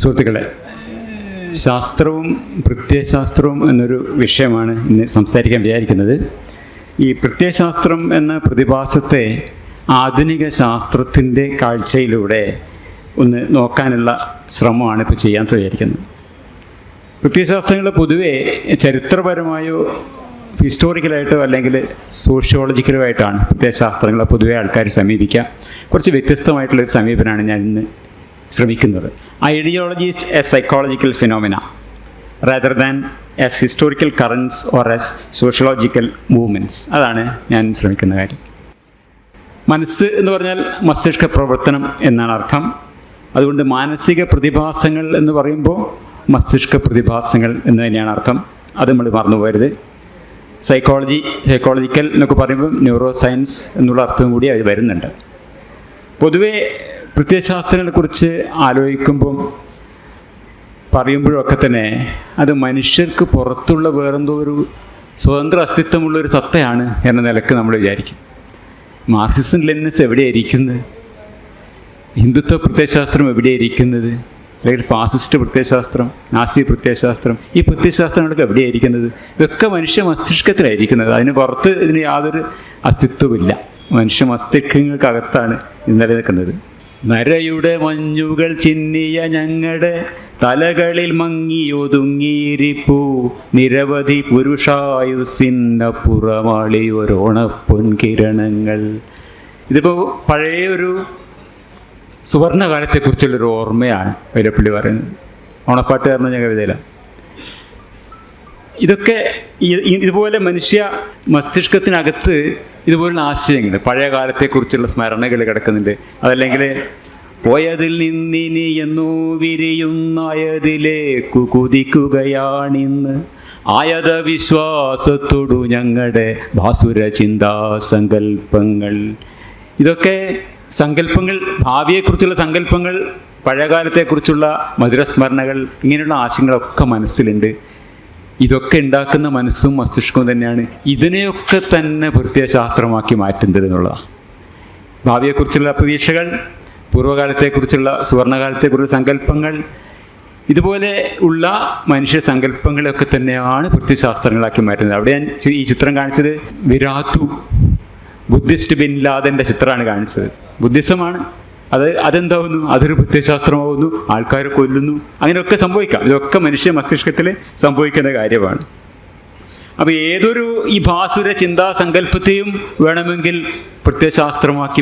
സുഹൃത്തുക്കളെ, ശാസ്ത്രവും പ്രത്യയശാസ്ത്രവും എന്നൊരു വിഷയമാണ് ഇന്ന് സംസാരിക്കാൻ വിചാരിക്കുന്നത്. ഈ പ്രത്യയശാസ്ത്രം എന്ന പ്രതിഭാസത്തെ ആധുനിക ശാസ്ത്രത്തിൻ്റെ കാഴ്ചയിലൂടെ ഒന്ന് നോക്കാനുള്ള ശ്രമമാണ് ഇപ്പോൾ ചെയ്യാൻ വിചാരിക്കുന്നത്. പ്രത്യയശാസ്ത്രങ്ങൾ പൊതുവേ ചരിത്രപരമായോ ഹിസ്റ്റോറിക്കലായിട്ടോ അല്ലെങ്കിൽ സോഷ്യോളജിക്കലോ ആയിട്ടാണ് പ്രത്യയശാസ്ത്രങ്ങളെ പൊതുവേ ആൾക്കാർ സമീപിക്കുക. കുറച്ച് വ്യത്യസ്തമായിട്ടുള്ളൊരു സമീപനമാണ് ഞാൻ ഇന്ന് ശ്രമിക്കുന്നത്. Ideologies A psychological phenomena rather than as historical currents or as sociological movements. അതാണ് ഞാൻ ശ്രമിക്കുന്ന കാര്യം. മനസ്സ് എന്ന് പറഞ്ഞാൽ മസ്തിഷ്ക പ്രവർത്തനം എന്നാണ് അർത്ഥം. അതുകൊണ്ട് മാനസിക പ്രതിഭാസങ്ങൾ എന്ന് പറയുമ്പോൾ മസ്തിഷ്ക പ്രതിഭാസങ്ങൾ എന്ന് തന്നെയാണ് അർത്ഥം. അത് നമ്മൾ മറന്നു പോകരുത്. സൈക്കോളജിക്കൽ എന്നൊക്കെ പറയുമ്പോൾ ന്യൂറോ സയൻസ് എന്നുള്ള അർത്ഥവും കൂടി അത് വരുന്നുണ്ട്. പൊതുവേ പ്രത്യയശാസ്ത്രങ്ങളെക്കുറിച്ച് ആലോചിക്കുമ്പം പറയുമ്പോഴൊക്കെ തന്നെ അത് മനുഷ്യർക്ക് പുറത്തുള്ള വേറെന്തോ ഒരു സ്വതന്ത്ര അസ്തിത്വമുള്ളൊരു സത്തയാണ് എന്ന നിലക്ക് നമ്മൾ വിചാരിക്കും. മാർക്സിസം ലെനിനിസം എവിടെയായിരിക്കുന്നത്? ഹിന്ദുത്വ പ്രത്യയശാസ്ത്രം എവിടെയായിരിക്കുന്നത്? അല്ലെങ്കിൽ ഫാസിസ്റ്റ് പ്രത്യയശാസ്ത്രം, നാസി പ്രത്യയശാസ്ത്രം, ഈ പ്രത്യയശാസ്ത്രങ്ങളൊക്കെ എവിടെയായിരിക്കുന്നത്? ഇതൊക്കെ മനുഷ്യ മസ്തിഷ്കത്തിലായിരിക്കുന്നത്. അതിന് പുറത്ത് ഇതിന് യാതൊരു അസ്തിത്വമില്ല. മനുഷ്യ മസ്തിഷ്കങ്ങൾക്കകത്താണ് ഇത് നിലനിൽക്കുന്നത്. നരയുടെ മഞ്ഞുകൾ ചിന്നിയ ഞങ്ങളുടെ തലകളിൽ മങ്ങിയൊതുങ്ങിയിരിപ്പൂ നിരവധി പുരുഷായുസിന്നപ്പുറമാളിയൊരോണപ്പൊൻകിരണങ്ങൾ. ഇതിപ്പോൾ പഴയ ഒരു സുവർണകാലത്തെക്കുറിച്ചുള്ളൊരു ഓർമ്മയാണ് വൈരപ്പള്ളി പറയുന്നത്. ഓണപ്പാട്ട് പറഞ്ഞ കവിതയിലാണ്. ഇതൊക്കെ ഇതുപോലെ മനുഷ്യ മസ്തിഷ്കത്തിനകത്ത് ഇതുപോലുള്ള ആശയങ്ങൾ, പഴയ കാലത്തെക്കുറിച്ചുള്ള സ്മരണകൾ കിടക്കുന്നുണ്ട്. അതല്ലെങ്കിൽ പോയതിൽ നിന്നിനി എന്നോ വിരിയുന്നായതിലേക്കു കുതിക്കുകയാണിന്ന് ആയത വിശ്വാസത്തോടു ഞങ്ങളുടെ ഭാസുര ചിന്താസങ്കല്പങ്ങൾ. ഇതൊക്കെ സങ്കല്പങ്ങൾ, ഭാവിയെക്കുറിച്ചുള്ള സങ്കല്പങ്ങൾ, പഴയകാലത്തെക്കുറിച്ചുള്ള മധുരസ്മരണകൾ, ഇങ്ങനെയുള്ള ആശയങ്ങളൊക്കെ മനസ്സിലുണ്ട്. ഇതൊക്കെ ഉണ്ടാക്കുന്ന മനസ്സും മസ്തിഷ്കവും തന്നെയാണ് ഇതിനെയൊക്കെ തന്നെ പ്രത്യയശാസ്ത്രമാക്കി മാറ്റുന്നത് എന്നുള്ളതാണ്. ഭാവിയെക്കുറിച്ചുള്ള പ്രതീക്ഷകൾ, പൂർവ്വകാലത്തെക്കുറിച്ചുള്ള സുവർണകാലത്തെക്കുറിച്ചുള്ള സങ്കല്പങ്ങൾ, ഇതുപോലെ ഉള്ള മനുഷ്യ സങ്കല്പങ്ങളൊക്കെ തന്നെയാണ് പ്രത്യയശാസ്ത്രങ്ങളാക്കി മാറ്റുന്നത്. അവിടെ ഞാൻ ഈ ചിത്രം കാണിച്ചത് വിരാത്തു ബുദ്ധിസ്റ്റ് ബിൻ ലാദൻ്റെ ചിത്രമാണ് കാണിച്ചത്. ബുദ്ധിസമാണ് അതെന്താവുന്നു? അതൊരു പ്രത്യയശാസ്ത്രമാവുന്നു. ആൾക്കാരെ കൊല്ലുന്നു. അങ്ങനെയൊക്കെ സംഭവിക്കാം. ഇതൊക്കെ മനുഷ്യ മസ്തിഷ്കത്തിൽ സംഭവിക്കുന്ന കാര്യമാണ്. അപ്പോൾ ഏതൊരു ഈ ഭാസുര ചിന്താസങ്കല്പത്തെയും വേണമെങ്കിൽ പ്രത്യയശാസ്ത്രമാക്കി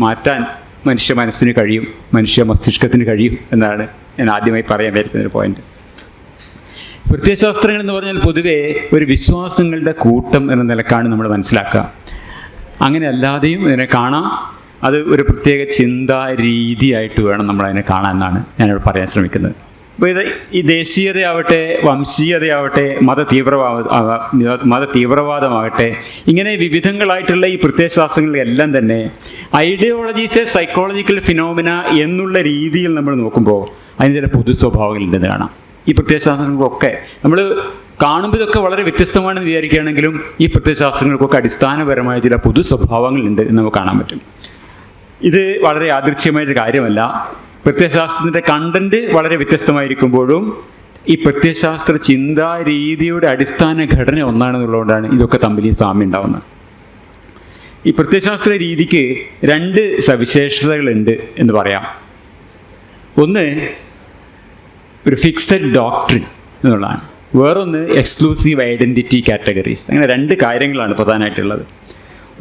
മാറ്റാൻ മനുഷ്യ മനസ്സിന് കഴിയും, മനുഷ്യ മസ്തിഷ്കത്തിന് കഴിയും എന്നാണ് ഞാൻ ആദ്യമായി പറയാൻ വരുന്നൊരു പോയിന്റ്. പ്രത്യയശാസ്ത്രങ്ങൾ എന്ന് പറഞ്ഞാൽ പൊതുവേ ഒരു വിശ്വാസങ്ങളുടെ കൂട്ടം എന്ന നിലക്കാണ് നമ്മൾ മനസ്സിലാക്കുക. അങ്ങനെ അല്ലാതെയും ഇതിനെ കാണാം. അത് ഒരു പ്രത്യേക ചിന്താ രീതിയായിട്ട് വേണം നമ്മളതിനെ കാണാൻ ഞാനിവിടെ പറയാൻ ശ്രമിക്കുന്നത്. അപ്പോൾ ഇത് ഈ ദേശീയതയാവട്ടെ, വംശീയതയാവട്ടെ, മത തീവ്രവാദമാകട്ടെ, ഇങ്ങനെ വിവിധങ്ങളായിട്ടുള്ള ഈ പ്രത്യയശാസ്ത്രങ്ങളെല്ലാം തന്നെ ഐഡിയോളജീസ് സൈക്കോളജിക്കൽ ഫിനോമിന എന്നുള്ള രീതിയിൽ നമ്മൾ നോക്കുമ്പോൾ അതിന് ചില പൊതു സ്വഭാവങ്ങളുണ്ടെന്ന് കാണാം. ഈ പ്രത്യയശാസ്ത്രങ്ങൾക്കൊക്കെ നമ്മൾ കാണുമ്പോൾ ഇതൊക്കെ വളരെ വ്യത്യസ്തമാണെന്ന് വിചാരിക്കുകയാണെങ്കിലും ഈ പ്രത്യയശാസ്ത്രങ്ങൾക്കൊക്കെ അടിസ്ഥാനപരമായ ചില പൊതു സ്വഭാവങ്ങളുണ്ട് എന്ന് നമുക്ക് കാണാൻ പറ്റും. ഇത് വളരെ യാദൃച്ഛികമായൊരു കാര്യമല്ല. പ്രത്യയശാസ്ത്രത്തിൻ്റെ കണ്ടന്റ് വളരെ വ്യത്യസ്തമായിരിക്കുമ്പോഴും ഈ പ്രത്യയശാസ്ത്ര ചിന്താ രീതിയുടെ അടിസ്ഥാന ഘടന ഒന്നാണെന്നുള്ളതുകൊണ്ടാണ് ഇതൊക്കെ തമ്മിൽ ഈ സാമ്യം ഉണ്ടാവുന്നത്. ഈ പ്രത്യയശാസ്ത്ര രീതിക്ക് രണ്ട് സവിശേഷതകളുണ്ട് എന്ന് പറയാം. ഒന്ന് ഒരു ഫിക്സഡ് ഡോക്ട്രിൻ എന്നുള്ളതാണ്. വേറൊന്ന് എക്സ്ക്ലൂസീവ് ഐഡൻറ്റിറ്റി കാറ്റഗറീസ്. അങ്ങനെ രണ്ട് കാര്യങ്ങളാണ് പ്രധാനമായിട്ടുള്ളത്.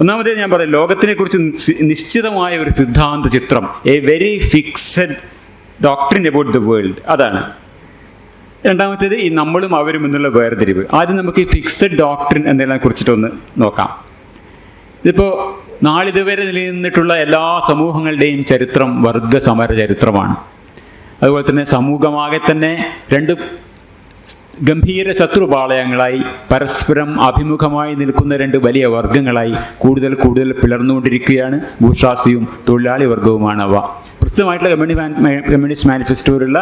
ഒന്നാമത് ഞാൻ പറയാം, ലോകത്തിനെക്കുറിച്ച് നിശ്ചിതമായ ഒരു സിദ്ധാന്ത ചിത്രം, A very fixed doctrine about the world, അതാണ്. രണ്ടാമത്തേത് ഈ നമ്മളും അവരും എന്നുള്ള വേർതിരിവ്. ആദ്യം നമുക്ക് ഈ ഫിക്സഡ് ഡോക്ട്രിൻ എന്നതിനെ കുറിച്ചിട്ടൊന്ന് നോക്കാം. ഇതിപ്പോൾ നാളിതുവരെ നിലനിന്നിട്ടുള്ള എല്ലാ സമൂഹങ്ങളുടെയും ചരിത്രം വർഗസമര ചരിത്രമാണ്. അതുപോലെ തന്നെ സമൂഹമാകെ തന്നെ രണ്ട് ഗംഭീര ശത്രുപാളയങ്ങളായി പരസ്പരം അഭിമുഖമായി നിൽക്കുന്ന രണ്ട് വലിയ വർഗങ്ങളായി കൂടുതൽ പിളർന്നുകൊണ്ടിരിക്കുകയാണ്. ബൂർഷ്വാസിയും തൊഴിലാളി വർഗവുമാണ് അവ. പ്രസിദ്ധമായിട്ടുള്ള കമ്മ്യൂണിസ്റ്റ് മാനിഫെസ്റ്റോയിലുള്ള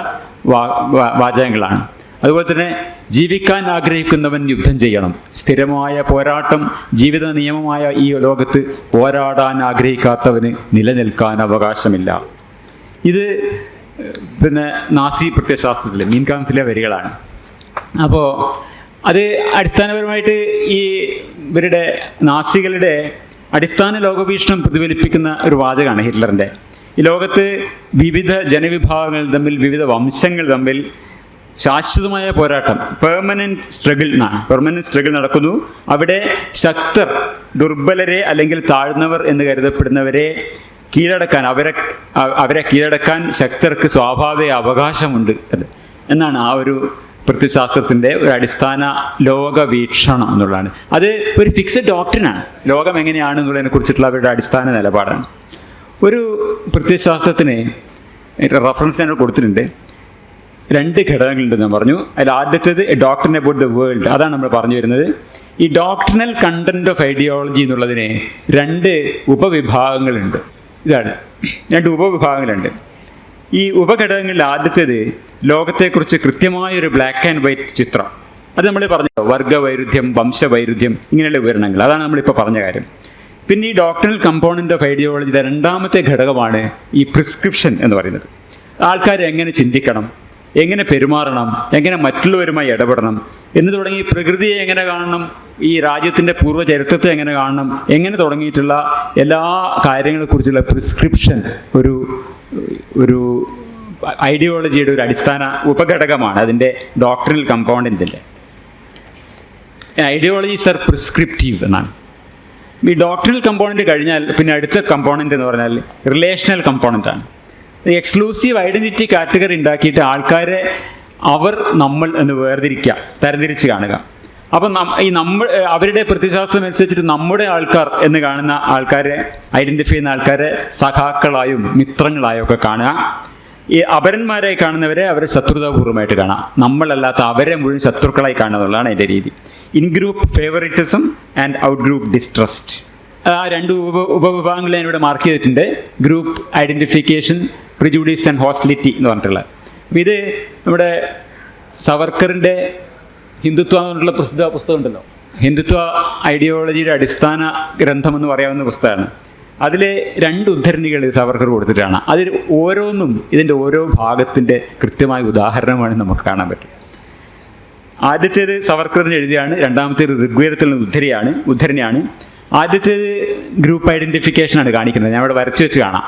വാചകങ്ങളാണ്. അതുപോലെ തന്നെ ജീവിക്കാൻ ആഗ്രഹിക്കുന്നവൻ യുദ്ധം ചെയ്യണം. സ്ഥിരമായ പോരാട്ടം ജീവിത നിയമമായ ഈ ലോകത്ത് പോരാടാൻ ആഗ്രഹിക്കാത്തവന് നിലനിൽക്കാൻ അവകാശമില്ല. ഇത് പിന്നെ നാസി പ്രത്യയശാസ്ത്രത്തിലെ മീൻ കാംഫിലെ വരികളാണ്. അപ്പോൾ അത് അടിസ്ഥാനപരമായിട്ട് ഈ ഇവരുടെ നാസികളുടെ അടിസ്ഥാന ലോകവീക്ഷണം പ്രതിഫലിപ്പിക്കുന്ന ഒരു വാചകമാണ് ഹിറ്റ്ലറിൻ്റെ. ഈ ലോകത്ത് വിവിധ ജനവിഭാഗങ്ങൾ തമ്മിൽ, വിവിധ വംശങ്ങൾ തമ്മിൽ ശാശ്വതമായ പോരാട്ടം, പെർമനൻറ്റ് സ്ട്രഗിൾ നടക്കുന്നു. അവിടെ ശക്തർ ദുർബലരെ അല്ലെങ്കിൽ താഴ്ന്നവർ എന്ന് കരുതപ്പെടുന്നവരെ കീഴടക്കാൻ, അവരെ കീഴടക്കാൻ ശക്തർക്ക് സ്വാഭാവിക അവകാശമുണ്ട് എന്നാണ് ആ ഒരു പ്രത്യയശാസ്ത്രത്തിൻ്റെ ഒരു അടിസ്ഥാന ലോകവീക്ഷണം എന്നുള്ളതാണ്. അത് ഒരു ഫിക്സഡ് ഡോക്ട്രിനാണ്. ലോകം എങ്ങനെയാണ് എന്നുള്ളതിനെ കുറിച്ചിട്ടുള്ള അവരുടെ അടിസ്ഥാന നിലപാടാണ്. ഒരു പ്രത്യയശാസ്ത്രത്തിന് റെഫറൻസ് ഞാൻ കൊടുത്തിട്ടുണ്ട്. 2 ഘടകങ്ങളുണ്ടെന്ന് ഞാൻ പറഞ്ഞു. അതിൽ ആദ്യത്തേത് ഡോക്ട്രിൻ അബൌട്ട് ദ വേൾഡ്, അതാണ് നമ്മൾ പറഞ്ഞു വരുന്നത്. ഈ ഡോക്ട്രിനൽ കണ്ടന്റ് ഓഫ് ഐഡിയോളജി എന്നുള്ളതിന് 2 ഉപവിഭാഗങ്ങളുണ്ട്. ഇതാണ് 2 ഉപവിഭാഗങ്ങളുണ്ട്. ഈ ഉപഘടകങ്ങളിൽ ആദ്യത്തേത് ലോകത്തെക്കുറിച്ച് കൃത്യമായൊരു ബ്ലാക്ക് ആൻഡ് വൈറ്റ് ചിത്രം. അത് നമ്മൾ പറഞ്ഞു, വർഗവൈരുദ്ധ്യം, വംശവൈരുദ്ധ്യം, ഇങ്ങനെയുള്ള വിവരണങ്ങൾ. അതാണ് നമ്മളിപ്പോൾ പറഞ്ഞ കാര്യം. പിന്നെ ഈ ഡോക്ട്രിനൽ കമ്പോണൻ്റ് ഓഫ് ഐഡിയോളജിയുടെ 2ാമത്തെ ഘടകമാണ് ഈ പ്രിസ്ക്രിപ്ഷൻ എന്ന് പറയുന്നത്. ആൾക്കാർ എങ്ങനെ ചിന്തിക്കണം, എങ്ങനെ പെരുമാറണം, എങ്ങനെ മറ്റുള്ളവരുമായി ഇടപെടണം എന്ന് തുടങ്ങി പ്രകൃതിയെ എങ്ങനെ കാണണം, ഈ രാജ്യത്തിൻ്റെ പൂർവ്വചരിത്രത്തെ എങ്ങനെ കാണണം, എങ്ങനെ തുടങ്ങിയിട്ടുള്ള എല്ലാ കാര്യങ്ങളെക്കുറിച്ചുള്ള പ്രിസ്ക്രിപ്ഷൻ ഒരു ഐഡിയോളജിയുടെ ഒരു അടിസ്ഥാന ഉപഘടകമാണ് അതിൻ്റെ ഡോക്ട്രിനൽ കമ്പോണൻറ്റിൻ്റെ. ഐഡിയോളജീസ് ആർ പ്രിസ്ക്രിപ്റ്റീവ് എന്നാണ്. ഈ ഡോക്ട്രിനൽ കമ്പോണൻറ്റ് കഴിഞ്ഞാൽ പിന്നെ അടുത്ത കമ്പോണൻറ്റ് എന്ന് പറഞ്ഞാൽ റിലേഷണൽ കമ്പോണൻ്റാണ്. എക്സ്ക്ലൂസീവ് ഐഡൻറ്റിറ്റി കാറ്റഗറി ഉണ്ടാക്കിയിട്ട് ആൾക്കാരെ അവർ നമ്മൾ എന്ന് തരംതിരിച്ച് കാണുക. അപ്പം അവരുടെ പ്രത്യയശാസ്ത്രം അനുസരിച്ചിട്ട് നമ്മുടെ ആൾക്കാർ എന്ന് കാണുന്ന ആൾക്കാരെ, ഐഡൻറ്റിഫൈ ചെയ്യുന്ന ആൾക്കാരെ സഖാക്കളായും മിത്രങ്ങളായും ഒക്കെ കാണുക. ഈ അപരന്മാരായി കാണുന്നവരെ അവരെ ശത്രുതാപൂർവ്വമായിട്ട് കാണാം. നമ്മളല്ലാത്ത അവരെ മുഴുവൻ ശത്രുക്കളായി കാണുക എന്നുള്ളതാണ് അതിൻ്റെ രീതി. In group favouritism and out group distrust. ആ 2 ഉപവിഭാഗങ്ങളെ ഞാനിവിടെ മാർക്ക് ചെയ്തിട്ടുണ്ട്. Group identification, prejudice and hostility എന്ന് പറഞ്ഞിട്ടുള്ളത്. അപ്പോൾ ഇത് നമ്മുടെ സവർക്കറിൻ്റെ ഹിന്ദുത്വ എന്ന് പറഞ്ഞിട്ടുള്ള പ്രസിദ്ധ പുസ്തകം ഉണ്ടല്ലോ, ഹിന്ദുത്വ ഐഡിയോളജിയുടെ അടിസ്ഥാന ഗ്രന്ഥമെന്ന് പറയാവുന്ന പുസ്തകമാണ്. അതിൽ 2 ഉദ്ധരണികൾ സവർക്കർ കൊടുത്തിട്ടാണ്. അതിൽ ഓരോന്നും ഇതിൻ്റെ ഓരോ ഭാഗത്തിൻ്റെ കൃത്യമായ ഉദാഹരണമാണ് നമുക്ക് കാണാൻ പറ്റും. ആദ്യത്തേത് സവർക്കറിന് എഴുതിയാണ്, 2ാമത്തേത് ഋഗ്വേദത്തിൽ നിന്ന് ഉദ്ധരണിയാണ്. ആദ്യത്തേത് ഗ്രൂപ്പ് ഐഡൻറ്റിഫിക്കേഷനാണ് കാണിക്കുന്നത്. ഞാൻ ഇവിടെ വരച്ചു വെച്ച് കാണാം.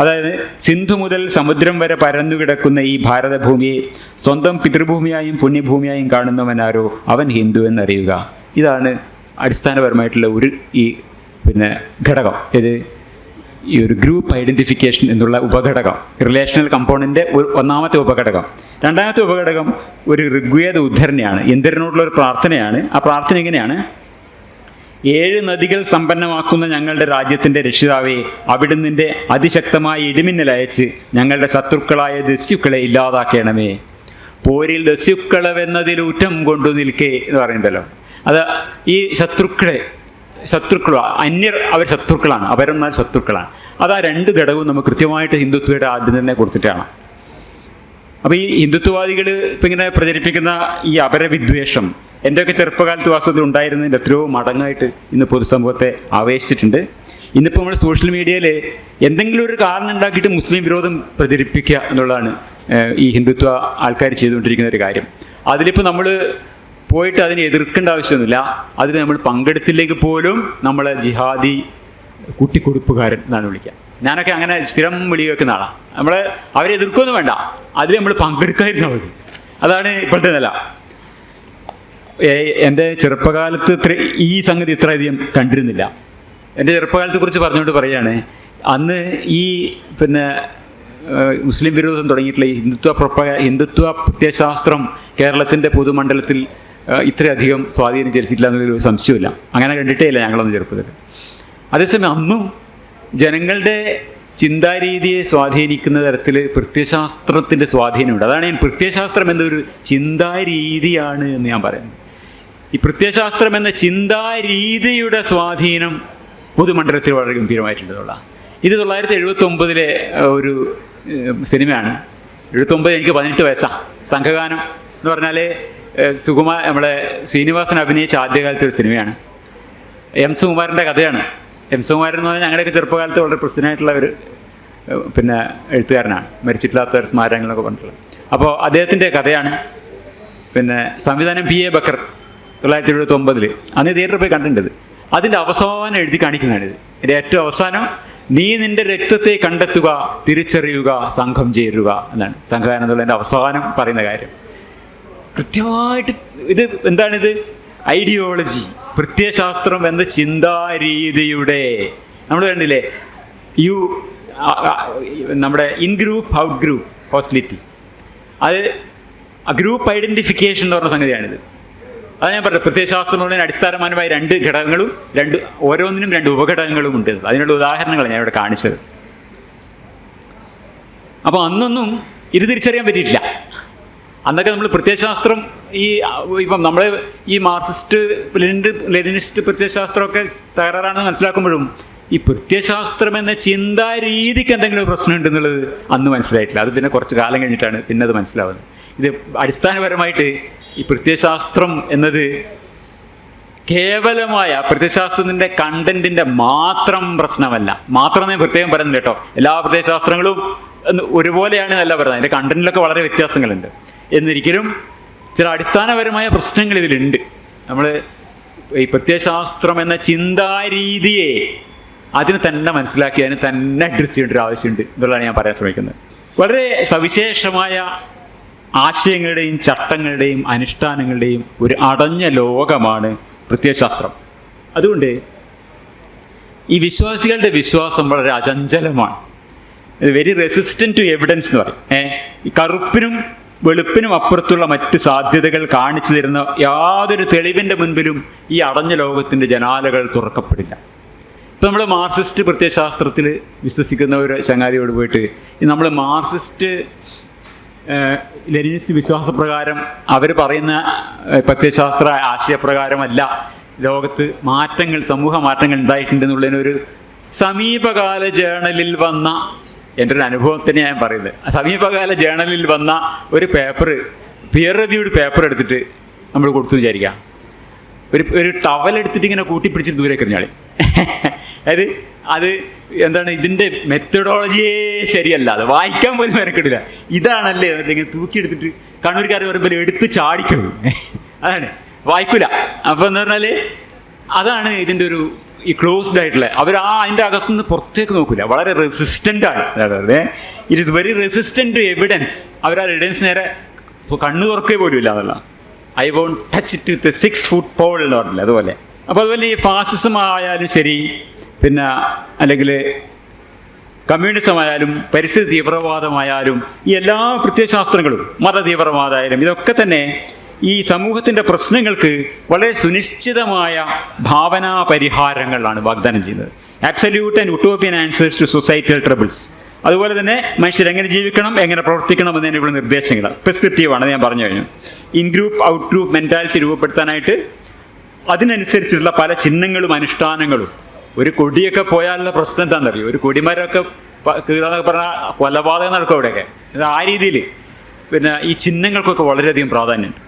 അതായത് സിന്ധു മുതൽ സമുദ്രം വരെ പരന്നു കിടക്കുന്ന ഈ ഭാരതഭൂമിയെ സ്വന്തം പിതൃഭൂമിയായും പുണ്യഭൂമിയായും കാണുന്നവനാരോ അവൻ ഹിന്ദു എന്നറിയുക. ഇതാണ് അടിസ്ഥാനപരമായിട്ടുള്ള ഈ ഘടകം. ഇത് ഈ ഒരു ഗ്രൂപ്പ് ഐഡൻറ്റിഫിക്കേഷൻ എന്നുള്ള ഉപഘടകം, റിലേഷണൽ കമ്പോണൻ്റ് 1ാമത്തെ ഉപഘടകം. 2ാമത്തെ ഉപഘടകം ഒരു ഋഗ്വേദ ഉദ്ധരണിയാണ്, ഇന്ദ്രനോടുള്ളൊരു പ്രാർത്ഥനയാണ്. ആ പ്രാർത്ഥന എങ്ങനെയാണ്? 7 നദികൾ സമ്പന്നമാക്കുന്ന ഞങ്ങളുടെ രാജ്യത്തിൻ്റെ രക്ഷിതാവേ, അവിടുന്നിൻ്റെ അതിശക്തമായ ഇടിമിന്നലയച്ച് ഞങ്ങളുടെ ശത്രുക്കളായ ദസ്യുക്കളെ ഇല്ലാതാക്കണമേ. പോരിൽ ദസ്യുക്കളവെന്നതിൽ ഊറ്റം കൊണ്ടു നിൽക്കേ എന്ന് പറയുന്നുണ്ടല്ലോ. അത് ഈ ശത്രുക്കളോ അന്യർ, അവർ ശത്രുക്കളാണ്, അപരന്മാർ ശത്രുക്കളാണ്. അത് ആ 2 ഘടകവും നമുക്ക് കൃത്യമായിട്ട് ഹിന്ദുത്വയുടെ ആദ്യം തന്നെ കൊടുത്തിട്ടാണ്. അപ്പോൾ ഈ ഹിന്ദുത്വവാദികൾ ഇപ്പം ഇങ്ങനെ പ്രചരിപ്പിക്കുന്ന ഈ അപരവിദ്വേഷം എൻ്റെയൊക്കെ ചെറുപ്പകാലത്ത് വാസ്തവത്തിൽ ഉണ്ടായിരുന്നതിൻ്റെ എത്രയോ മടങ്ങായിട്ട് ഇന്ന് പൊതുസമൂഹത്തെ ആവേശിച്ചിട്ടുണ്ട്. ഇന്നിപ്പോൾ നമ്മൾ സോഷ്യൽ മീഡിയയിൽ എന്തെങ്കിലും ഒരു കാരണം ഉണ്ടാക്കിയിട്ട് മുസ്ലിം വിരോധം പ്രചരിപ്പിക്കുക എന്നുള്ളതാണ് ഈ ഹിന്ദുത്വ ആൾക്കാർ ചെയ്തുകൊണ്ടിരിക്കുന്ന ഒരു കാര്യം. അതിലിപ്പോൾ നമ്മൾ പോയിട്ട് അതിനെ എതിർക്കേണ്ട ആവശ്യമൊന്നുമില്ല. അതിൽ നമ്മൾ പങ്കെടുത്തില്ലെങ്കിൽ പോലും നമ്മളെ ജിഹാദി കുട്ടിക്കൊടുപ്പുകാരൻ എന്നാണ് വിളിക്കുക. ഞാനൊക്കെ അങ്ങനെ സ്ഥിരം വിളി വെക്കുന്ന ആളാണ്. അവരെ എതിർക്കുകയൊന്നും വേണ്ട, അതിൽ നമ്മൾ പങ്കെടുക്കാതിരുന്നാൽ മതി. അതാണ് ഇപ്പോഴത്തെ നില. എൻ്റെ ചെറുപ്പകാലത്ത് ഈ സംഗതി ഇത്രയധികം കണ്ടിരുന്നില്ല. എൻ്റെ ചെറുപ്പകാലത്തെക്കുറിച്ച് പറഞ്ഞുകൊണ്ട് പറയുകയാണ്, അന്ന് ഈ മുസ്ലിം വിരോധം തുടങ്ങിയിട്ടുള്ള ഈ ഹിന്ദുത്വ പ്രത്യയശാസ്ത്രം കേരളത്തിൻ്റെ പൊതുമണ്ഡലത്തിൽ ഇത്രയധികം സ്വാധീനം ചെലുത്തിയിട്ടില്ല എന്നുള്ളൊരു സംശയമില്ല. അങ്ങനെ കണ്ടിട്ടേ ഇല്ല ഞങ്ങളൊന്നും ചെറുപ്പത്തിൽ. അതേസമയം അന്നും ജനങ്ങളുടെ ചിന്താരീതിയെ സ്വാധീനിക്കുന്ന തരത്തിൽ പ്രത്യയശാസ്ത്രത്തിൻ്റെ സ്വാധീനമുണ്ട്. അതാണ് ഞാൻ പ്രത്യയശാസ്ത്രം എന്നൊരു ചിന്താരീതിയാണ് എന്ന് ഞാൻ പറയുന്നത്. ഈ പ്രത്യയശാസ്ത്രം എന്ന ചിന്താരീതിയുടെ സ്വാധീനം പൊതുമണ്ഡലത്തിൽ വളരെ ഗംഭീരമായിട്ടുള്ളതുള്ള. ഇത് 1979 ഒരു സിനിമയാണ്. 79 എനിക്ക് 18 വയസ്സാണ്. സംഘഗാനം എന്ന് പറഞ്ഞാൽ നമ്മളെ ശ്രീനിവാസൻ അഭിനയിച്ച ആദ്യകാലത്തെ ഒരു സിനിമയാണ്. എം സുകുമാരൻ്റെ കഥയാണ്. എം സുകുമാരൻ എന്ന് പറഞ്ഞാൽ ഞങ്ങളുടെയൊക്കെ ചെറുപ്പകാലത്ത് വളരെ പ്രസിദ്ധനായിട്ടുള്ള ഒരു പിന്നെ എഴുത്തുകാരനാണ്, മരിച്ചിട്ടില്ലാത്തവർ സ്മാരകങ്ങളൊക്കെ പറഞ്ഞിട്ടുള്ളത്. അപ്പോൾ അദ്ദേഹത്തിൻ്റെ കഥയാണ്. പിന്നെ സംവിധാനം PA ബക്കർ 1979 അന്ന് തിയേറ്ററിൽ പോയി കണ്ടിട്ടുണ്ട്. അതിൻ്റെ അവസാനം എഴുതി കാണിക്കുന്നതാണിത്. ഇതിൻ്റെ ഏറ്റവും അവസാനം, നീ നിന്റെ രക്തത്തെ കണ്ടെത്തുക, തിരിച്ചറിയുക, സംഘം ചേരുക എന്നാണ് സംഘകാരം എന്നുള്ളതിൻ്റെ അവസാനം പറയുന്ന കാര്യം. കൃത്യമായിട്ട് ഇത് എന്താണിത്? ഐഡിയോളജി, പ്രത്യയശാസ്ത്രം എന്ന ചിന്താരീതിയുടെ നമ്മൾ കണ്ടില്ലേ, നമ്മുടെ in group out group hostility, അത് ഗ്രൂപ്പ് ഐഡൻറ്റിഫിക്കേഷൻ എന്ന് പറഞ്ഞ സംഗതിയാണിത്. അത് ഞാൻ പറഞ്ഞത്, പ്രത്യയശാസ്ത്രങ്ങളുടെ അടിസ്ഥാനപരമായ 2 ഘടകങ്ങളും ഓരോന്നിനും 2 ഉപഘടകങ്ങളും ഉണ്ട്. അതിനുള്ള ഉദാഹരണങ്ങൾ ഞാൻ ഇവിടെ കാണിച്ചത്. അപ്പോൾ അന്നൊന്നും ഇത് തിരിച്ചറിയാൻ പറ്റിയിട്ടില്ല. അന്നൊക്കെ നമ്മൾ പ്രത്യയശാസ്ത്രം ഇപ്പം നമ്മൾ ഈ മാർക്സിസ്റ്റ് ലെനിനിസ്റ്റ് പ്രത്യയശാസ്ത്രമൊക്കെ തകരാറാണെന്ന് മനസ്സിലാക്കുമ്പോഴും ഈ പ്രത്യയശാസ്ത്രം എന്ന ചിന്താരീതിക്ക് എന്തെങ്കിലും പ്രശ്നം ഉണ്ടെന്നുള്ളത് അന്ന് മനസ്സിലായിട്ടില്ല. അത് പിന്നെ കുറച്ച് കാലം കഴിഞ്ഞിട്ടാണ് പിന്നെ അത് മനസ്സിലാവുന്നത്. ഇത് അടിസ്ഥാനപരമായിട്ട് ഈ പ്രത്യയശാസ്ത്രം എന്നത് കേവലമായ പ്രത്യയശാസ്ത്രത്തിൻ്റെ കണ്ടന്റിൻ്റെ മാത്രം പ്രശ്നമല്ല. മാത്രം ഞാൻ പ്രത്യേകം പറയുന്നില്ല കേട്ടോ, എല്ലാ പ്രത്യയശാസ്ത്രങ്ങളും ഒരുപോലെയാണ് എന്നല്ല പറയുന്നത്. അതിൻ്റെ കണ്ടന്റിലൊക്കെ വളരെ വ്യത്യാസങ്ങളുണ്ട്. എന്നിരിക്കലും ചില അടിസ്ഥാനപരമായ പ്രശ്നങ്ങൾ ഇതിലുണ്ട്. നമ്മൾ ഈ പ്രത്യയശാസ്ത്രം എന്ന ചിന്താരീതിയെ അതിന് തന്നെ മനസ്സിലാക്കി അതിന് തന്നെ അഡ്രസ് ചെയ്യേണ്ട ഒരു ആവശ്യമുണ്ട് എന്നുള്ളതാണ് ഞാൻ പറയാൻ ശ്രമിക്കുന്നത്. വളരെ സവിശേഷമായ ആശയങ്ങളുടെയും ചട്ടങ്ങളുടെയും അനുഷ്ഠാനങ്ങളുടെയും ഒരു അടഞ്ഞ ലോകമാണ് പ്രത്യയശാസ്ത്രം. അതുകൊണ്ട് ഈ വിശ്വാസികളുടെ വിശ്വാസം വളരെ അചഞ്ചലമാണ്. വെരി റെസിസ്റ്റൻറ്റ് ടു എവിഡൻസ് എന്ന് പറയും. ഈ കറുപ്പിനും വെളുപ്പിനും അപ്പുറത്തുള്ള മറ്റ് സാധ്യതകൾ കാണിച്ചു തരുന്ന യാതൊരു തെളിവിൻ്റെ മുൻപിലും ഈ അടഞ്ഞ ലോകത്തിൻ്റെ ജനാലകൾ തുറക്കപ്പെടില്ല. ഇപ്പം നമ്മൾ മാർക്സിസ്റ്റ് പ്രത്യയശാസ്ത്രത്തിൽ വിശ്വസിക്കുന്ന ഒരു ചങ്ങാതിയോട് പോയിട്ട് നമ്മൾ മാർക്സിസ്റ്റ് ലെനിനിസ്റ്റ് വിശ്വാസപ്രകാരം അവർ പറയുന്ന പ്രത്യയശാസ്ത്ര ആശയപ്രകാരമല്ല ലോകത്ത് മാറ്റങ്ങൾ, സമൂഹ മാറ്റങ്ങൾ ഉണ്ടായിട്ടുണ്ടെന്നുള്ളതിനൊരു സമീപകാല ജേണലിൽ വന്ന എൻ്റെ ഒരു അനുഭവത്തിന് ഞാൻ പറയുന്നത്, സമീപകാല ജേണലിൽ വന്ന ഒരു പേപ്പർ, പിയർ റിവ്യൂഡ് പേപ്പർ എടുത്തിട്ട് നമ്മൾ കൊടുത്തു വിചാരിക്കാം. ഒരു ടവൽ എടുത്തിട്ട് ഇങ്ങനെ കൂട്ടിപ്പിടിച്ചിട്ട് ദൂരേക്ക് എറിഞ്ഞാളി. അത് എന്താണ്, ഇതിൻ്റെ മെത്തഡോളജിയേ ശരിയല്ല, അത് വായിക്കാൻ പോലും മെനക്കെടില്ല. ഇതാണല്ലേ എന്നിട്ട് ഇങ്ങനെ തൂക്കിയെടുത്തിട്ട് കണ്ണൂർക്കാർ പറയുമ്പോൾ എടുത്ത് ചാടിക്കണം. അതാണ്, വായിക്കൂല. അപ്പോൾ എന്ന് പറഞ്ഞാൽ അതാണ് ഇതിൻ്റെ ഒരു ഈ ക്ലോസ്ഡ് ആയിട്ടുള്ള, അവർ അതിൻ്റെ അകത്തുനിന്ന് പുറത്തേക്ക് നോക്കില്ല. വളരെ റെസിസ്റ്റൻ്റ് ആണ്. It is very resistant to evidence. അവർ ആ എവിഡൻസ് നേരെ കണ്ണു തുറക്കുക പോലും ഇല്ല എന്നുള്ള. I won't touch it with 6 foot pole എന്ന് പറഞ്ഞില്ല, അതുപോലെ. അപ്പോൾ അതുപോലെ ഈ ഫാസിസം ആയാലും ശരി, പിന്നെ അല്ലെങ്കിൽ കമ്മ്യൂണിസമായാലും പരിസ്ഥിതി തീവ്രവാദമായാലും ഈ എല്ലാ പ്രത്യയശാസ്ത്രങ്ങളും, മത തീവ്രവാദമായാലും, ഇതൊക്കെ തന്നെ ഈ സമൂഹത്തിൻ്റെ പ്രശ്നങ്ങൾക്ക് വളരെ സുനിശ്ചിതമായ ഭാവനാ പരിഹാരങ്ങളാണ് വാഗ്ദാനം ചെയ്യുന്നത്. Absolute and utopian answers to societal troubles. അതുപോലെ തന്നെ മനുഷ്യർ എങ്ങനെ ജീവിക്കണം, എങ്ങനെ പ്രവർത്തിക്കണം എന്നതിനുള്ള നിർദ്ദേശങ്ങൾ പ്രിസ്ക്രിപ്റ്റീവാണ്, ഞാൻ പറഞ്ഞു കഴിഞ്ഞു. In group out group mentality രൂപപ്പെടുത്താനായിട്ട് അതിനനുസരിച്ചുള്ള പല ചിഹ്നങ്ങളും അനുഷ്ഠാനങ്ങളും. ഒരു കൊടിയൊക്കെ പോയാലുള്ള പ്രശ്നം എന്താണെന്നറിയോ, ഒരു കൊടിമരമൊക്കെ കീറാന്നൊക്കെ പറഞ്ഞാൽ കൊലപാതകം നടക്കും അവിടെയൊക്കെ. ആ രീതിയിൽ പിന്നെ ഈ ചിഹ്നങ്ങൾക്കൊക്കെ വളരെയധികം പ്രാധാന്യമുണ്ട്.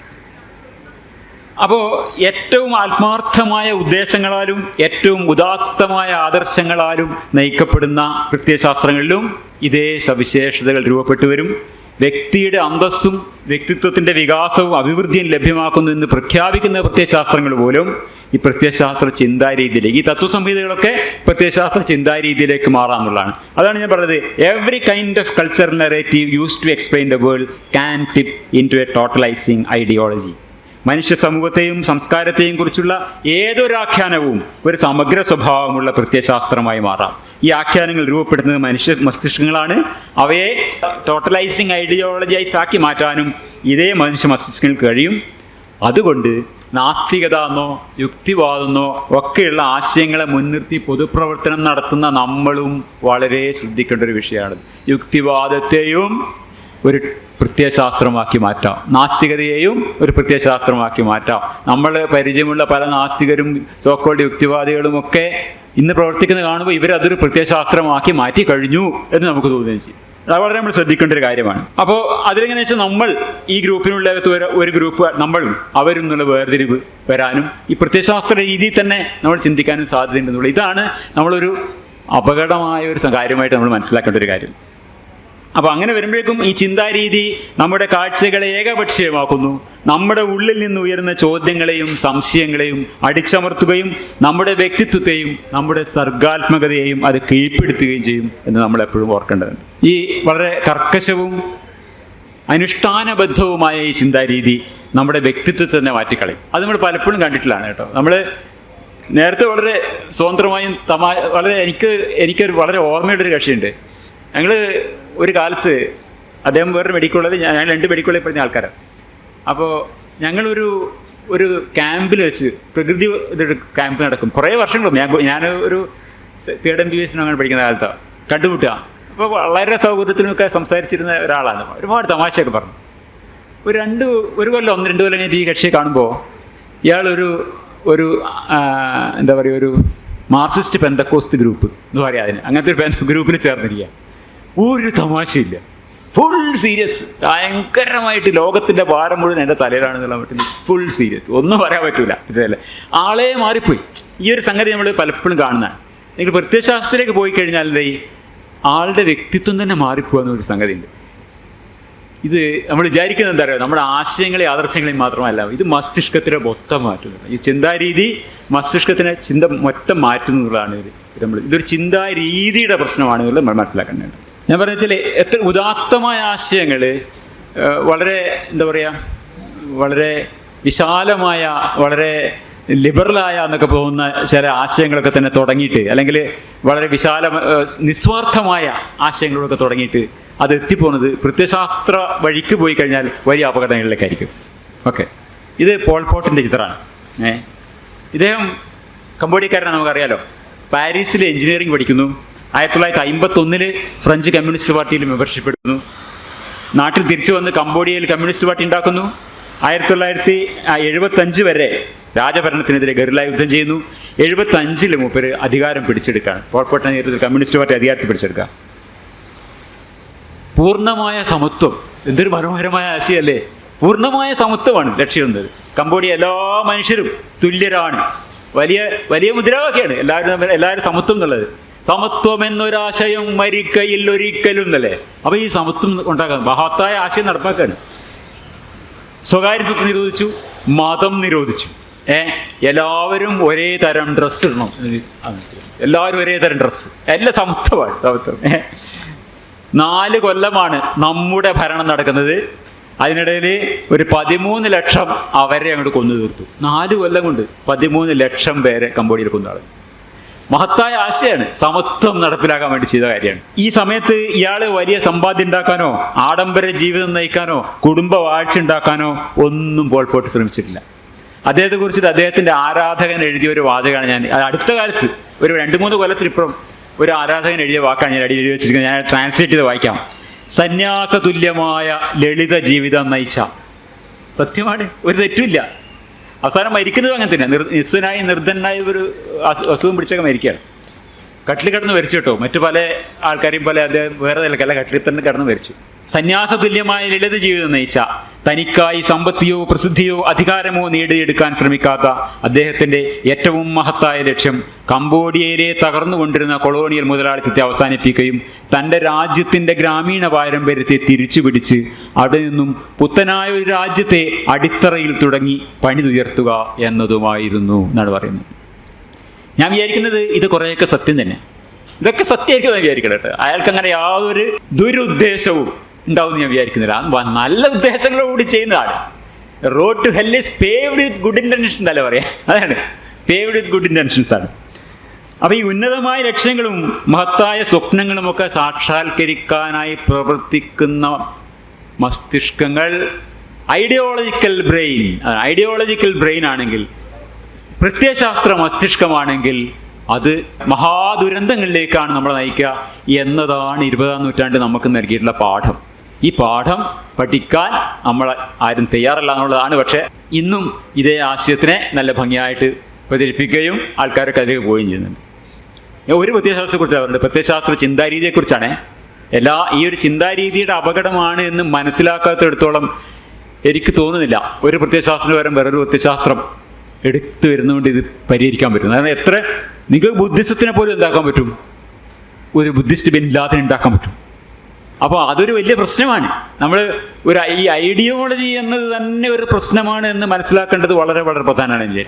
അപ്പോൾ ഏറ്റവും ആത്മാർത്ഥമായ ഉദ്ദേശങ്ങളാലും ഏറ്റവും ഉദാത്തമായ ആദർശങ്ങളാലും നയിക്കപ്പെടുന്ന പ്രത്യയശാസ്ത്രങ്ങളിലും ഇതേ സവിശേഷതകൾ രൂപപ്പെട്ടു വരും. വ്യക്തിയുടെ അന്തസ്സും വ്യക്തിത്വത്തിൻ്റെ വികാസവും അഭിവൃദ്ധിയും ലഭ്യമാക്കുന്നു എന്ന് പ്രഖ്യാപിക്കുന്ന പ്രത്യയശാസ്ത്രങ്ങൾ പോലും ഈ പ്രത്യയശാസ്ത്ര ചിന്താരീതിയിലേക്ക്, ഈ തത്വസംഹിതകളൊക്കെ പ്രത്യയശാസ്ത്ര ചിന്താരീതിയിലേക്ക് മാറാമെന്നുള്ളതാണ്. അതാണ് ഞാൻ പറഞ്ഞത്, every kind of cultural narrative use to explain the world can tip into a totalising ideology. മനുഷ്യ സമൂഹത്തെയും സംസ്കാരത്തെയും കുറിച്ചുള്ള ഏതൊരു ആഖ്യാനവും ഒരു സമഗ്ര സ്വഭാവമുള്ള പ്രത്യയശാസ്ത്രമായി മാറാം. ഈ ആഖ്യാനങ്ങൾ രൂപപ്പെടുന്നത് മനുഷ്യ മസ്തിഷ്കങ്ങളാണ്. അവയെ ടോട്ടലൈസിങ് ഐഡിയോളജൈസ് ആക്കി മാറ്റാനും ഇതേ മനുഷ്യ മസ്തിഷ്കങ്ങൾക്ക് കഴിയും. അതുകൊണ്ട് നാസ്തികത എന്നോ യുക്തിവാദമെന്നോ ഒക്കെയുള്ള ആശയങ്ങളെ മുൻനിർത്തി പൊതുപ്രവർത്തനം നടത്തുന്ന നമ്മളും വളരെ ശ്രദ്ധിക്കേണ്ട ഒരു വിഷയമാണ്. യുക്തിവാദത്തെയും ഒരു പ്രത്യയശാസ്ത്രമാക്കി മാറ്റാം, നാസ്തികതയെയും ഒരു പ്രത്യയശാസ്ത്രമാക്കി മാറ്റാം. നമ്മൾ പരിചയമുള്ള പല നാസ്തികരും സോക്കോൾഡ് യുക്തിവാദികളും ഒക്കെ ഇന്ന് പ്രവർത്തിക്കുന്നത് കാണുമ്പോൾ ഇവരതൊരു പ്രത്യയശാസ്ത്രമാക്കി മാറ്റി കഴിഞ്ഞു എന്ന് നമുക്ക് തോന്നുകയും ചെയ്യും. അത് വളരെ നമ്മൾ ശ്രദ്ധിക്കേണ്ട ഒരു കാര്യമാണ്. അപ്പോൾ അതിലെങ്ങനെ വെച്ചാൽ നമ്മൾ ഈ ഗ്രൂപ്പിനുള്ള ഒരു ഗ്രൂപ്പ് നമ്മളും അവരും എന്നുള്ള വേർതിരിവ് വരാനും ഈ പ്രത്യയശാസ്ത്ര രീതിയിൽ തന്നെ നമ്മൾ ചിന്തിക്കാനും സാധ്യതയുണ്ടെന്നുള്ള ഇതാണ് നമ്മളൊരു അപകടമായ ഒരു കാര്യമായിട്ട് നമ്മൾ മനസ്സിലാക്കേണ്ട ഒരു കാര്യം. അപ്പോൾ അങ്ങനെ വരുമ്പോഴേക്കും ഈ ചിന്താരീതി നമ്മുടെ കാഴ്ചകളെ ഏകപക്ഷീയമാക്കുന്നു, നമ്മുടെ ഉള്ളിൽ നിന്ന് ഉയരുന്ന ചോദ്യങ്ങളെയും സംശയങ്ങളെയും അടിച്ചമർത്തുകയും നമ്മുടെ വ്യക്തിത്വത്തെയും നമ്മുടെ സർഗാത്മകതയെയും അത് കീഴ്പ്പെടുത്തുകയും ചെയ്യും എന്ന് നമ്മൾ എപ്പോഴും ഓർക്കേണ്ടതുണ്ട്. ഈ വളരെ കർക്കശവും അനുഷ്ഠാനബദ്ധവുമായ ഈ ചിന്താരീതി നമ്മുടെ വ്യക്തിത്വത്തെ തന്നെ മാറ്റിക്കളയും. അത് നമ്മൾ പലപ്പോഴും കണ്ടിട്ടുള്ളതാണ് കേട്ടോ. നമ്മൾ നേരത്തെ വളരെ സ്വതന്ത്രമായും വളരെ എനിക്കൊരു വളരെ ഓർമ്മയുടെ ഒരു കക്ഷിയുണ്ട്. ഞങ്ങൾ ഒരു കാലത്ത് അദ്ദേഹം വേറൊരു മെഡിക്കൽ കോളേജിൽ, ഞാൻ 2 മെഡിക്കൽ കോളേജിൽ പഠിച്ച ആൾക്കാരാണ്. അപ്പോൾ ഞങ്ങളൊരു ക്യാമ്പിൽ വെച്ച് പ്രകൃതി ഇതൊരു ക്യാമ്പ് നടക്കും. കുറേ വർഷങ്ങളും ഞാൻ ഒരു 3rd MBBS അങ്ങനെ പഠിക്കുന്ന കാലത്താണ് കണ്ടുമുട്ടുക. അപ്പോൾ വളരെ സൗകര്യത്തിനൊക്കെ സംസാരിച്ചിരുന്ന ഒരാളാണ്. ഒരുപാട് തമാശയൊക്കെ പറഞ്ഞു. ഒരു കൊല്ലം 1-2 കൊല്ലം കഴിഞ്ഞിട്ട് ഈ കക്ഷിയെ കാണുമ്പോൾ ഇയാളൊരു എന്താ പറയുക, ഒരു മാർക്സിസ്റ്റ് പെന്തക്കോസ്റ്റ് ഗ്രൂപ്പ് എന്ന് പറയാം അതിന്, അങ്ങനത്തെ ഒരു ഗ്രൂപ്പിൽ ചേർന്നിരിക്കുക. ഒരു തമാശയില്ല, ഫുൾ സീരിയസ്, ഭയങ്കരമായിട്ട് ലോകത്തിൻ്റെ ഭാരം മുഴുവൻ എൻ്റെ തലയിലാണെന്നുള്ള മട്ടിൽ ഫുൾ സീരിയസ്, ഒന്നും പറയാൻ പറ്റൂല. ഇതല്ലേ, ആളെ മാറിപ്പോയി. ഈ ഒരു സംഗതി നമ്മൾ പലപ്പോഴും കാണുന്നതാണ്. നിങ്ങൾ പ്രത്യയശാസ്ത്രത്തിലേക്ക് പോയി കഴിഞ്ഞാൽ ആളുടെ വ്യക്തിത്വം തന്നെ മാറിപ്പോകുന്നൊരു സംഗതിയുണ്ട്. ഇത് നമ്മൾ വിചാരിക്കുന്നത് എന്താ പറയുക, നമ്മുടെ ആശയങ്ങളെയും ആദർശങ്ങളെയും മാത്രമല്ല, ഇത് മസ്തിഷ്കത്തിനെ മൊത്തം മാറ്റുന്നു. ഈ ചിന്താരീതി മസ്തിഷ്കത്തിനെ മൊത്തം മാറ്റുന്നതാണ്. ഇതൊരു ചിന്താരീതിയുടെ പ്രശ്നമാണ് നമ്മൾ മനസ്സിലാക്കേണ്ടത്. ഞാൻ പറഞ്ഞ വെച്ചാൽ എത്ര ഉദാത്തമായ ആശയങ്ങൾ, വളരെ എന്താ പറയുക, വളരെ വിശാലമായ, വളരെ ലിബറലായ എന്നൊക്കെ പോകുന്ന ചില ആശയങ്ങളൊക്കെ തന്നെ തുടങ്ങിയിട്ട്, അല്ലെങ്കിൽ വളരെ നിസ്വാർത്ഥമായ ആശയങ്ങളൊക്കെ തുടങ്ങിയിട്ട് അത് എത്തിപ്പോകുന്നത് പ്രത്യയശാസ്ത്ര വഴിക്ക് പോയി കഴിഞ്ഞാൽ വലിയ അപകടങ്ങളിലേക്കായിരിക്കും. ഓക്കെ, ഇത് പോൾ പോട്ടിൻ്റെ ചിത്രമാണ്. ഇദ്ദേഹം കംബോഡിയക്കാരനാണ്, നമുക്കറിയാലോ. പാരീസിൽ എഞ്ചിനീയറിംഗ് പഠിക്കുന്നു. 1951 ഫ്രഞ്ച് കമ്മ്യൂണിസ്റ്റ് പാർട്ടിയിൽ മെമ്പർഷിപ്പ് എടുക്കുന്നു. നാട്ടിൽ തിരിച്ചു വന്ന് കംബോഡിയയിൽ കമ്മ്യൂണിസ്റ്റ് പാർട്ടി ഉണ്ടാക്കുന്നു. 1975 വരെ രാജഭരണത്തിനെതിരെ ഗറില്ല യുദ്ധം ചെയ്യുന്നു. 75 മൂപ്പര് അധികാരം പിടിച്ചെടുക്കുകയാണ്. പോൾ പോട്ടിന്റെ നേതൃത്വത്തിൽ കമ്മ്യൂണിസ്റ്റ് പാർട്ടി അധികാരത്തിൽ പിടിച്ചെടുക്കുക. പൂർണ്ണമായ സമത്വം, എന്തൊരു മനോഹരമായ ആശയമല്ലേ. പൂർണ്ണമായ സമത്വമാണ് ലക്ഷ്യമെന്നത്. കംബോഡിയ എല്ലാ മനുഷ്യരും തുല്യരാണ്, വലിയ വലിയ മുദ്രാവാക്യമാണ് എല്ലാവരും സമത്വം എന്നുള്ളത്. സമത്വം എന്നൊരാശയം മരിക്കയിൽ ഒരിക്കലും എന്നല്ലേ. അപ്പോൾ ഈ സമത്വം ഉണ്ടാക്കാൻ മഹത്തായ ആശയം നടപ്പാക്കാണ്. സ്വകാര്യത്വം നിരോധിച്ചു, മതം നിരോധിച്ചു. എല്ലാവരും ഒരേ തരം ഡ്രസ്സ് ഇടണം, എല്ലാവരും ഒരേ തരം ഡ്രസ്സ്, എല്ലാം സമത്വമാണ്. സമത്വം. 4 കൊല്ലമാണ് നമ്മുടെ ഭരണം നടക്കുന്നത്. അതിനിടയിൽ ഒരു 13 ലക്ഷം അവരെ അങ്ങോട്ട് കൊന്നു തീർത്തു. 4 കൊല്ലം കൊണ്ട് 13 ലക്ഷം പേരെ കംബോഡിയയിൽ കൊന്നാൾ. മഹത്തായ ആശയമാണ്, സമത്വം നടപ്പിലാക്കാൻ വേണ്ടി ചെയ്ത കാര്യമാണ്. ഈ സമയത്ത് ഇയാൾ വലിയ സമ്പാദ്യം ഉണ്ടാക്കാനോ ആഡംബര ജീവിതം നയിക്കാനോ കുടുംബ വാഴ്ച ഉണ്ടാക്കാനോ ഒന്നും പോൾ പോട്ട് ശ്രമിച്ചിട്ടില്ല. അദ്ദേഹത്തെ കുറിച്ചിട്ട് അദ്ദേഹത്തിൻ്റെ ആരാധകൻ എഴുതിയ ഒരു വാചകമാണ് ഞാൻ അടുത്ത കാലത്ത് ഒരു 2-3 കൊല്ലത്തിനിപ്പുറം ഒരു ആരാധകൻ എഴുതിയ വാക്കാണ് ഞാൻ എഴുതി വെച്ചിരിക്കുന്നത്. ഞാൻ ട്രാൻസ്ലേറ്റ് ചെയ്ത് വായിക്കാം. സന്യാസ തുല്യമായ ലളിത ജീവിതം നയിച്ച. സത്യമാണ്, ഒരു തെറ്റുമില്ല. അവസാനം മരിക്കുന്നത് അങ്ങനെ തന്നെ, നിസ്വനായി നിർദ്ധനായി ഒരു അസുഖം പിടിച്ചൊക്കെ മരിക്കുകയാണ്. കട്ടിൽ കിടന്ന് മരിച്ചു കേട്ടോ. മറ്റു പല ആൾക്കാരെയും പോലെ അദ്ദേഹം വേറെ നിലക്കല്ല, കട്ടിൽ തന്നെ കിടന്ന് മരിച്ചു. സന്യാസതുല്യമായ ലളിത ജീവിതം നയിച്ച, തനിക്കായി സമ്പത്തിയോ പ്രസിദ്ധിയോ അധികാരമോ നേടിയെടുക്കാൻ ശ്രമിക്കാത്ത അദ്ദേഹത്തിൻ്റെ ഏറ്റവും മഹത്തായ ലക്ഷ്യം കംബോഡിയയിലെ തകർന്നുകൊണ്ടിരുന്ന കൊളോണിയൽ മുതലാളിത്തത്തെ അവസാനിപ്പിക്കുകയും തൻ്റെ രാജ്യത്തിൻ്റെ ഗ്രാമീണ പാരമ്പര്യത്തെ തിരിച്ചുപിടിച്ച് അവിടെ നിന്നും പുത്തനായ ഒരു രാജ്യത്തെ അടിത്തറയിൽ തുടങ്ങി പണിതുയർത്തുക എന്നതുമായിരുന്നു എന്നാണ് പറയുന്നത്. ഞാൻ വിചാരിക്കുന്നത് ഇത് കുറേയൊക്കെ സത്യം തന്നെ, ഇതൊക്കെ സത്യമായിരിക്കും ഞാൻ വിചാരിക്കണം കേട്ടോ. അയാൾക്ക് അങ്ങനെ യാതൊരു ദുരുദ്ദേശവും ഉണ്ടാവും ഞാൻ വിചാരിക്കുന്നില്ല. നല്ല ഉദ്ദേശങ്ങളോടുകൂടി ചെയ്യുന്നതാണ്. Road to hell is paved with good intentions എന്നല്ല പറയാം, അതാണ് പേവ്ഡ് വിത്ത് ഗുഡ് ഇൻറ്റൻഷൻസ് ആണ്. അപ്പോൾ ഈ ഉന്നതമായ ലക്ഷ്യങ്ങളും മഹത്തായ സ്വപ്നങ്ങളും ഒക്കെ സാക്ഷാത്കരിക്കാനായി പ്രവർത്തിക്കുന്ന മസ്തിഷ്കങ്ങൾ ഐഡിയോളജിക്കൽ ബ്രെയിൻ ആണെങ്കിൽ, പ്രത്യയശാസ്ത്ര മസ്തിഷ്കമാണെങ്കിൽ അത് മഹാദുരന്തങ്ങളിലേക്കാണ് നമ്മളെ നയിക്കുക എന്നതാണ് 20-ാം നൂറ്റാണ്ട് നമുക്ക് നൽകിയിട്ടുള്ള പാഠം. ഈ പാഠം പഠിക്കാൻ നമ്മൾ ആരും തയ്യാറല്ല എന്നുള്ളതാണ്. പക്ഷേ ഇന്നും ഇതേ ആശയത്തിനെ നല്ല ഭംഗിയായിട്ട് പ്രചരിപ്പിക്കുകയും ആൾക്കാരൊക്കെ അതിലേക്ക് പോവുകയും ചെയ്യുന്നുണ്ട്. ഒരു പ്രത്യയശാസ്ത്രത്തെക്കുറിച്ചാണ് പറയുന്നത്, പ്രത്യയശാസ്ത്ര ചിന്താരീതിയെക്കുറിച്ചാണ്. ഈ ഒരു ചിന്താരീതിയുടെ അപകടമാണ് എന്ന് മനസ്സിലാക്കാത്തിടത്തോളം എനിക്ക് തോന്നുന്നില്ല ഒരു പ്രത്യയശാസ്ത്രത്തിന് പകരം വേറൊരു പ്രത്യയശാസ്ത്രം എടുത്തു വരുന്നതുകൊണ്ട് ഇത് പരിഹരിക്കാൻ പറ്റും. കാരണം നിങ്ങൾക്ക് ബുദ്ധിസത്തിനെ പോലും എന്താക്കാൻ പറ്റും, ഒരു ബുദ്ധിസ്റ്റ് ബിൻ ലാദൻ ഉണ്ടാക്കാൻ പറ്റും. അപ്പോൾ അതൊരു വലിയ പ്രശ്നമാണ്. നമ്മൾ ഈ ഐഡിയോളജി എന്നത് തന്നെ ഒരു പ്രശ്നമാണ് എന്ന് മനസ്സിലാക്കേണ്ടത് വളരെ വളരെ പ്രധാനമാണ്.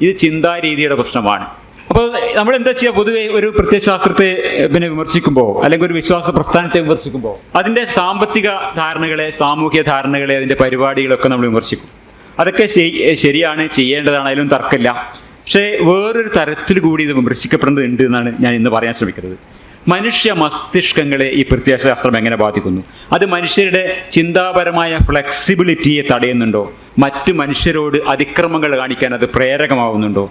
ഇത് ചിന്താരീതിയുടെ പ്രശ്നമാണ്. അപ്പോൾ നമ്മൾ എന്താ ചെയ്യുക, പൊതുവെ ഒരു പ്രത്യയശാസ്ത്രത്തെ വിമർശിക്കുമ്പോൾ അല്ലെങ്കിൽ ഒരു വിശ്വാസ പ്രസ്ഥാനത്തെ വിമർശിക്കുമ്പോൾ അതിൻ്റെ സാമ്പത്തിക ധാരണകളെ, സാമൂഹ്യ ധാരണകളെ, അതിൻ്റെ പരിപാടികളൊക്കെ നമ്മൾ വിമർശിക്കും. അതൊക്കെ ശരിയാണ്, ചെയ്യേണ്ടതാണ്, അതിലൊന്നും തർക്കമില്ല. പക്ഷേ വേറൊരു തരത്തിൽ കൂടി ഇത് വിമർശിക്കപ്പെടേണ്ടതുണ്ട് എന്നാണ് ഞാൻ ഇന്ന് പറയാൻ ശ്രമിക്കുന്നത്. മനുഷ്യ മസ്തിഷ്കങ്ങളെ ഈ പ്രത്യയശാസ്ത്രം എങ്ങനെ ബാധിക്കുന്നു? അത് മനുഷ്യരുടെ ചിന്താപരമായ ഫ്ലെക്സിബിലിറ്റിയെ തടയുന്നുണ്ടോ? മറ്റു മനുഷ്യരോട് അതിക്രമങ്ങൾ കാണിക്കാൻ അത് പ്രേരകമാവുന്നുണ്ടോ?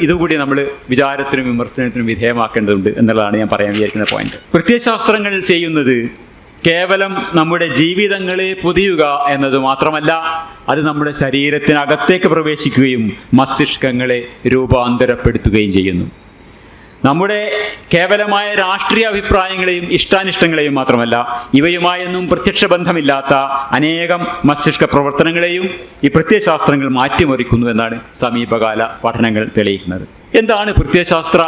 ഇതുകൂടി നമ്മൾ വിചാരത്തിനും വിമർശനത്തിനും വിധേയമാക്കേണ്ടതുണ്ട് എന്നുള്ളതാണ് ഞാൻ പറയാൻ വിചാരിക്കുന്ന പോയിന്റ്. പ്രത്യയശാസ്ത്രങ്ങൾ ചെയ്യുന്നത് കേവലം നമ്മുടെ ജീവിതങ്ങളെ പൊതിയുക എന്നത് മാത്രമല്ല, അത് നമ്മുടെ ശരീരത്തിനകത്തേക്ക് പ്രവേശിക്കുകയും മസ്തിഷ്കങ്ങളെ രൂപാന്തരപ്പെടുത്തുകയും ചെയ്യുന്നു. നമ്മുടെ കേവലമായ രാഷ്ട്രീയ അഭിപ്രായങ്ങളെയും ഇഷ്ടാനിഷ്ടങ്ങളെയും മാത്രമല്ല, ഇവയുമായൊന്നും പ്രത്യക്ഷ ബന്ധമില്ലാത്ത അനേകം മസ്തിഷ്ക പ്രവർത്തനങ്ങളെയും ഈ പ്രത്യയശാസ്ത്രങ്ങൾ മാറ്റിമറിക്കുന്നു എന്നാണ് സമീപകാല പഠനങ്ങൾ തെളിയിക്കുന്നത്. എന്താണ് പ്രത്യയശാസ്ത്ര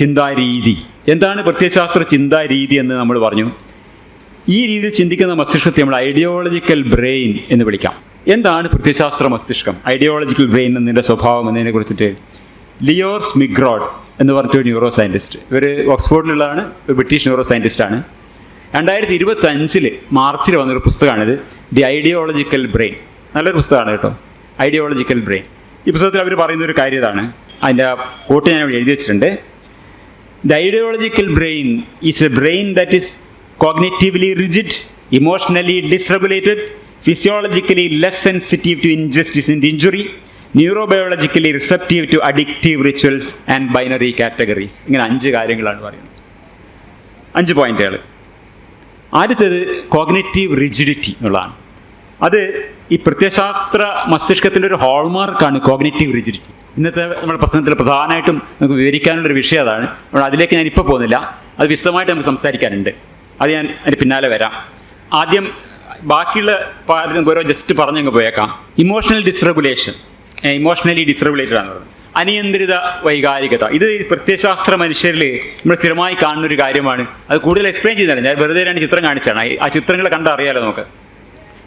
ചിന്താരീതി? എന്താണ് പ്രത്യയശാസ്ത്ര ചിന്താരീതി എന്ന് നമ്മൾ പറഞ്ഞു. ഈ രീതിയിൽ ചിന്തിക്കുന്ന മസ്തിഷ്കത്തെ നമ്മൾ ഐഡിയോളജിക്കൽ ബ്രെയിൻ എന്ന് വിളിക്കാം. എന്താണ് പ്രത്യയശാസ്ത്ര മസ്തിഷ്കം, ഐഡിയോളജിക്കൽ ബ്രെയിൻ എന്നതിൻ്റെ സ്വഭാവം എന്നതിനെ കുറിച്ചിട്ട് ലിയോർ സ്മിഗ്രോഡ് എന്ന് പറഞ്ഞിട്ടൊരു ന്യൂറോ സയൻറ്റിസ്റ്റ്, ഇവർ ഓക്സ്ഫോർഡിലുള്ളതാണ്, ഒരു ബ്രിട്ടീഷ് ന്യൂറോ സയൻറ്റിസ്റ്റാണ്. 2025 മാർച്ചിൽ വന്നൊരു പുസ്തകമാണിത്, ദി ഐഡിയോളജിക്കൽ ബ്രെയിൻ. നല്ലൊരു പുസ്തകമാണ് കേട്ടോ, ഐഡിയോളജിക്കൽ ബ്രെയിൻ. ഈ പുസ്തകത്തിൽ അവർ പറയുന്നൊരു കാര്യം ഇതാണ്, അതിൻ്റെ കോട്ട് ഞാൻ ഇവിടെ എഴുതി വെച്ചിട്ടുണ്ട്. The ideological brain is A brain that is cognitively rigid, emotionally dysregulated, physiologically less sensitive to injustice and injury, neurobiologically receptive to addictive rituals and binary categories. ഇങ്ങനെ 5 കാര്യങ്ങളാണ് പറയുന്നത്, 5 പോയിന്റുകൾ. ആദ്യത്തേത് കോഗ്നിറ്റീവ് റിജിഡിറ്റി എന്നുള്ളതാണ്. അത് ഈ പ്രത്യയശാസ്ത്ര മസ്തിഷ്കത്തിൻ്റെ ഒരു ഹോൾമാർക്കാണ് കോഗ്നിറ്റീവ് റിജിഡിറ്റി. ഇന്നത്തെ നമ്മുടെ പ്രശ്നത്തിൽ പ്രധാനമായിട്ടും നമുക്ക് വിവരിക്കാനുള്ളൊരു വിഷയം അതാണ്. അതിലേക്ക് ഞാൻ ഇപ്പോൾ പോകുന്നില്ല, അത് വിശദമായിട്ട് നമുക്ക് സംസാരിക്കാനുണ്ട്. അത് ഞാൻ അതിന് പിന്നാലെ വരാം. ആദ്യം ബാക്കിയുള്ള ഓരോ ജസ്റ്റ് പറഞ്ഞങ്ങ് പോയേക്കാം. ഇമോഷണൽ ഡിസ്റെഗുലേഷൻ, ഇമോഷണലി ഡിസ്റെഗുലേറ്റഡ് ആണ് പറയുന്നത്. അനിയന്ത്രിത വൈകാരികത, ഇത് പ്രത്യയശാസ്ത്ര മനുഷ്യരിൽ നമ്മൾ സ്ഥിരമായി കാണുന്നൊരു കാര്യമാണ്. അത് കൂടുതൽ എക്സ്പ്ലെയിൻ ചെയ്യുന്നില്ല, ഞാൻ വെറുതെ 2 ചിത്രം കാണിച്ചാണ്. ആ ചിത്രങ്ങൾ കണ്ടാൽ അറിയാലോ നമുക്ക്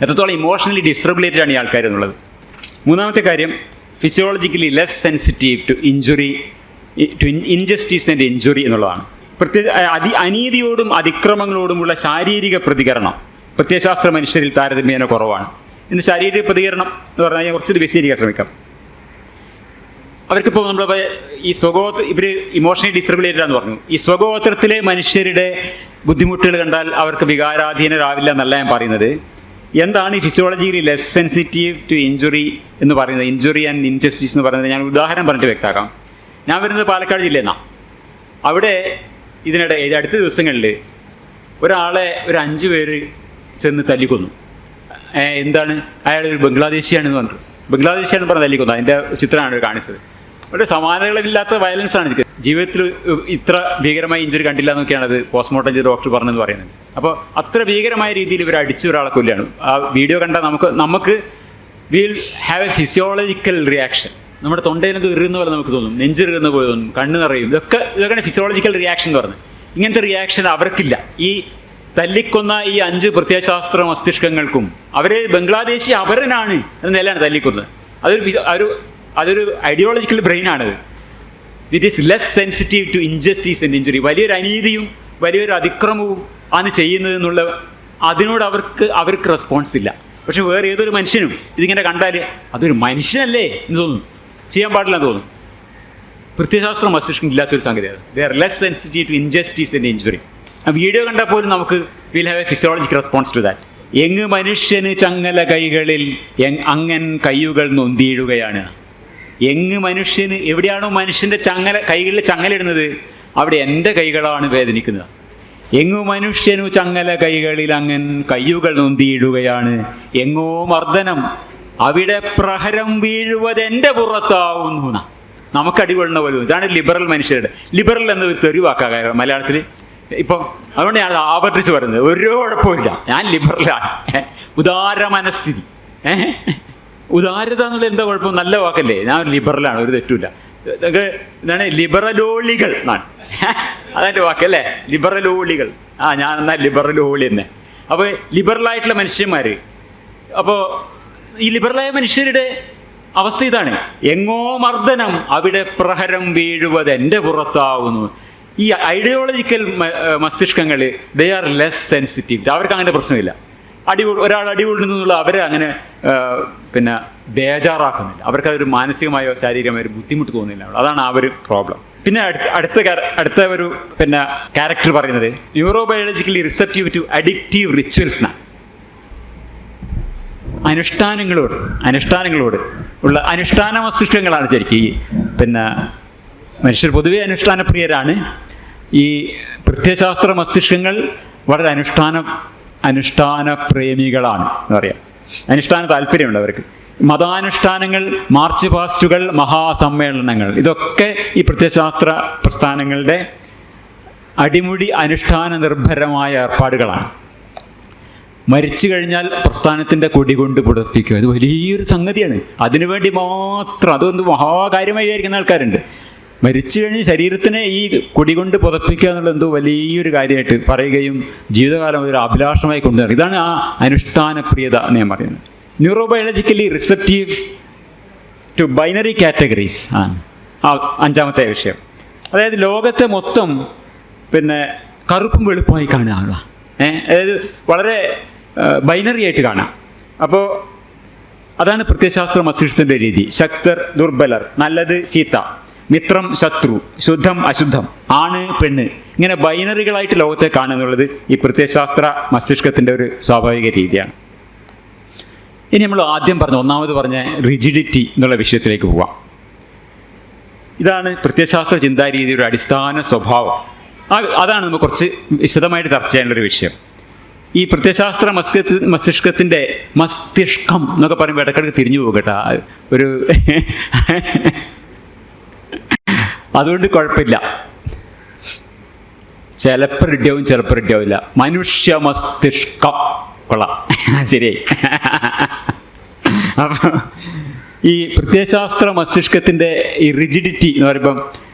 എത്രത്തോളം ഇമോഷണലി ഡിസ്റെഗുലേറ്റഡ് ആണ് ഈ ആൾക്കാർ എന്നുള്ളത്. മൂന്നാമത്തെ കാര്യം, physiologically less sensitive to injury, to injustice and injury എന്നുള്ളതാണ്. അനീതിയോടും അതിക്രമങ്ങളോടുമുള്ള ശാരീരിക പ്രതികരണം പ്രത്യയശാസ്ത്ര മനുഷ്യരിൽ താരതമ്യേന കുറവാണ്. ഇന്ന് ശാരീരിക പ്രതികരണം എന്ന് പറഞ്ഞാൽ ഞാൻ കുറച്ച് വിശദീകരിക്കാൻ ശ്രമിക്കാം. അവർക്കിപ്പോൾ നമ്മൾ ഈ ഇവർ ഇമോഷണലി ഡിസ്റെഗുലേറ്റഡ് എന്ന് പറഞ്ഞു. ഈ സ്വഗോത്രത്തിലെ മനുഷ്യരുടെ ബുദ്ധിമുട്ടുകൾ കണ്ടാൽ അവർക്ക് വികാരാധീനരാവില്ല എന്നല്ല ഞാൻ പറയുന്നത്. എന്താണ് ഈ physiologically less sensitive to injury എന്ന് പറയുന്നത്, ഇഞ്ചുറി ആൻഡ് ഇൻജസ്റ്റിസ് എന്ന് പറയുന്നത്? ഞാൻ ഉദാഹരണം പറഞ്ഞിട്ട് വ്യക്തമാക്കാം. ഞാൻ വരുന്നത് പാലക്കാട് ജില്ലയിൽ നിന്നാണ്. അവിടെ അടുത്ത ദിവസങ്ങളിൽ ഒരാളെ ഒരു 5 പേര് ചെന്ന് തല്ലിക്കൊന്നു. എന്താണ്, അയാൾ ഒരു ബംഗ്ലാദേശിയാണെന്ന് പറഞ്ഞു. ബംഗ്ലാദേശിയാണെന്ന് പറഞ്ഞ് തല്ലിക്കൊന്നു. അതിൻ്റെ ചിത്രമാണ് കാണിച്ചത്. വളരെ സമാനതകളില്ലാത്ത വയലൻസാണ് ഇത്. ജീവിതത്തിൽ ഇത്ര ഭീകരമായ ഇഞ്ചുറി കണ്ടില്ല എന്നൊക്കെയാണ് അത് പോസ്റ്റ്മോർട്ടം ചെയ്ത ഡോക്ടർ പറഞ്ഞെന്ന് പറയുന്നത്. അപ്പോൾ അത്ര ഭീകരമായ രീതിയിൽ ഇവർ അടിച്ച ഒരാളെ കൊല്ലുകയാണ്. ആ വീഡിയോ കണ്ടാൽ നമുക്ക് will have a physiological reaction. നമ്മുടെ തൊണ്ടയിലത് ഇറുന്ന പോലെ നമുക്ക് തോന്നും, നെഞ്ചിറുന്ന പോലെ തോന്നും, കണ്ണ് നിറയും. ഇതൊക്കെയാണ് ഫിസിയോളജിക്കൽ റിയാക്ഷൻ എന്ന് പറയുന്നത്. ഇങ്ങനത്തെ റിയാക്ഷൻ അവർക്കില്ല. ഈ തല്ലിക്കൊന്ന ഈ 5 പ്രത്യയശാസ്ത്ര മസ്തിഷ്കങ്ങൾക്കും അവർ ബംഗ്ലാദേശി അപരനാണ് എന്ന നിലയാണ് തല്ലിക്കൊന്നത്. അതൊരു ഐഡിയോളജിക്കൽ ബ്രെയിനാണത്. It is less sensitive to injustice and injury. വലിയൊരു അനീതിയും വലിയൊരു അതിക്രമവും ആണ് ചെയ്യുന്നത് എന്നുള്ള അതിനോട് അവർക്ക് റെസ്പോൺസ് ഇല്ല. പക്ഷെ വേറെ ഏതൊരു മനുഷ്യനും ഇതിങ്ങനെ കണ്ടാൽ അതൊരു മനുഷ്യനല്ലേ എന്ന് തോന്നും, ചെയ്യാൻ പാടില്ലെന്ന് തോന്നും. പ്രത്യയശാസ്ത്ര മസ്തിഷ്കം ഇല്ലാത്തൊരു സംഗതിയാണ്. They are less sensitive to injustice and injury. ആ വീഡിയോ കണ്ടാൽ പോലും നമുക്ക് will have a physiological response to that. എങ്ങ് മനുഷ്യന് ചങ്ങല കൈകളിൽ അങ്ങൻ കയ്യുകൾ നൊന്തിയിടുകയാണ്. എങ്ങ് മനുഷ്യന്, എവിടെയാണോ മനുഷ്യൻ്റെ കൈകളിൽ ചങ്ങലിടുന്നത് അവിടെ എൻ്റെ കൈകളാണ് വേദനിക്കുന്നത്. എങ്ങു മനുഷ്യനു ചങ്ങല കൈകളിൽ അങ്ങൻ കയ്യുകൾ നൊന്തിയിടുകയാണ്. എങ്ങോ മർദ്ദനം അവിടെ പ്രഹരം വീഴുവതെൻ്റെ പുറത്താവുന്നു. നമുക്ക് അടികൊള്ളുന്ന പോലും. ഇതാണ് ലിബറൽ മനുഷ്യരുടെ. ലിബറൽ എന്നൊരു തെറിവാക്കാ മലയാളത്തിൽ ഇപ്പം. അതുകൊണ്ട് ഞാൻ ആവർത്തിച്ച് പറയുന്നത്, ഒരു കുഴപ്പമില്ല, ഞാൻ ലിബറലാണ്. ഉദാര മനസ്ഥിതി, ഉദാരത എന്നുള്ള എന്താ കുഴപ്പം? നല്ല വാക്കല്ലേ. ഞാൻ ലിബറലാണ്, ഒരു തെറ്റുമില്ല. ഇതാണ് ലിബറലോളികൾ എന്നാണ്. അതെൻ്റെ വാക്കല്ലേ, ലിബറൽ ഹോളികൾ. ഞാൻ എന്നാൽ ലിബറൽ ഹോളി തന്നെ. അപ്പോൾ ലിബറലായിട്ടുള്ള മനുഷ്യന്മാർ, അപ്പോൾ ഈ ലിബറലായ മനുഷ്യരുടെ അവസ്ഥ ഇതാണ്: എങ്ങോ മർദ്ദനം അവിടെ പ്രഹരം വീഴുവത് എൻ്റെ പുറത്താവുന്നു. ഈ ഐഡിയോളജിക്കൽ മസ്തിഷ്കങ്ങൾ ദേ ആർ ലെസ് സെൻസിറ്റീവ്. അവർക്ക് അങ്ങനെ പ്രശ്നമില്ല. ഒരാൾ അടികൊള്ളുന്നുള്ള അവരെ അങ്ങനെ പിന്നെ ബേജാറാക്കുന്നില്ല. അവർക്കതൊരു മാനസികമായോ ശാരീരികമായോ ഒരു ബുദ്ധിമുട്ട് തോന്നുന്നില്ല. അതാണ് ആ ഒരു പ്രോബ്ലം. പിന്നെ അടുത്ത ഒരു പിന്നെ ക്യാരക്ടർ പറയുന്നത് ന്യൂറോബയോളജിക്കലി റിസെപ്റ്റീവ് ടു അഡിക്റ്റീവ് റിച്വൽസ് എന്നാണ്. അനുഷ്ഠാനങ്ങളോട് ഉള്ള അനുഷ്ഠാന മസ്തിഷ്കങ്ങളാണ് ശരിക്കും. ഈ പിന്നെ മനുഷ്യർ പൊതുവെ അനുഷ്ഠാനപ്രിയരാണ്. ഈ പ്രത്യയശാസ്ത്ര മസ്തിഷ്കങ്ങൾ വളരെ അനുഷ്ഠാന പ്രേമികളാണ് എന്ന് പറയാം. അനുഷ്ഠാന താല്പര്യമുണ്ട് അവർക്ക്. മതാനുഷ്ഠാനങ്ങൾ, മാർച്ച് പാസ്റ്റുകൾ, മഹാസമ്മേളനങ്ങൾ, ഇതൊക്കെ ഈ പ്രത്യയശാസ്ത്ര പ്രസ്ഥാനങ്ങളുടെ അടിമുടി അനുഷ്ഠാന നിർഭരമായ ഏർപ്പാടുകളാണ്. മരിച്ചു കഴിഞ്ഞാൽ പ്രസ്ഥാനത്തിൻ്റെ കൊടി കൊണ്ട് പുതപ്പിക്കുക, അത് വലിയൊരു സംഗതിയാണ്. അതിനുവേണ്ടി മാത്രം, അതൊന്ന് മഹാകാര്യമായി വിചാരിക്കുന്ന ആൾക്കാരുണ്ട്. മരിച്ചു കഴിഞ്ഞ് ശരീരത്തിനെ ഈ കൊടി കൊണ്ട് പുതപ്പിക്കുക എന്നുള്ളത് എന്തോ വലിയൊരു കാര്യമായിട്ട് പറയുകയും ജീവിതകാലം ഒരു അഭിലാഷമായി കൊണ്ടുവരിക. ഇതാണ് ആ അനുഷ്ഠാനപ്രിയത എന്ന് ഞാൻ പറയുന്നത്. ന്യൂറോബയോളജിക്കലി റിസെപ്റ്റീവ് ടു ബൈനറി കാറ്റഗറീസ് ആണ് ആ 5ാമത്തെ വിഷയം. അതായത് ലോകത്തെ മൊത്തം പിന്നെ കറുപ്പും വെളുപ്പമായി കാണുക. അതായത് വളരെ ബൈനറി ആയിട്ട് കാണാം. അപ്പോൾ അതാണ് പ്രത്യയശാസ്ത്ര മസ്തിഷ്കത്തിൻ്റെ രീതി. ശക്തർ, ദുർബലർ, നല്ലത്, ചീത്ത, മിത്രം, ശത്രു, ശുദ്ധം, അശുദ്ധം, ആണ്, പെണ്ണ്, ഇങ്ങനെ ബൈനറികളായിട്ട് ലോകത്തെ കാണുക എന്നുള്ളത് ഈ പ്രത്യയശാസ്ത്ര മസ്തിഷ്കത്തിൻ്റെ ഒരു സ്വാഭാവിക രീതിയാണ്. ഇനി നമ്മൾ ഒന്നാമത് പറഞ്ഞ റിജിഡിറ്റി എന്നുള്ള വിഷയത്തിലേക്ക് പോവാം. ഇതാണ് പ്രത്യയശാസ്ത്ര ചിന്താരീതിയുടെ അടിസ്ഥാന സ്വഭാവം. അതാണ് നമുക്ക് കുറച്ച് വിശദമായിട്ട് ചർച്ച ചെയ്യാനുള്ളൊരു വിഷയം. ഈ പ്രത്യയശാസ്ത്ര മസ്തിഷ്കത്തിൻ്റെ മസ്തിഷ്കം എന്നൊക്കെ പറയുമ്പോൾ ഇടയ്ക്കിടയ്ക്ക് തിരിഞ്ഞു പോകട്ടെ ഒരു അതുകൊണ്ട് കുഴപ്പമില്ല. ചിലപ്പോൾ റെഡിയാവും, ചിലപ്പോൾ റെഡിയാവില്ല. മനുഷ്യ മസ്തിഷ്കം കൊള്ളാം, ശരിയായി. അപ്പം ഈ പ്രത്യയശാസ്ത്ര മസ്തിഷ്കത്തിൻ്റെ ഈ റിജിഡിറ്റി എന്ന് പറയുമ്പം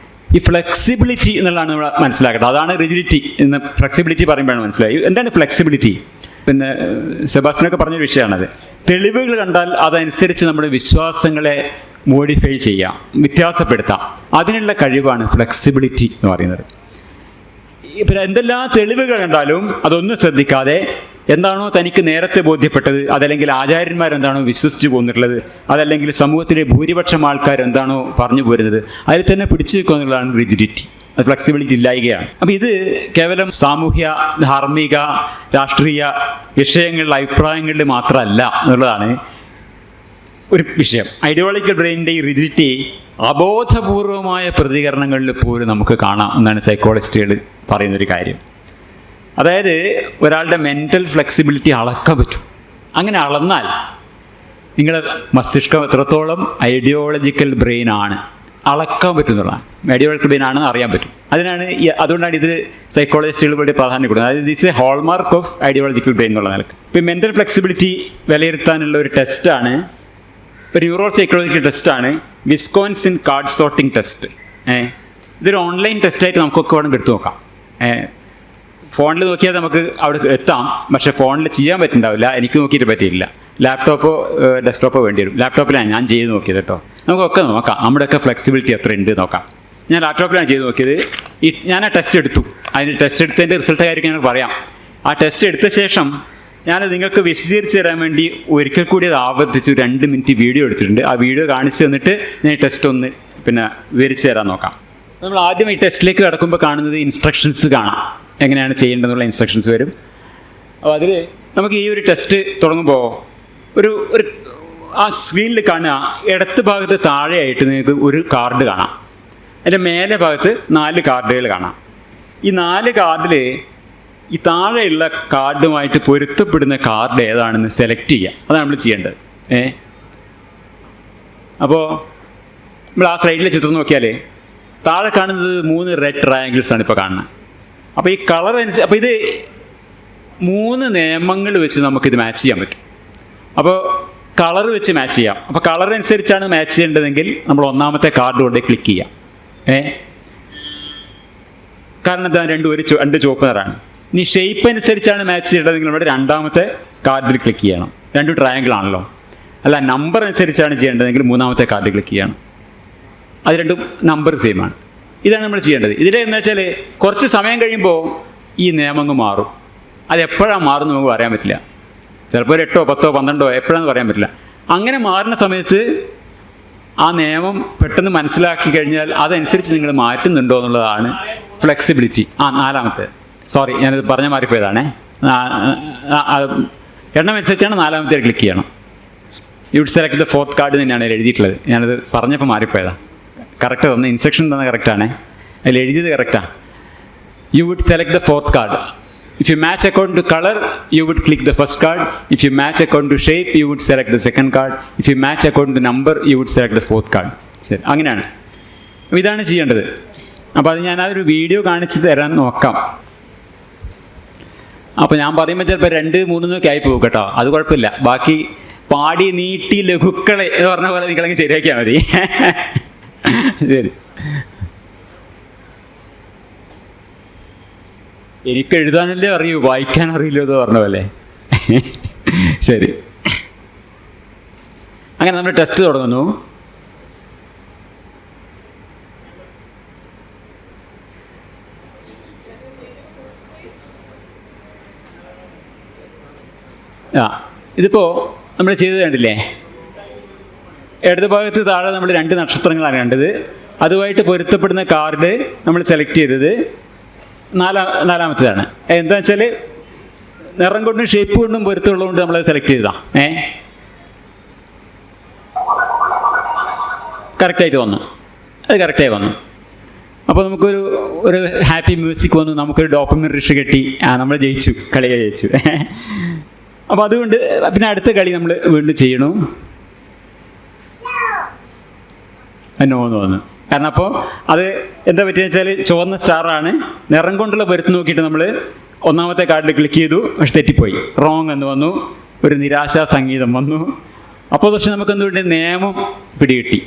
ഈ ഫ്ലെക്സിബിലിറ്റി എന്നുള്ളതാണ് നമ്മൾ മനസ്സിലാക്കേണ്ടത്. അതാണ് റിജിഡിറ്റി എന്ന് ഫ്ലെക്സിബിലിറ്റി പറയുമ്പോഴാണ് മനസ്സിലായി. എന്താണ് ഫ്ലെക്സിബിലിറ്റി? പിന്നെ സെബാസ്റ്റ്യനൊക്കെ പറഞ്ഞൊരു വിഷയമാണത്. തെളിവുകൾ കണ്ടാൽ അതനുസരിച്ച് നമ്മുടെ വിശ്വാസങ്ങളെ മോഡിഫൈ ചെയ്യാം, വ്യത്യാസപ്പെടുത്താം. അതിനുള്ള കഴിവാണ് ഫ്ലെക്സിബിലിറ്റി എന്ന് പറയുന്നത്. ഇപ്പം എന്തെല്ലാം തെളിവുകൾ കണ്ടാലും അതൊന്നും ശ്രദ്ധിക്കാതെ എന്താണോ തനിക്ക് നേരത്തെ ബോധ്യപ്പെട്ടത്, അതല്ലെങ്കിൽ ആചാര്യന്മാരെന്താണോ വിശ്വസിച്ച് പോന്നിട്ടുള്ളത്, അതല്ലെങ്കിൽ സമൂഹത്തിലെ ഭൂരിപക്ഷം ആൾക്കാർ എന്താണോ പറഞ്ഞു പോരുന്നത്, അതിൽ തന്നെ പിടിച്ചു നിൽക്കുക എന്നുള്ളതാണ് റിജിഡിറ്റി. അത് ഫ്ലെക്സിബിലിറ്റി ഇല്ലായ്കയാണ്. അപ്പം ഇത് കേവലം സാമൂഹ്യ, ധാർമ്മിക, രാഷ്ട്രീയ വിഷയങ്ങളിൽ, അഭിപ്രായങ്ങളിൽ മാത്രമല്ല എന്നുള്ളതാണ് ഒരു വിഷയം. ഐഡിയോളജിക്കൽ ബ്രെയിനിൻ്റെ ഈ റിജിഡിറ്റി അബോധപൂർവമായ പ്രതികരണങ്ങളിൽ പോലും നമുക്ക് കാണാം എന്നാണ് സൈക്കോളജിസ്റ്റുകൾ പറയുന്നൊരു കാര്യം. അതായത് ഒരാളുടെ മെൻ്റൽ ഫ്ലെക്സിബിലിറ്റി അളക്കാൻ പറ്റും. അങ്ങനെ അളന്നാൽ നിങ്ങളുടെ മസ്തിഷ്കം എത്രത്തോളം ഐഡിയോളജിക്കൽ ബ്രെയിൻ ആണ് അളക്കാൻ പറ്റുന്നതാണ്. ഐഡിയോളജിക്കൽ ബ്രെയിൻ ആണെന്ന് അറിയാൻ പറ്റും. അതുകൊണ്ടാണ് ഇത് സൈക്കോളജിസ്റ്റുകൾ വളരെ പ്രാധാന്യം കൊടുക്കുന്നത്. അതായത് this A hallmark of ideological brain എന്നുള്ള നിലക്ക്. ഇപ്പം മെൻ്റൽ ഫ്ലെക്സിബിലിറ്റി വിലയിരുത്താനുള്ള ഒരു ടെസ്റ്റാണ്, ഒരു ന്യൂറോ സൈക്കോളജിക്കൽ ടെസ്റ്റാണ് വിസ്കോൻസിൻ കാർഡ് സോർട്ടിംഗ് ടെസ്റ്റ്. ഇതൊരു ഓൺലൈൻ ടെസ്റ്റായിട്ട് നമുക്കൊക്കെ വേണമെങ്കിൽ എടുത്തു നോക്കാം. ഫോണിൽ നോക്കിയാൽ നമുക്ക് അവിടെ എത്താം, പക്ഷേ ഫോണിൽ ചെയ്യാൻ പറ്റുന്നുണ്ടാവില്ല. എനിക്ക് നോക്കിയിട്ട് പറ്റിയില്ല. ലാപ്ടോപ്പോ ഡെസ്ക്ടോപ്പോ വേണ്ടി വരും. ലാപ്ടോപ്പിലാണ് ഞാൻ ചെയ്ത് നോക്കിയത് കേട്ടോ. നമുക്കൊക്കെ നോക്കാം നമ്മുടെയൊക്കെ ഫ്ലെക്സിബിലിറ്റി എത്ര ഉണ്ട് നോക്കാം. ഞാൻ ലാപ്ടോപ്പിലാണ് ചെയ്ത് നോക്കിയത്. ഞാൻ ആ ടെസ്റ്റ് എടുത്തു. അതിന് ടെസ്റ്റ് എടുത്തതിൻ്റെ റിസൾട്ട് കാര്യം ഞാൻ പറയാം. ആ ടെസ്റ്റ് എടുത്ത ശേഷം ഞാൻ നിങ്ങൾക്ക് വിശദീകരിച്ച് തരാൻ വേണ്ടി ഒരിക്കൽ കൂടി അത് ആവർത്തിച്ച് 2 മിനിറ്റ് വീഡിയോ എടുത്തിട്ടുണ്ട്. ആ വീഡിയോ കാണിച്ചു തന്നിട്ട് ഞാൻ ഈ ടെസ്റ്റ് ഒന്ന് വിവരിച്ച് തരാൻ നോക്കാം. നമ്മൾ ആദ്യം ഈ ടെസ്റ്റിലേക്ക് കിടക്കുമ്പോൾ കാണുന്നത് ഇൻസ്ട്രക്ഷൻസ് കാണാം, എങ്ങനെയാണ് ചെയ്യേണ്ടതെന്നുള്ള ഇൻസ്ട്രക്ഷൻസ് വരും. അപ്പോൾ അതിൽ നമുക്ക് ഈ ഒരു ടെസ്റ്റ് തുടങ്ങുമ്പോൾ ഒരു ആ സ്ക്രീനിൽ കാണുക, ഇടത്ത് ഭാഗത്ത് താഴെയായിട്ട് നിങ്ങൾക്ക് ഒരു കാർഡ് കാണാം. അതിൻ്റെ മേലെ ഭാഗത്ത് 4 കാർഡുകൾ കാണാം. ഈ 4 കാർഡിൽ ഈ താഴെയുള്ള കാർഡുമായിട്ട് പൊരുത്തപ്പെടുന്ന കാർഡ് ഏതാണെന്ന് സെലക്ട് ചെയ്യുക. അതാണ് നമ്മൾ ചെയ്യേണ്ടത്. അപ്പോൾ നമ്മൾ ആ സ്ലൈഡിലെ ചിത്രം നോക്കിയാൽ താഴെ കാണുന്നത് 3 റെഡ് ട്രയാങ്കിൾസ് ആണ് ഇപ്പോൾ കാണുന്നത്. അപ്പോൾ ഈ കളർ അപ്പോൾ ഇത് 3 നിയമങ്ങൾ വെച്ച് നമുക്കിത് മാച്ച് ചെയ്യാൻ പറ്റും. അപ്പോൾ കളർ വെച്ച് മാച്ച് ചെയ്യാം. അപ്പോൾ കളർ അനുസരിച്ചാണ് മാച്ച് ചെയ്യേണ്ടതെങ്കിൽ നമ്മൾ 1ാമത്തെ കാർഡ് കൊണ്ട് ക്ലിക്ക് ചെയ്യാം. കാരണം എന്താ, രണ്ട് ചുവപ്പ് നിറാണ്. ഇനി ഷേപ്പ് അനുസരിച്ചാണ് മാച്ച് ചെയ്യേണ്ടതെങ്കിൽ ഇവിടെ രണ്ടാമത്തെ കാർഡിൽ ക്ലിക്ക് ചെയ്യണം. രണ്ടും ട്രയാങ്കിൾ ആണല്ലോ. അല്ല, നമ്പർ അനുസരിച്ചാണ് ചെയ്യേണ്ടതെങ്കിൽ മൂന്നാമത്തെ കാർഡിൽ ക്ലിക്ക് ചെയ്യണം. അത് രണ്ടും നമ്പർ സെയിം ആണ്. ഇതാണ് നമ്മൾ ചെയ്യേണ്ടത്. ഇതിൽ എന്താ വെച്ചാൽ കുറച്ച് സമയം കഴിയുമ്പോൾ ഈ നിയമങ്ങൾ മാറും. അത് എപ്പോഴാണ് മാറുന്നത് നമുക്ക് പറയാൻ പറ്റില്ല. ചിലപ്പോൾ ഒരു 8, 10, 12 എപ്പോഴാണെന്ന് പറയാൻ പറ്റില്ല. അങ്ങനെ മാറുന്ന സമയത്ത് ആ നിയമം പെട്ടെന്ന് മനസ്സിലാക്കി കഴിഞ്ഞാൽ അതനുസരിച്ച് നിങ്ങൾ മാറ്റുന്നുണ്ടോ എന്നുള്ളതാണ് ഫ്ലെക്സിബിലിറ്റി. നാലാമത്തെ, സോറി ഞാനത് പറഞ്ഞ മാറിപ്പോയതാണേ. എണ്ണം അനുസരിച്ചാണ് നാലാമത്തെ ക്ലിക്ക് ചെയ്യണം. You would select the fourth card തന്നെയാണ് എഴുതിയിട്ടുള്ളത്. ഞാനത് പറഞ്ഞപ്പോൾ മാറിപ്പോയതാണ്. കറക്റ്റ് തന്ന ഇൻസ്ട്രക്ഷൻ തന്നെ കറക്റ്റാണേ, അതിൽ എഴുതിയത് കറക്റ്റാണ്. You would select the fourth card. If you match according to color, you would click the first card. If you match according to shape, you would select the second card. If you match according to number, you would select the fourth card. ശരി, അങ്ങനെയാണ്. അപ്പോൾ ഇതാണ് ചെയ്യേണ്ടത്. അപ്പോൾ അത് ഞാൻ ഒരു video കാണിച്ച് തരാൻ നോക്കാം. അപ്പോൾ ഞാൻ പറയുമ്പോൾ ചിലപ്പോൾ 2, 3 ആയി പോകും കേട്ടോ. അത് കുഴപ്പമില്ല. ബാക്കി പാടി നീട്ടി ലഘുക്കളെ എന്ന് പറഞ്ഞ പോലെ നിങ്ങളങ്ങ് ശരിയാക്കിയാൽ മതി. ശരി. എനിക്ക് എഴുതാനല്ലേ അറിയൂ, വായിക്കാൻ അറിയില്ലോ എന്ന് പറഞ്ഞ പോലെ. ശരി, അങ്ങനെ നമ്മൾ ടെസ്റ്റ് തുടങ്ങുന്നു. ഇതിപ്പോൾ നമ്മൾ ചെയ്ത് കണ്ടില്ലേ, ഇടത് ഭാഗത്ത് താഴെ നമ്മൾ 2 നക്ഷത്രങ്ങളാണ് കണ്ടത്. അതുമായിട്ട് പൊരുത്തപ്പെടുന്ന കാർഡ് നമ്മൾ സെലക്ട് ചെയ്തത് നാലാമത്തേതാണ്. എന്താ വെച്ചാൽ നിറം കൊണ്ടും ഷേപ്പ് കൊണ്ടും പൊരുത്തമുള്ളതുകൊണ്ട് നമ്മളത് സെലക്ട് ചെയ്തതാണ്. കറക്റ്റായിട്ട് വന്നു, അത് കറക്റ്റായി വന്നു. അപ്പോൾ നമുക്കൊരു ഹാപ്പി മ്യൂസിക് വന്നു, നമുക്കൊരു ഡോപ്പമിൻ റിഷ് കിട്ടി. നമ്മൾ ജയിച്ചു, കളി ജയിച്ചു. അപ്പോൾ അതുകൊണ്ട് പിന്നെ അടുത്ത കളി നമ്മൾ വീണ്ടും ചെയ്യണു. നോന്ന് വന്നു. കാരണം അപ്പോൾ അത് എന്താ പറ്റിയെന്ന് വെച്ചാൽ ചുവന്ന സ്റ്റാറാണ്. നിറം കൊണ്ടുള്ള പൊരുത്ത് നോക്കിയിട്ട് നമ്മൾ ഒന്നാമത്തെ കാർഡിൽ ക്ലിക്ക് ചെയ്തു, പക്ഷെ തെറ്റിപ്പോയി, റോങ് എന്ന് വന്നു. ഒരു നിരാശാ സംഗീതം വന്നു. അപ്പോൾ പക്ഷെ നമുക്ക് എന്തുകൊണ്ട് നിയമം പിടികിട്ടി.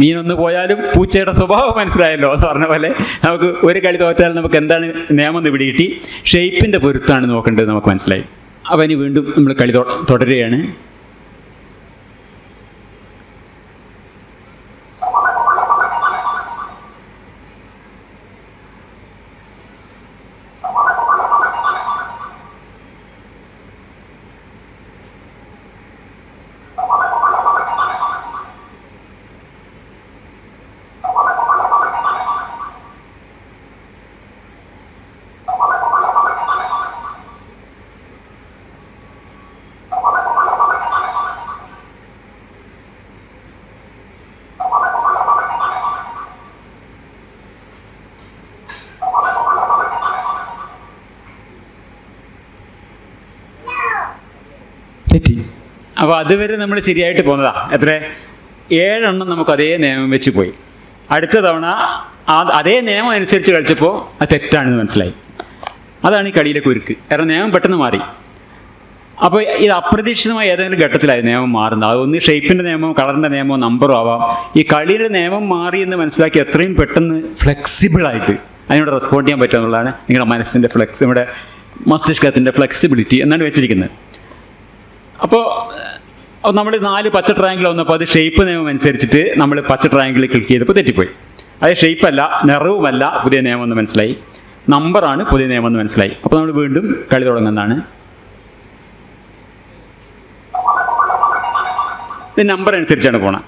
മീനൊന്ന് പോയാലും പൂച്ചയുടെ സ്വഭാവം മനസ്സിലായല്ലോ എന്ന് പറഞ്ഞ പോലെ നമുക്ക് ഒരു കളി തോറ്റാൽ നമുക്ക് എന്താണ് നിയമം എന്ന് പിടികിട്ടി. ഷേപ്പിൻ്റെ പൊരുത്താണ് നോക്കേണ്ടത് നമുക്ക് മനസ്സിലായി. അപ്പോൾ ഇനി വീണ്ടും നമ്മൾ കളി തുടരുകയാണ്. തെറ്റി. അപ്പോൾ അതുവരെ നമ്മൾ ശരിയായിട്ട് പോകുന്നതാ. എത്ര 7 എണ്ണം നമുക്ക് അതേ നിയമം വെച്ച് പോയി. അടുത്ത തവണ അതേ നിയമം അനുസരിച്ച് കളിച്ചപ്പോൾ അത് തെറ്റാണെന്ന് മനസ്സിലായി. അതാണ് ഈ കളിയിലെ കുരുക്ക്. കാരണം നിയമം പെട്ടെന്ന് മാറി. അപ്പോൾ ഇത് അപ്രതീക്ഷിതമായ ഏതെങ്കിലും ഘട്ടത്തിലായി നിയമം മാറുന്നത്. അതൊന്ന് ഷേപ്പിൻ്റെ നിയമമോ കളറിൻ്റെ നിയമമോ നമ്പറോ ആവാം. ഈ കളിയുടെ നിയമം മാറി എന്ന് മനസ്സിലാക്കി എത്രയും പെട്ടെന്ന് ഫ്ലെക്സിബിളായിട്ട് അതിനോട് റെസ്പോണ്ട് ചെയ്യാൻ പറ്റുക എന്നുള്ളതാണ് നിങ്ങളുടെ മനസ്സിൻ്റെ നമ്മുടെ മസ്തിഷ്കത്തിൻ്റെ ഫ്ലെക്സിബിലിറ്റി എന്നാണ് വെച്ചിരിക്കുന്നത്. അപ്പോൾ നമ്മൾ 4 പച്ച ട്രയാങ്കിൾ വന്നപ്പോൾ അത് ഷേപ്പ് നിയമം അനുസരിച്ചിട്ട് നമ്മൾ പച്ച ട്രയാങ്കിളിൽ ക്ലിക്ക് ചെയ്തപ്പോൾ തെറ്റിപ്പോയി. അത് ഷേപ്പല്ല, നിറവുമല്ല പുതിയ നിയമം എന്ന് മനസ്സിലായി, നമ്പറാണ് പുതിയ നിയമം എന്ന് മനസ്സിലായി. അപ്പോൾ നമ്മൾ വീണ്ടും കളി തുടങ്ങുന്നതാണ്. ഇത് നമ്പർ അനുസരിച്ചാണ് പോണത്.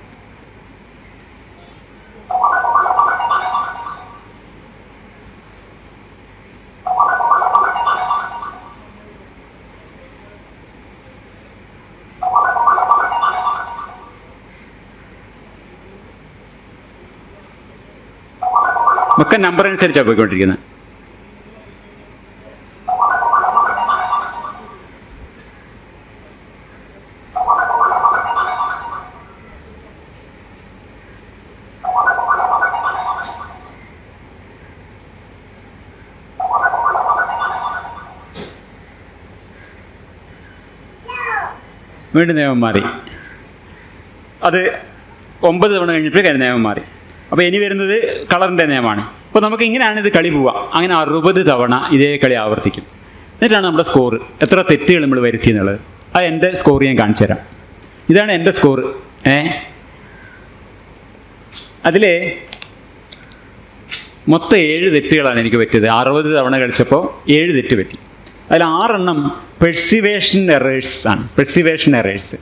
ഒക്കെ നമ്പർ അനുസരിച്ചാണ് പോയിക്കൊണ്ടിരിക്കുന്നത്. വീണ്ടും നിയമം മാറി. അത് 9 തവണ കഴിഞ്ഞപ്പോൾ നിയമം മാറി. അപ്പോൾ ഇനി വരുന്നത് കളറിൻ്റെ നിയമമാണ്. അപ്പോൾ നമുക്ക് ഇങ്ങനെയാണ് ഇത് കളി പോവുക. അങ്ങനെ 60 തവണ ഇതേ കളി ആവർത്തിക്കും. എന്നിട്ടാണ് നമ്മുടെ സ്കോർ, എത്ര തെറ്റുകൾ നമ്മൾ വരുത്തി എന്നുള്ളത്. അത് എൻ്റെ സ്കോർ ഞാൻ കാണിച്ചു തരാം. ഇതാണ് എൻ്റെ സ്കോർ. അതിൽ മൊത്തം 7 തെറ്റുകളാണ് എനിക്ക് പറ്റിയത്. 60 തവണ കളിച്ചപ്പോൾ 7 തെറ്റ് പറ്റി. അതിൽ 6 എണ്ണം പെർസിവേഷൻ എറേഴ്സ് ആണ്. പെർസിവേഷൻ എറേഴ്സ്,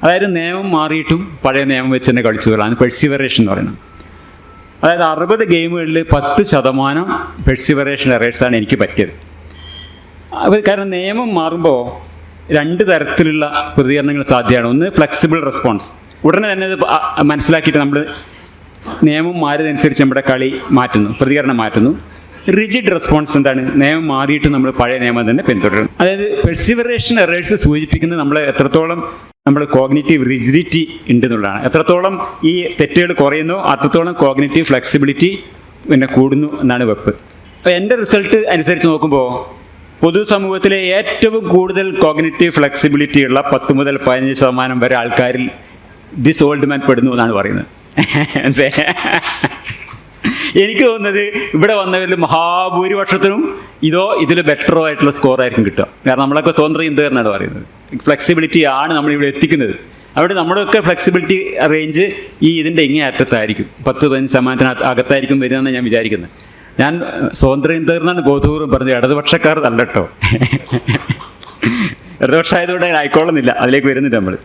അതായത് നിയമം മാറിയിട്ടും പഴയ നിയമം വെച്ച് തന്നെ കളിച്ചതാണ് പെർസിവറേഷൻ എന്ന് പറയുന്നത്. അതായത് 60 ഗെയിമുകളിൽ 10% പെർസിവറേഷൻ എറേഴ്സാണ് എനിക്ക് പറ്റിയത്. കാരണം നിയമം മാറുമ്പോൾ 2 തരത്തിലുള്ള പ്രതികരണങ്ങൾ സാധ്യമാണ്. ഒന്ന് ഫ്ലെക്സിബിൾ റെസ്പോൺസ്, ഉടനെ തന്നെ ഇത് മനസ്സിലാക്കിയിട്ട് നമ്മൾ നിയമം മാറിയതനുസരിച്ച് നമ്മുടെ കളി മാറ്റുന്നു, പ്രതികരണം മാറ്റുന്നു. റിജിഡ് റെസ്പോൺസ് എന്താണ്? നിയമം മാറിയിട്ട് നമ്മൾ പഴയ നിയമം തന്നെ പിന്തുടരും. അതായത് പെർസിവറേഷൻ എറേഴ്സ് സൂചിപ്പിക്കുന്നത് നമ്മൾ എത്രത്തോളം നമ്മൾ കോഗ്നിറ്റീവ് റിജിഡിറ്റി ഉണ്ടെന്നുള്ളതാണ്. എത്രത്തോളം ഈ തെറ്റുകൾ കുറയുന്നു അത്രത്തോളം കോഗ്നിറ്റീവ് ഫ്ലെക്സിബിലിറ്റി പിന്നെ കൂടുന്നു എന്നാണ് വെപ്പ്. അപ്പോൾ എൻ്റെ റിസൾട്ട് അനുസരിച്ച് നോക്കുമ്പോൾ പൊതുസമൂഹത്തിലെ ഏറ്റവും കൂടുതൽ കോഗ്നിറ്റീവ് ഫ്ലെക്സിബിലിറ്റി ഉള്ള 10 മുതൽ 15% വരെ ആൾക്കാരിൽ ദിസ് ഓൾഡ് മാൻ പെടുന്നു എന്നാണ് പറയുന്നത്. എനിക്ക് തോന്നുന്നത് ഇവിടെ വന്നവരിൽ മഹാഭൂരിപക്ഷത്തിനും ഇതിൽ ബെറ്ററോ ആയിട്ടുള്ള സ്കോറായിരിക്കും കിട്ടുക. കാരണം നമ്മളൊക്കെ സ്വതന്ത്ര ചിന്തകരനാണ് പറയുന്നത്. ഫ്ലെക്സിബിലിറ്റി ആണ് നമ്മളിവിടെ എത്തിക്കുന്നത്. അവിടെ നമ്മുടെയൊക്കെ ഫ്ലെക്സിബിലിറ്റി റേഞ്ച് ഇതിൻ്റെ ഇങ്ങേ അറ്റത്തായിരിക്കും, 10-15% അകത്തായിരിക്കും വരുന്നതെന്ന് ഞാൻ വിചാരിക്കുന്നത്. ഞാൻ സ്വതന്ത്ര ചിന്തകരനാണ് ബോധപൂർവ്വം പറഞ്ഞത്, ഇടതുപക്ഷക്കാർ അല്ല കേട്ടോ. ഇടതുപക്ഷമായതുകൊണ്ട് ആയിക്കോളുന്നില്ല, അതിലേക്ക് വരുന്നില്ല നമ്മൾ.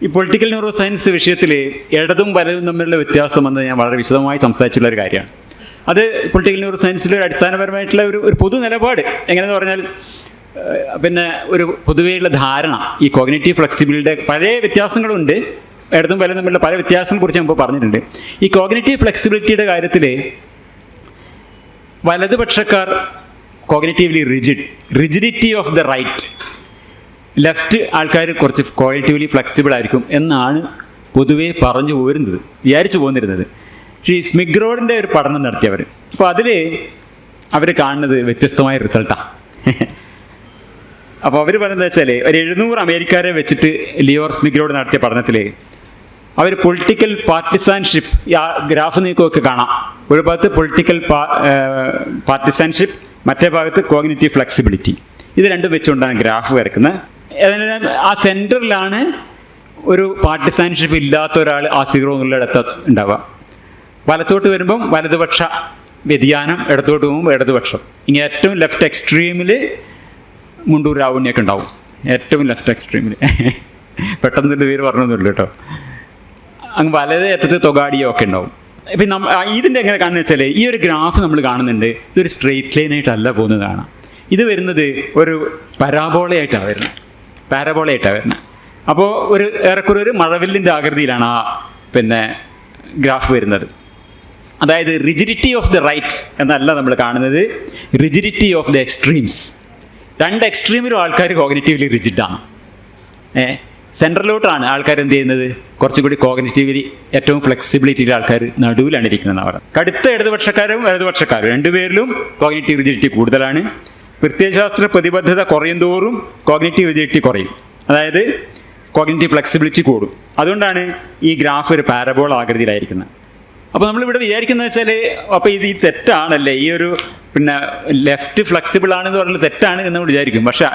ഈ പൊളിറ്റിക്കൽ ന്യൂറോ സയൻസ് വിഷയത്തിൽ ഇടതും വലതും തമ്മിലുള്ള വ്യത്യാസം എന്ന് ഞാൻ വളരെ വിശദമായി സംസാരിച്ചിട്ടുള്ള ഒരു കാര്യമാണ്. അത് പൊളിറ്റിക്കൽ ന്യൂറോ സയൻസിൽ ഒരു അടിസ്ഥാനപരമായിട്ടുള്ള ഒരു പൊതു നിലപാട് എങ്ങനെയെന്ന് പറഞ്ഞാൽ, പിന്നെ ഒരു പൊതുവെയുള്ള ധാരണ, ഈ കോഗ്നിറ്റീവ് ഫ്ലെക്സിബിലിറ്റിയുടെ പല വ്യത്യാസങ്ങളുണ്ട്, ഇടതും വലതും തമ്മിലുള്ള പല വ്യത്യാസങ്ങളെ കുറിച്ച് മുമ്പ് പറഞ്ഞിട്ടുണ്ട്. ഈ കോഗ്നിറ്റീവ് ഫ്ലെക്സിബിലിറ്റിയുടെ കാര്യത്തിൽ വലതുപക്ഷക്കാർ cognitively rigidity of the right, left ആൾക്കാർ കുറച്ച് കോഗ്നിറ്റീവ്ലി ഫ്ലെക്സിബിൾ ആയിരിക്കും എന്നാണ് പൊതുവെ വിചാരിച്ചു പോന്നിരുന്നത്. പക്ഷേ ഈ സ്മിഗ്രോഡിൻ്റെ ഒരു പഠനം നടത്തിയവർ, അപ്പോൾ അതിൽ അവർ കാണുന്നത് വ്യത്യസ്തമായ റിസൾട്ടാണ്. അപ്പോൾ അവർ പറയുന്നത് വെച്ചാൽ ഒരു 700 അമേരിക്കാരെ വെച്ചിട്ട് ലിയോർ സ്മിഗ്രോഡ് നടത്തിയ പഠനത്തിൽ അവർ പൊളിറ്റിക്കൽ പാർട്ടിസാൻഷിപ്പ്, ഗ്രാഫ് നീക്കമൊക്കെ കാണാം. ഒരു ഭാഗത്ത് പൊളിറ്റിക്കൽ പാർട്ടിസാൻഷിപ്പ്, മറ്റേ ഭാഗത്ത് കോഗ്നിറ്റീവ് ഫ്ലെക്സിബിലിറ്റി. ഇത് രണ്ടും വെച്ചുകൊണ്ടാണ് ഗ്രാഫ് വരക്കുന്നത്. ആ സെൻറ്ററിലാണ് ഒരു പാർട്ടിസാൻഷിപ്പ് ഇല്ലാത്ത ഒരാൾ ആ 0 എന്നുള്ളിടത്ത് ഉണ്ടാവുക. വലത്തോട്ട് വരുമ്പം വലതുപക്ഷ വ്യതിയാനം, ഇടത്തോട്ട് പോകുമ്പോൾ ഇടതുപക്ഷം. ഇങ്ങനെ ഏറ്റവും ലെഫ്റ്റ് എക്സ്ട്രീമിൽ മുണ്ടൂർ രാവുണ്യൊക്കെ ഉണ്ടാവും. ഏറ്റവും ലെഫ്റ്റ് എക്സ്ട്രീമിൽ പെട്ടെന്നൊരു പേര് പറഞ്ഞൊന്നുമില്ല കേട്ടോ. അങ്ങ് വലത് അറ്റത്ത് തൊഗാഡിയോ ഒക്കെ ഉണ്ടാവും. ഇപ്പം ഇതിൻ്റെ എങ്ങനെ കാണുന്നത് വെച്ചാൽ, ഈ ഒരു ഗ്രാഫ് നമ്മൾ കാണുന്നുണ്ട്, ഇതൊരു സ്ട്രെയിറ്റ് ലൈനായിട്ടല്ല പോകുന്നതാണ്. ഇത് വരുന്നത് ഒരു പാരബോളയായിട്ടാണ് വരുന്നത്. അപ്പോൾ ഏറെക്കുറെ ഒരു മഴവില്ലിൻ്റെ ആകൃതിയിലാണ് പിന്നെ ഗ്രാഫ് വരുന്നത്. അതായത് റിജിഡിറ്റി ഓഫ് ദ റൈറ്റ് എന്നല്ല നമ്മൾ കാണുന്നത്, റിജിഡിറ്റി ഓഫ് ദ എക്സ്ട്രീംസ്. 2 എക്സ്ട്രീമിലും ആൾക്കാർ കോഗ്നിറ്റീവ്ലി റിജിഡാണ്. സെൻട്രലോട്ടാണ് ആൾക്കാർ എന്ത് ചെയ്യുന്നത്, കുറച്ചും കൂടി കോഗ്നിറ്റീവ്ലി ഏറ്റവും ഫ്ലെക്സിബിലിറ്റിയിലെ ആൾക്കാർ നടുവിലാണ് ഇരിക്കുന്നതെന്ന് പറയാം. കടുത്ത ഇടതുപക്ഷക്കാരും വലതുപക്ഷക്കാരും 2 പേരിലും കോഗ്നിറ്റീവ് റിജിഡിറ്റി കൂടുതലാണ്. പ്രത്യയശാസ്ത്ര പ്രതിബദ്ധത കുറയും തോറും കോഗ്നിറ്റീവ് റിജിഡിറ്റി കുറയും, അതായത് കോഗ്നിറ്റീവ് ഫ്ലെക്സിബിലിറ്റി കൂടും. അതുകൊണ്ടാണ് ഈ ഗ്രാഫ് ഒരു പാരബോൾ ആകൃതിയിലായിരിക്കുന്നത്. അപ്പോൾ നമ്മളിവിടെ വിചാരിക്കുന്നത് വെച്ചാൽ, അപ്പോൾ ഈ തെറ്റാണല്ലേ, ഈ ഒരു പിന്നെ ലെഫ്റ്റ് ഫ്ലെക്സിബിൾ ആണെന്ന് പറയുന്നത് തെറ്റാണ് എന്ന് നമ്മൾ വിചാരിക്കും. പക്ഷെ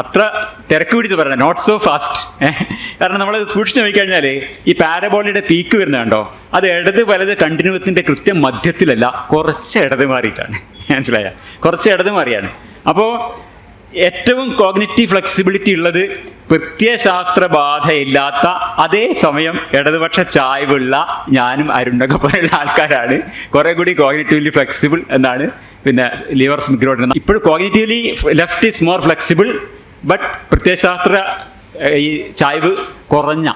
അത്ര തിരക്ക് പിടിച്ച് പറയാം, നോട്ട് സോ ഫാസ്റ്റ്. കാരണം നമ്മൾ സൂക്ഷിച്ച് നോക്കിക്കഴിഞ്ഞാൽ ഈ പാരബോളയുടെ പീക്ക് വരുന്നത് കണ്ടോ, അത് ഇടത് വലത് കണ്ടിന്യൂവത്തിൻ്റെ കൃത്യം മധ്യത്തിലല്ല, കുറച്ച് ഇടത് മാറിയിട്ടാണ്. മനസ്സിലായ, കുറച്ച് ഇടത് മാറിയാണ്. അപ്പോൾ ഏറ്റവും കോഗ്നിറ്റീവ് ഫ്ലെക്സിബിലിറ്റി ഉള്ളത് പ്രത്യയശാസ്ത്ര ബാധയില്ലാത്ത, അതേസമയം ഇടതുപക്ഷ ചായ്വുള്ള ഞാനും അരുണൊക്കെ പോലുള്ള ആൾക്കാരാണ് കുറേ കൂടി കോഗ്നിറ്റീവ്ലി ഫ്ലെക്സിബിൾ എന്നാണ് പിന്നെ ലിയോർ സ്മിഗ്രോഡ്. ഇപ്പോൾ cognitively left is more flexible, but പ്രത്യയശാസ്ത്ര ഈ ചായ്വ് കുറഞ്ഞ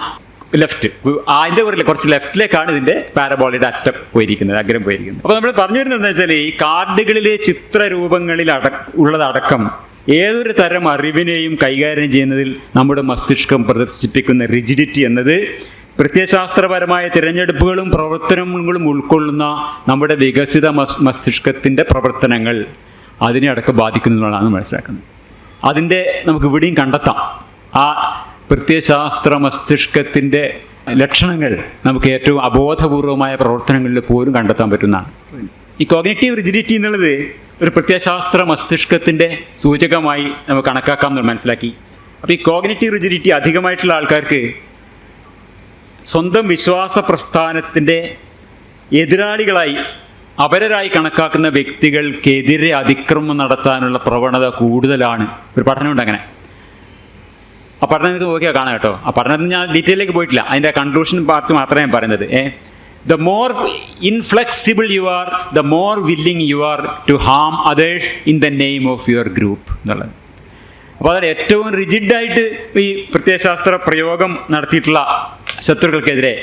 ലെഫ്റ്റ്, അതിൻ്റെ കുറയില്ല, കുറച്ച് ലെഫ്റ്റിലേക്കാണ് ഇതിൻ്റെ പാരബോളയുടെ അറ്റം പോയിരിക്കുന്നത്, അഗ്രം പോയിരിക്കുന്നത്. അപ്പോൾ നമ്മൾ പറഞ്ഞു വരുന്നത് എന്താ വെച്ചാൽ, ഈ കാർഡുകളിലെ ചിത്രരൂപങ്ങളിൽ ഉള്ളതടക്കം ഏതൊരു തരം അറിവിനെയും കൈകാര്യം ചെയ്യുന്നതിൽ നമ്മുടെ മസ്തിഷ്കം പ്രദർശിപ്പിക്കുന്ന റിജിഡിറ്റി എന്നത് പ്രത്യയശാസ്ത്രപരമായ തിരഞ്ഞെടുപ്പുകളും പ്രവർത്തനങ്ങളും ഉൾക്കൊള്ളുന്ന നമ്മുടെ വികസിത മസ്തിഷ്കത്തിൻ്റെ പ്രവർത്തനങ്ങൾ അതിനെ അടക്കം ബാധിക്കുന്നതാണ് മനസ്സിലാക്കുന്നത്. അതിൻ്റെ നമുക്ക് ഇവിടെയും കണ്ടെത്താം. ആ പ്രത്യയശാസ്ത്ര മസ്തിഷ്കത്തിൻ്റെ ലക്ഷണങ്ങൾ നമുക്ക് ഏറ്റവും അബോധപൂർവമായ പ്രവർത്തനങ്ങളിൽ പോലും കണ്ടെത്താൻ പറ്റുന്നതാണ്. ഈ കോഗ്നിറ്റീവ് റിജിഡിറ്റി എന്നുള്ളത് ഒരു പ്രത്യയശാസ്ത്ര മസ്തിഷ്കത്തിൻ്റെ സൂചകമായി നമുക്ക് കണക്കാക്കാം എന്ന് മനസ്സിലാക്കി. അപ്പോൾ ഈ കോഗ്നിറ്റീവ് റിജിഡിറ്റി അധികമായിട്ടുള്ള ആൾക്കാർക്ക് സ്വന്തം വിശ്വാസ പ്രസ്ഥാനത്തിൻ്റെ എതിരാളികളായി അപരരായി കണക്കാക്കുന്ന വ്യക്തികൾക്കെതിരെ അതിക്രമം നടത്താനുള്ള പ്രവണത കൂടുതലാണ്. ഒരു പഠനമുണ്ട് അങ്ങനെ. ആ പഠനം നിങ്ങൾക്ക് നോക്കിയാൽ കാണാം കേട്ടോ. ആ പഠനത്തിന് ഞാൻ ഡീറ്റെയിലേക്ക് പോയിട്ടില്ല, അതിൻ്റെ കൺക്ലൂഷൻ പാർട്ട് മാത്രമേ ഞാൻ പറയുന്നത്. The more inflexible you are, the more willing you are to harm others in the name of your group എന്നുള്ളത്. അപ്പോൾ അതിൽ ഏറ്റവും റിജിഡായിട്ട് ഈ പ്രത്യയശാസ്ത്ര പ്രയോഗം നടത്തിയിട്ടുള്ള ശത്രുക്കൾക്കെതിരെ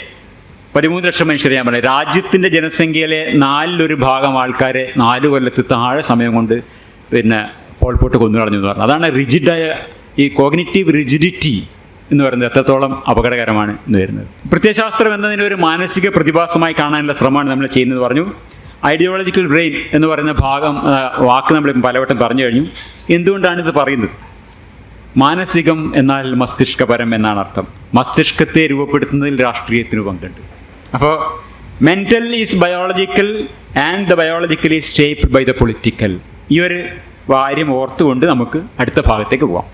13 ലക്ഷം മനുഷ്യരെ ഞാൻ പറയാം. രാജ്യത്തിൻ്റെ ജനസംഖ്യയിലെ 1/4 ആൾക്കാരെ 4 കൊല്ലത്ത് താഴെ സമയം കൊണ്ട് പോൾപോട്ട് കൊന്നു കളഞ്ഞു എന്ന് പറഞ്ഞു. അതാണ് റിജിഡായ ഈ കോഗ്നിറ്റീവ് റിജിഡിറ്റി എന്ന് പറയുന്നത് എത്രത്തോളം അപകടകരമാണ് എന്ന് വരുന്നത്. പ്രത്യയശാസ്ത്രം എന്നതിന് ഒരു മാനസിക പ്രതിഭാസമായി കാണാനുള്ള ശ്രമമാണ് നമ്മൾ ചെയ്യുന്നത് പറഞ്ഞു. ഐഡിയോളജിക്കൽ ബ്രെയിൻ എന്ന് പറയുന്ന വാക്ക് നമ്മൾ പലവട്ടം പറഞ്ഞു കഴിഞ്ഞു. എന്തുകൊണ്ടാണ് ഇത് പറയുന്നത്? മാനസികം എന്നാൽ മസ്തിഷ്കപരം എന്നാണ് അർത്ഥം. മസ്തിഷ്കത്തെ രൂപപ്പെടുത്തുന്നതിൽ രാഷ്ട്രീയത്തിന് പങ്കുണ്ട്. അപ്പോൾ mental is biological and the biological is shaped by the political. ഈ ഒരു കാര്യം ഓർത്തുകൊണ്ട് നമുക്ക് അടുത്ത ഭാഗത്തേക്ക് പോവാം.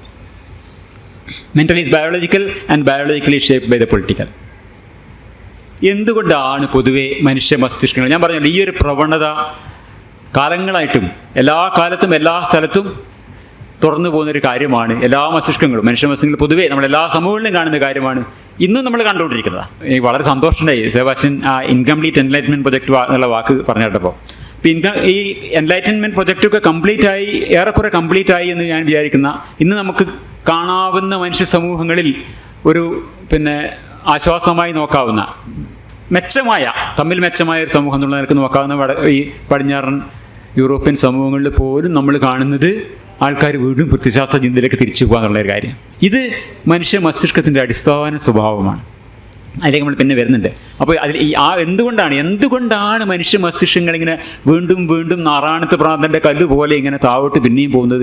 Mental is biological and biologically shaped by the political. എന്തുകൊണ്ടാണ് പൊതുവെ മനുഷ്യ മസ്തിഷ്കങ്ങൾ, ഞാൻ പറഞ്ഞല്ലോ ഈ ഒരു പ്രവണത കാലങ്ങളായിട്ടും എല്ലാ കാലത്തും എല്ലാ സ്ഥലത്തും തുറന്നു പോകുന്നൊരു കാര്യമാണ്. എല്ലാ മസ്തിഷ്കങ്ങളും മനുഷ്യ മസ്തിഷ്കങ്ങൾ പൊതുവേ നമ്മളെല്ലാ സമൂഹങ്ങളിലും കാണുന്ന കാര്യമാണ്. ഇന്നും നമ്മൾ കണ്ടുകൊണ്ടിരിക്കുന്നതാണ്. എനിക്ക് വളരെ സന്തോഷമുണ്ടായി സെബാസ്റ്റ്യൻ ആ ഇൻകംപ്ലീറ്റ് എൻലൈറ്റ്മെൻറ്റ് പ്രൊജക്റ്റ് എന്നുള്ള വാക്ക് പറഞ്ഞു കേട്ടപ്പോൾ. അപ്പോൾ ഈ എൻലൈറ്റൻമെൻറ്റ് പ്രൊജക്റ്റൊക്കെ ഏറെക്കുറെ കംപ്ലീറ്റ് ആയി എന്ന് ഞാൻ വിചാരിക്കുന്ന, ഇന്ന് നമുക്ക് കാണാവുന്ന മനുഷ്യ സമൂഹങ്ങളിൽ ഒരു ആശ്വാസമായി നോക്കാവുന്ന തമ്മിൽ മെച്ചമായ ഒരു സമൂഹം എന്നുള്ള നിലക്ക് നോക്കാവുന്ന ഈ പടിഞ്ഞാറൻ യൂറോപ്യൻ സമൂഹങ്ങളിൽ പോലും നമ്മൾ കാണുന്നത് ആൾക്കാർ വീണ്ടും പ്രത്യയശാസ്ത്ര ചിന്തയിലേക്ക് തിരിച്ചു പോകുക എന്നുള്ളൊരു കാര്യം. ഇത് മനുഷ്യ മസ്തിഷ്കത്തിൻ്റെ അടിസ്ഥാന സ്വഭാവമാണ്. അതിലേക്ക് നമ്മൾ പിന്നെ വരുന്നുണ്ട്. അപ്പോൾ അതിൽ എന്തുകൊണ്ടാണ് മനുഷ്യ മസ്തിഷ്കങ്ങൾ ഇങ്ങനെ വീണ്ടും വീണ്ടും നാറാണത്ത് പ്രാന്തൻ്റെ കല്ല് പോലെ ഇങ്ങനെ താഴോട്ട് പിന്നെയും പോകുന്നത്.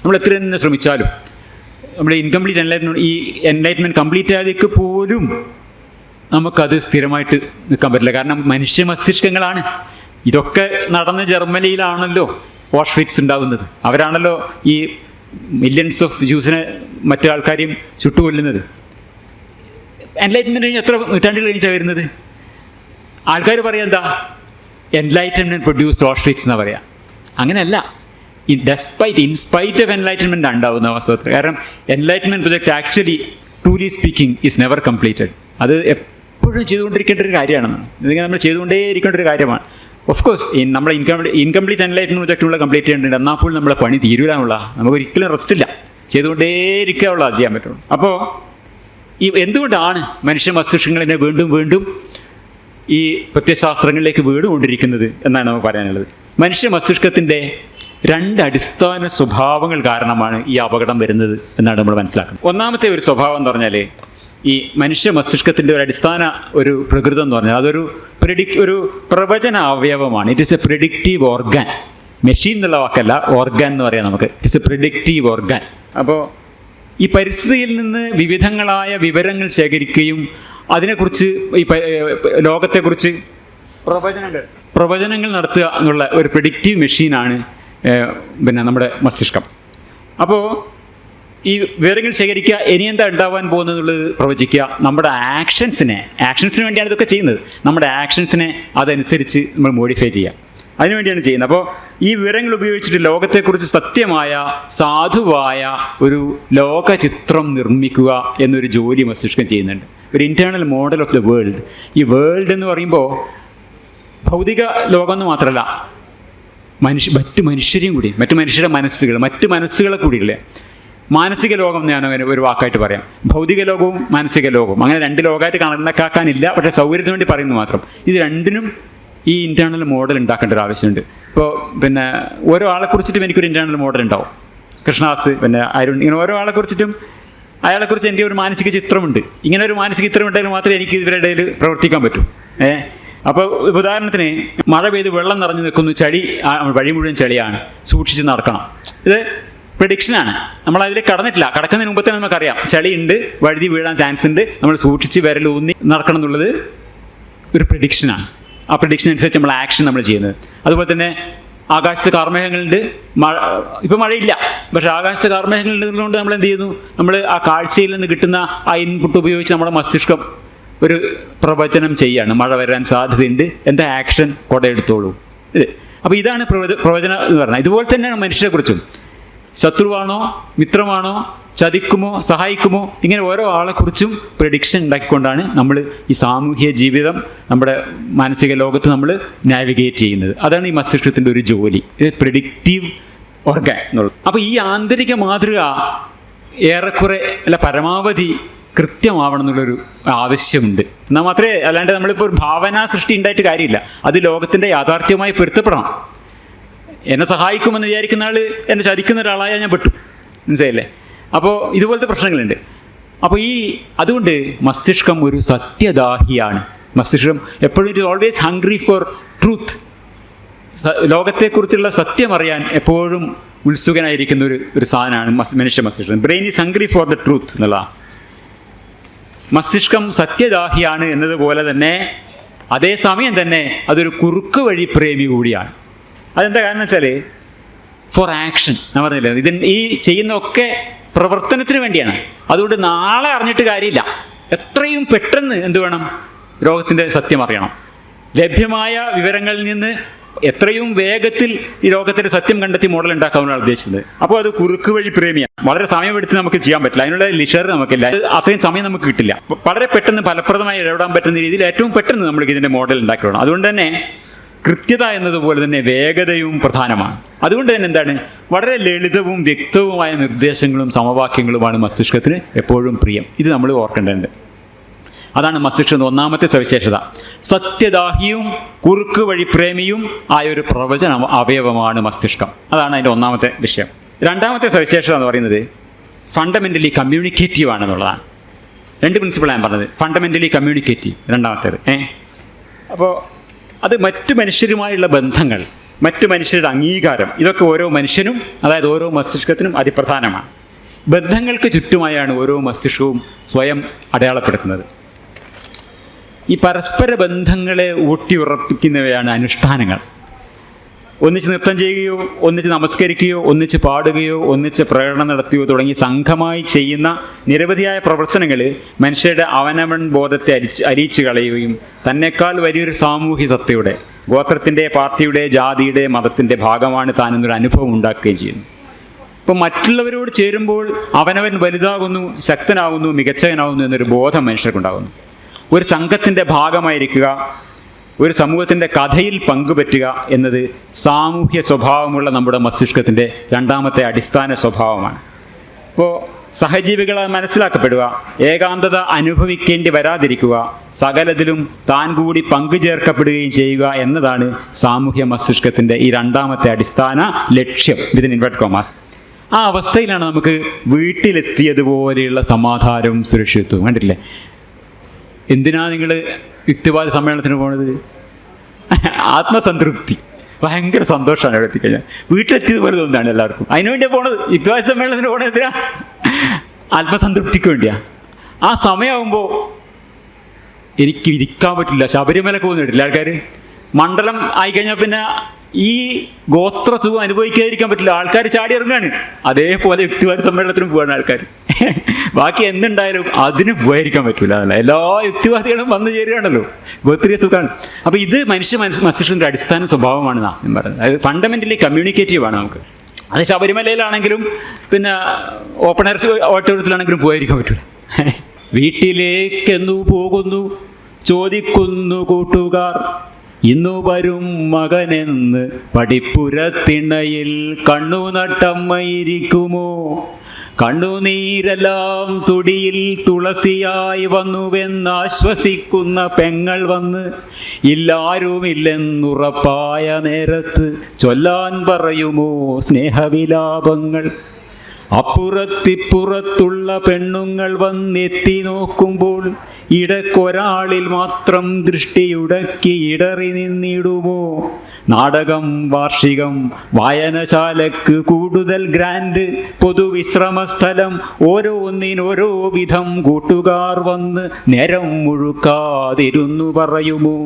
നമ്മൾ എത്ര തന്നെ ശ്രമിച്ചാലും നമ്മൾ ഈ എൻലൈറ്റ്മെൻറ്റ് കംപ്ലീറ്റ് ആയതൊക്കെ പോലും നമുക്കത് സ്ഥിരമായിട്ട് നിൽക്കാൻ പറ്റില്ല. കാരണം മനുഷ്യ മസ്തിഷ്കങ്ങളാണ്. ഇതൊക്കെ നടന്ന ജർമ്മനിയിലാണല്ലോ ഓഷ്വിറ്റ്സ് ഉണ്ടാകുന്നത്. അവരാണല്ലോ ഈ മില്യൺസ് ഓഫ് ജ്യൂസിനെ മറ്റു ആൾക്കാരെയും ചുട്ടുകൊല്ലുന്നത്. എൻലൈറ്റ്മെൻറ്റ് കഴിഞ്ഞ് എത്ര നൂറ്റാണ്ടുകൾ കഴിഞ്ഞാൽ വരുന്നത്? ആൾക്കാർ പറയാം എന്താ, എൻലൈറ്റൻമെൻറ്റ് പ്രൊഡ്യൂസ് ഓഷ്വിറ്റ്സ് എന്നാണ് പറയുക. അങ്ങനെയല്ല. ഇൻസ്പൈറ്റ് ഓഫ് എൻലൈറ്റൻമെൻറ്റ് ഉണ്ടാകുന്ന വാസ്തവത്തിൽ. കാരണം enlightenment project actually truly speaking is never completed. അത് എപ്പോഴും ചെയ്തുകൊണ്ടിരിക്കേണ്ട ഒരു കാര്യമാണ്. ഇതിങ്ങനെ നമ്മൾ ചെയ്തുകൊണ്ടേയിരിക്കേണ്ട ഒരു കാര്യമാണ്. ഓഫ് കോഴ്സ് നമ്മൾ ഇൻകംപ്ലീറ്റ് എൻലൈറ്റ്മെൻറ്റ് പ്രൊജക്റ്റിനുള്ള കംപ്ലീറ്റ് ചെയ്യേണ്ടതുണ്ട്. എന്നാൽ പോലും നമ്മളെ പണി തീരുവാനുള്ള നമുക്കൊരിക്കലും റെസ്റ്റില്ല. ചെയ്തുകൊണ്ടേയിരിക്കാനുള്ള ചെയ്യാൻ പറ്റുള്ളൂ. അപ്പോൾ എന്തുകൊണ്ടാണ് മനുഷ്യ മസ്തിഷ്കങ്ങളിനെ വീണ്ടും വീണ്ടും ഈ പ്രത്യയശാസ്ത്രങ്ങളിലേക്ക് വീടുകൊണ്ടിരിക്കുന്നത് എന്നാണ് നമുക്ക് പറയാനുള്ളത്. മനുഷ്യ മസ്തിഷ്കത്തിൻ്റെ 2 അടിസ്ഥാന സ്വഭാവങ്ങൾ കാരണമാണ് ഈ അപകടം വരുന്നത് എന്നാണ് നമ്മൾ മനസ്സിലാക്കുന്നത്. ഒന്നാമത്തെ ഒരു സ്വഭാവം എന്ന് പറഞ്ഞാൽ, ഈ മനുഷ്യ മസ്തിഷ്കത്തിൻ്റെ ഒരു അടിസ്ഥാന ഒരു പ്രകൃതം എന്ന് പറഞ്ഞാൽ അതൊരു ഒരു പ്രവചന അവയവമാണ്. It is a predictive organ. Machine എന്നുള്ള വാക്കല്ല, ഓർഗാൻ എന്ന് പറയാം നമുക്ക്. It is a predictive organ. അപ്പോൾ ഈ പരിസ്ഥിതിയിൽ നിന്ന് വിവിധങ്ങളായ വിവരങ്ങൾ ശേഖരിക്കുകയും അതിനെക്കുറിച്ച് ഈ ലോകത്തെക്കുറിച്ച് പ്രവചനങ്ങൾ നടത്തുക എന്നുള്ള ഒരു പ്രെഡിക്റ്റീവ് മെഷീനാണ് നമ്മുടെ മസ്തിഷ്കം. അപ്പോൾ ഈ വിവരങ്ങൾ ശേഖരിക്കുക, ഇനി എന്താ ഉണ്ടാവാൻ പോകുന്നത് എന്നുള്ളത് പ്രവചിക്കുക, നമ്മുടെ ആക്ഷൻസിന് വേണ്ടിയാണ് ഇതൊക്കെ ചെയ്യുന്നത്. നമ്മുടെ ആക്ഷൻസിനെ അതനുസരിച്ച് നമ്മൾ മോഡിഫൈ ചെയ്യുക, അതിനുവേണ്ടിയാണ് ചെയ്യുന്നത്. അപ്പോൾ ഈ വിവരങ്ങൾ ഉപയോഗിച്ചിട്ട് ലോകത്തെക്കുറിച്ച് സത്യമായ സാധുവായ ഒരു ലോകചിത്രം നിർമ്മിക്കുക എന്നൊരു ജോലി മസ്തിഷ്കം ചെയ്യുന്നുണ്ട്. ഒരു internal model of the world. ഈ വേൾഡ് എന്ന് പറയുമ്പോൾ ഭൗതിക ലോകമെന്ന് മാത്രമല്ല, മറ്റു മനുഷ്യരെയും കൂടി, മറ്റു മനുഷ്യരുടെ മറ്റു മനസ്സുകളെ കൂടിയില്ലേ, മാനസിക ലോകം ഞാൻ അങ്ങനെ ഒരു വാക്കായിട്ട് പറയാം. ഭൗതിക ലോകവും മാനസിക ലോകവും അങ്ങനെ 2 ലോകമായിട്ട് കണക്കാക്കാനില്ല, പക്ഷേ സൗകര്യത്തിന് വേണ്ടി പറയുന്നത് മാത്രം. ഇത് രണ്ടിനും ഈ ഇൻറ്റേർണൽ മോഡൽ ഉണ്ടാക്കേണ്ട ഒരു ആവശ്യമുണ്ട്. ഇപ്പോൾ ഓരോ ആളെക്കുറിച്ചിട്ടും എനിക്കൊരു ഇൻറ്റേർണൽ മോഡൽ ഉണ്ടാവും. കൃഷ്ണദാസ്, അരുൺ, ഇങ്ങനെ ഓരോ ആളെക്കുറിച്ചിട്ടും അയാളെക്കുറിച്ച് എനിക്ക് ഒരു മാനസിക ചിത്രമുണ്ട്. ഇങ്ങനെ ഒരു മാനസിക ചിത്രം ഉണ്ടെങ്കിൽ മാത്രമേ എനിക്ക് ഇവരുടെ ഇടയിൽ പ്രവർത്തിക്കാൻ പറ്റൂ. അപ്പോൾ ഉദാഹരണത്തിന് മഴ പെയ്ത് വെള്ളം നിറഞ്ഞു നിൽക്കുന്നു, വഴി മുഴുവൻ ചളിയാണ്, സൂക്ഷിച്ച് നടക്കണം. ഇത് പ്രഡിക്ഷനാണ്. നമ്മളതിൽ കടക്കുന്നതിന് മുമ്പത്തെ നമുക്കറിയാം ചളിയുണ്ട്, വഴുതി വീഴാൻ ചാൻസ് ഉണ്ട്, നമ്മൾ സൂക്ഷിച്ച് വിരലൂന്നി നടക്കണം എന്നുള്ളത് ഒരു പ്രഡിക്ഷനാണ്. ആ പ്രഡിക്ഷൻ അനുസരിച്ച് നമ്മൾ ആക്ഷൻ ചെയ്യുന്നത്. അതുപോലെ തന്നെ ആകാശത്ത് കാർമേഘങ്ങളുണ്ട്, ഇപ്പം മഴയില്ല, പക്ഷേ ആകാശത്ത് കാർമേഘങ്ങളുള്ളതുകൊണ്ട് നമ്മൾ എന്ത് ചെയ്യുന്നു? നമ്മൾ ആ കാഴ്ചയിൽ നിന്ന് കിട്ടുന്ന ആ ഇൻപുട്ട് ഉപയോഗിച്ച് നമ്മുടെ മസ്തിഷ്കം ഒരു പ്രവചനം ചെയ്യാണ്. മഴ വരാൻ സാധ്യതയുണ്ട്, എന്താ ആക്ഷൻ? കൊടയെടുത്തോളൂ. അപ്പോൾ ഇതാണ് പ്രവചനം എന്ന് പറഞ്ഞാൽ. ഇതുപോലെ തന്നെയാണ് മനുഷ്യരെക്കുറിച്ചും. ശത്രുവാണോ മിത്രമാണോ, ചതിക്കുമോ സഹായിക്കുമോ, ഇങ്ങനെ ഓരോ ആളെക്കുറിച്ചും പ്രെഡിക്ഷൻ ഉണ്ടാക്കിക്കൊണ്ടാണ് നമ്മൾ ഈ സാമൂഹ്യ ജീവിതം, നമ്മുടെ മാനസിക ലോകത്ത് നമ്മൾ നാവിഗേറ്റ് ചെയ്യുന്നത്. അതാണ് ഈ മസ്തിഷ്കത്തിൻ്റെ ഒരു ജോലി, പ്രെഡിക്റ്റീവ് ഓർഗാൻ എന്നുള്ളത്. അപ്പോൾ ഈ ആന്തരിക മാതൃക ഏറെക്കുറെ അല്ല പരമാവധി കൃത്യമാവണം എന്നുള്ളൊരു ആവശ്യമുണ്ട്. എന്നാൽ മാത്രമേ, അല്ലാണ്ട് നമ്മളിപ്പോൾ ഒരു ഭാവനാ സൃഷ്ടി ഉണ്ടായിട്ട് കാര്യമില്ല. അത് ലോകത്തിൻ്റെ യാഥാർത്ഥ്യവുമായി പൊരുത്തപ്പെടണം. എന്നെ സഹായിക്കുമെന്ന് വിചാരിക്കുന്ന ആൾ എന്നെ ചതിക്കുന്ന ഒരാളായാൽ ഞാൻ പെട്ടു, മനസ്സിലായില്ലേ? അപ്പോൾ ഇതുപോലത്തെ പ്രശ്നങ്ങളുണ്ട്. അപ്പോൾ അതുകൊണ്ട് മസ്തിഷ്കം ഒരു സത്യദാഹിയാണ്. മസ്തിഷ്കം എപ്പോഴും it always hungry for truth. ലോകത്തെക്കുറിച്ചുള്ള സത്യം അറിയാൻ എപ്പോഴും ഉത്സുകനായിരിക്കുന്ന ഒരു സാധനമാണ് മനുഷ്യ മസ്തിഷ്കം. Brain is hungry for the truth എന്നുള്ളതാണ്. മസ്തിഷ്കം സത്യദാഹിയാണ് എന്നതുപോലെ തന്നെ അതേസമയം തന്നെ അതൊരു കുറുക്ക് വഴി പ്രേമി കൂടിയാണ്. അതെന്താ കാരണം വെച്ചാൽ ഫോർ ആക്ഷൻ. ഞാൻ പറഞ്ഞില്ല, ഈ ചെയ്യുന്നതൊക്കെ പ്രവർത്തനത്തിന് വേണ്ടിയാണ്. അതുകൊണ്ട് നാളെ അറിഞ്ഞിട്ട് കാര്യമില്ല, എത്രയും പെട്ടെന്ന് എന്ത് വേണം? ലോകത്തിൻ്റെ സത്യം അറിയണം. ലഭ്യമായ വിവരങ്ങളിൽ നിന്ന് എത്രയും വേഗത്തിൽ ഈ ലോകത്തിൻ്റെ സത്യം കണ്ടെത്തി മോഡൽ ഉണ്ടാക്കാമെന്നാണ് ഉദ്ദേശിച്ചത്. അപ്പോൾ അത് കുറുക്ക് വഴി പ്രേമിയാണ്. വളരെ സമയമെടുത്ത് നമുക്ക് ചെയ്യാൻ പറ്റില്ല, അതിനുള്ള ലിഷർ നമുക്കില്ല, അത്രയും സമയം നമുക്ക് കിട്ടില്ല. വളരെ പെട്ടെന്ന് ഫലപ്രദമായി ഇടപെടാൻ പറ്റുന്ന രീതിയിൽ ഏറ്റവും പെട്ടെന്ന് നമ്മൾക്ക് ഇതിൻ്റെ മോഡൽ ഉണ്ടാക്കി വേണം. അതുകൊണ്ട് തന്നെ കൃത്യത എന്നതുപോലെ തന്നെ വേഗതയും പ്രധാനമാണ്. അതുകൊണ്ട് തന്നെ എന്താണ്, വളരെ ലളിതവും വ്യക്തവുമായ നിർദ്ദേശങ്ങളും സമവാക്യങ്ങളുമാണ് മസ്തിഷ്കത്തിന് എപ്പോഴും പ്രിയം. ഇത് നമ്മൾ ഓർക്കേണ്ടതുണ്ട്. അതാണ് മസ്തിഷ്കത്തിൻ്റെ ഒന്നാമത്തെ സവിശേഷത. സത്യദാഹിയും കുറുക്ക് വഴി പ്രേമിയും ആയൊരു പ്രവചന അവയവമാണ് മസ്തിഷ്കം. അതാണ് അതിൻ്റെ ഒന്നാമത്തെ വിഷയം. രണ്ടാമത്തെ സവിശേഷത എന്ന് പറയുന്നത് ഫണ്ടമെൻ്റലി കമ്മ്യൂണിക്കേറ്റീവ് ആണെന്നുള്ളതാണ്. രണ്ട് പ്രിൻസിപ്പിളാണ് ഞാൻ പറഞ്ഞത്. ഫണ്ടമെൻ്റലി കമ്മ്യൂണിക്കേറ്റീവ് രണ്ടാമത്തേത്. അപ്പോൾ അത് മറ്റു മനുഷ്യരുമായുള്ള ബന്ധങ്ങൾ, മറ്റു മനുഷ്യരുടെ അംഗീകാരം, ഇതൊക്കെ ഓരോ മനുഷ്യനും, അതായത് ഓരോ മസ്തിഷ്കത്തിനും അതിപ്രധാനമാണ്. ബന്ധങ്ങൾക്ക് ചുറ്റുമായാണ് ഓരോ മസ്തിഷ്കവും സ്വയം അടയാളപ്പെടുത്തുന്നത്. ഈ പരസ്പര ബന്ധങ്ങളെ ഊട്ടിയുറപ്പിക്കുന്നവയാണ് അനുഷ്ഠാനങ്ങൾ. ഒന്നിച്ച് നൃത്തം ചെയ്യുകയോ, ഒന്നിച്ച് നമസ്കരിക്കുകയോ, ഒന്നിച്ച് പാടുകയോ, ഒന്നിച്ച് പ്രകടനം നടത്തുകയോ തുടങ്ങി സംഘമായി ചെയ്യുന്ന നിരവധിയായ പ്രവർത്തനങ്ങൾ മനുഷ്യരുടെ അവനവൻ ബോധത്തെ അരിച്ചു കളയുകയും തന്നെക്കാൾ വലിയൊരു സാമൂഹ്യ സത്തയുടെ, ഗോത്രത്തിൻ്റെ, പാർട്ടിയുടെ, ജാതിയുടെ, മതത്തിൻ്റെ ഭാഗമാണ് താനെന്നൊരു അനുഭവം ഉണ്ടാക്കുകയും ചെയ്യുന്നു. ഇപ്പം മറ്റുള്ളവരോട് ചേരുമ്പോൾ അവനവൻ വലുതാകുന്നു, ശക്തനാകുന്നു, മികച്ചവനാകുന്നു എന്നൊരു ബോധം മനുഷ്യർക്കുണ്ടാകുന്നു. ഒരു സംഘത്തിൻ്റെ ഭാഗമായിരിക്കുക, ഒരു സമൂഹത്തിൻ്റെ കഥയിൽ പങ്കുപറ്റുക എന്നത് സാമൂഹ്യ സ്വഭാവമുള്ള നമ്മുടെ മസ്തിഷ്കത്തിൻ്റെ രണ്ടാമത്തെ അടിസ്ഥാന സ്വഭാവമാണ്. ഇപ്പോൾ സഹജീവികളെ മനസ്സിലാക്കപ്പെടുക, ഏകാന്തത അനുഭവിക്കേണ്ടി വരാതിരിക്കുക, സകലത്തിലും താൻ കൂടി പങ്കുചേർക്കപ്പെടുകയും ചെയ്യുക എന്നതാണ് സാമൂഹ്യ മസ്തിഷ്കത്തിൻ്റെ ഈ രണ്ടാമത്തെ അടിസ്ഥാന ലക്ഷ്യം, വിത്തിൻ ഇൻവെർട്ടഡ് കോമാസ്. ആ അവസ്ഥയിലാണ് നമുക്ക് വീട്ടിലെത്തിയതുപോലെയുള്ള സമാധാനവും സുരക്ഷിതത്വവും. കണ്ടിട്ടില്ലേ? എന്തിനാ നിങ്ങൾ യുക്തിവാദ സമ്മേളനത്തിന് പോണത്? ആത്മസംതൃപ്തി, ഭയങ്കര സന്തോഷമാണ് അവിടെ എത്തിക്കഴിഞ്ഞാൽ. വീട്ടിലെത്തിയതുപോലെ തോന്നുന്നതാണ് എല്ലാവർക്കും. അതിനുവേണ്ടിയാണ് പോണത്. യുക്തിവാദ സമ്മേളനത്തിന് പോണത് എന്തിനാ? ആത്മസംതൃപ്തിക്ക് വേണ്ടിയാണ്. ആ സമയമാകുമ്പോൾ എനിക്ക് ഇരിക്കാൻ പറ്റില്ല. ശബരിമലക്ക് പോകുന്നിട്ടില്ല ആൾക്കാർ. മണ്ഡലം ആയിക്കഴിഞ്ഞാൽ പിന്നെ ഈ ഗോത്രസുഖം അനുഭവിക്കാതിരിക്കാൻ പറ്റില്ല. ആൾക്കാർ ചാടി ഇറങ്ങാണ്. അതേപോലെ യുക്തിവാദ സമ്മേളനത്തിനും പോവാണ് ആൾക്കാർ. ബാക്കി എന്തുണ്ടായാലും അതിന് പോയിരിക്കാൻ പറ്റില്ല. അതല്ല, എല്ലാ യുക്തിവാദികളും വന്നു ചേരുകയാണല്ലോ, ഗോത്രീയ സുഖമാണ്. അപ്പോൾ ഇത് മസ്തിഷ്കത്തിൻ്റെ അടിസ്ഥാന സ്വഭാവമാണ് ഞാൻ പറയുന്നത്. അത് ഫണ്ടമെൻ്റലി കമ്മ്യൂണിക്കേറ്റീവാണ് നമുക്ക്. അത് ശബരിമലയിലാണെങ്കിലും പിന്നെ ഓപ്പൺ എയർ ഓഡിറ്റോറിയത്തിലാണെങ്കിലും പോയിരിക്കാൻ പറ്റില്ല. വീട്ടിലേക്കെന്നു പോകുന്നു ചോദിക്കുന്നു കൂട്ടുകാർ, ഇന്നു വരും മകനെന്ന് പടിപ്പുരത്തിണയിൽ കണ്ണു നട്ടമ്മയിരിക്കുമോ, കണ്ണുനീരെല്ലാം തുടിയിൽ തുളസിയായി വന്നുവെന്നാശ്വസിക്കുന്ന പെങ്ങൾ വന്ന് ഇല്ലാരുമില്ലെന്നുറപ്പായ നേരത്ത് ചൊല്ലാൻ പറയുമോ സ്നേഹവിലാപങ്ങൾ. അപ്പുറത്തിപ്പുറത്തുള്ള പെണ്ണുങ്ങൾ വന്നെത്തി നോക്കുമ്പോൾ ഇടക്കൊരാളിൽ മാത്രം ദൃഷ്ടിയുടക്കി ഇടറി നിന്നിടുമോ. നാടകം, വാർഷികം, വായനശാലക്ക് കൂടുതൽ ഗ്രാൻഡ്, പൊതുവിശ്രമ സ്ഥലം, ഓരോന്നിനോരോ വിധം കൂട്ടുകാർ വന്ന് നേരം മുഴുക്കാതിരുന്നു പറയുമോ.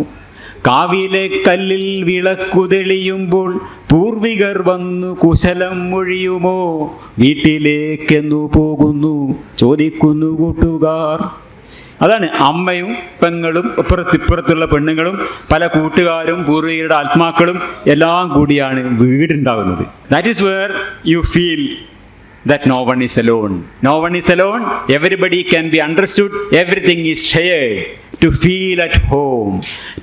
കാവിലെ കല്ലിൽ വിളക്കു തെളിയുമ്പോൾ പൂർവികർ വന്നു കുശലം മൊഴിയുമോ, വീട്ടിലേക്കെന്നു പോകുന്നു ചോദിക്കുന്നു കൂട്ടുകാർ. അതാണ് അമ്മയും പെങ്ങളും ഇപ്പുറത്തുള്ള പെണ്ണുങ്ങളും പല കൂട്ടുകാരും പൂർവികരുടെ ആത്മാക്കളും എല്ലാം കൂടിയാണ് വീടുണ്ടാകുന്നത്. That is where you feel that no one is alone. No one is alone. Everybody can be understood. Everything is shared. To feel at home,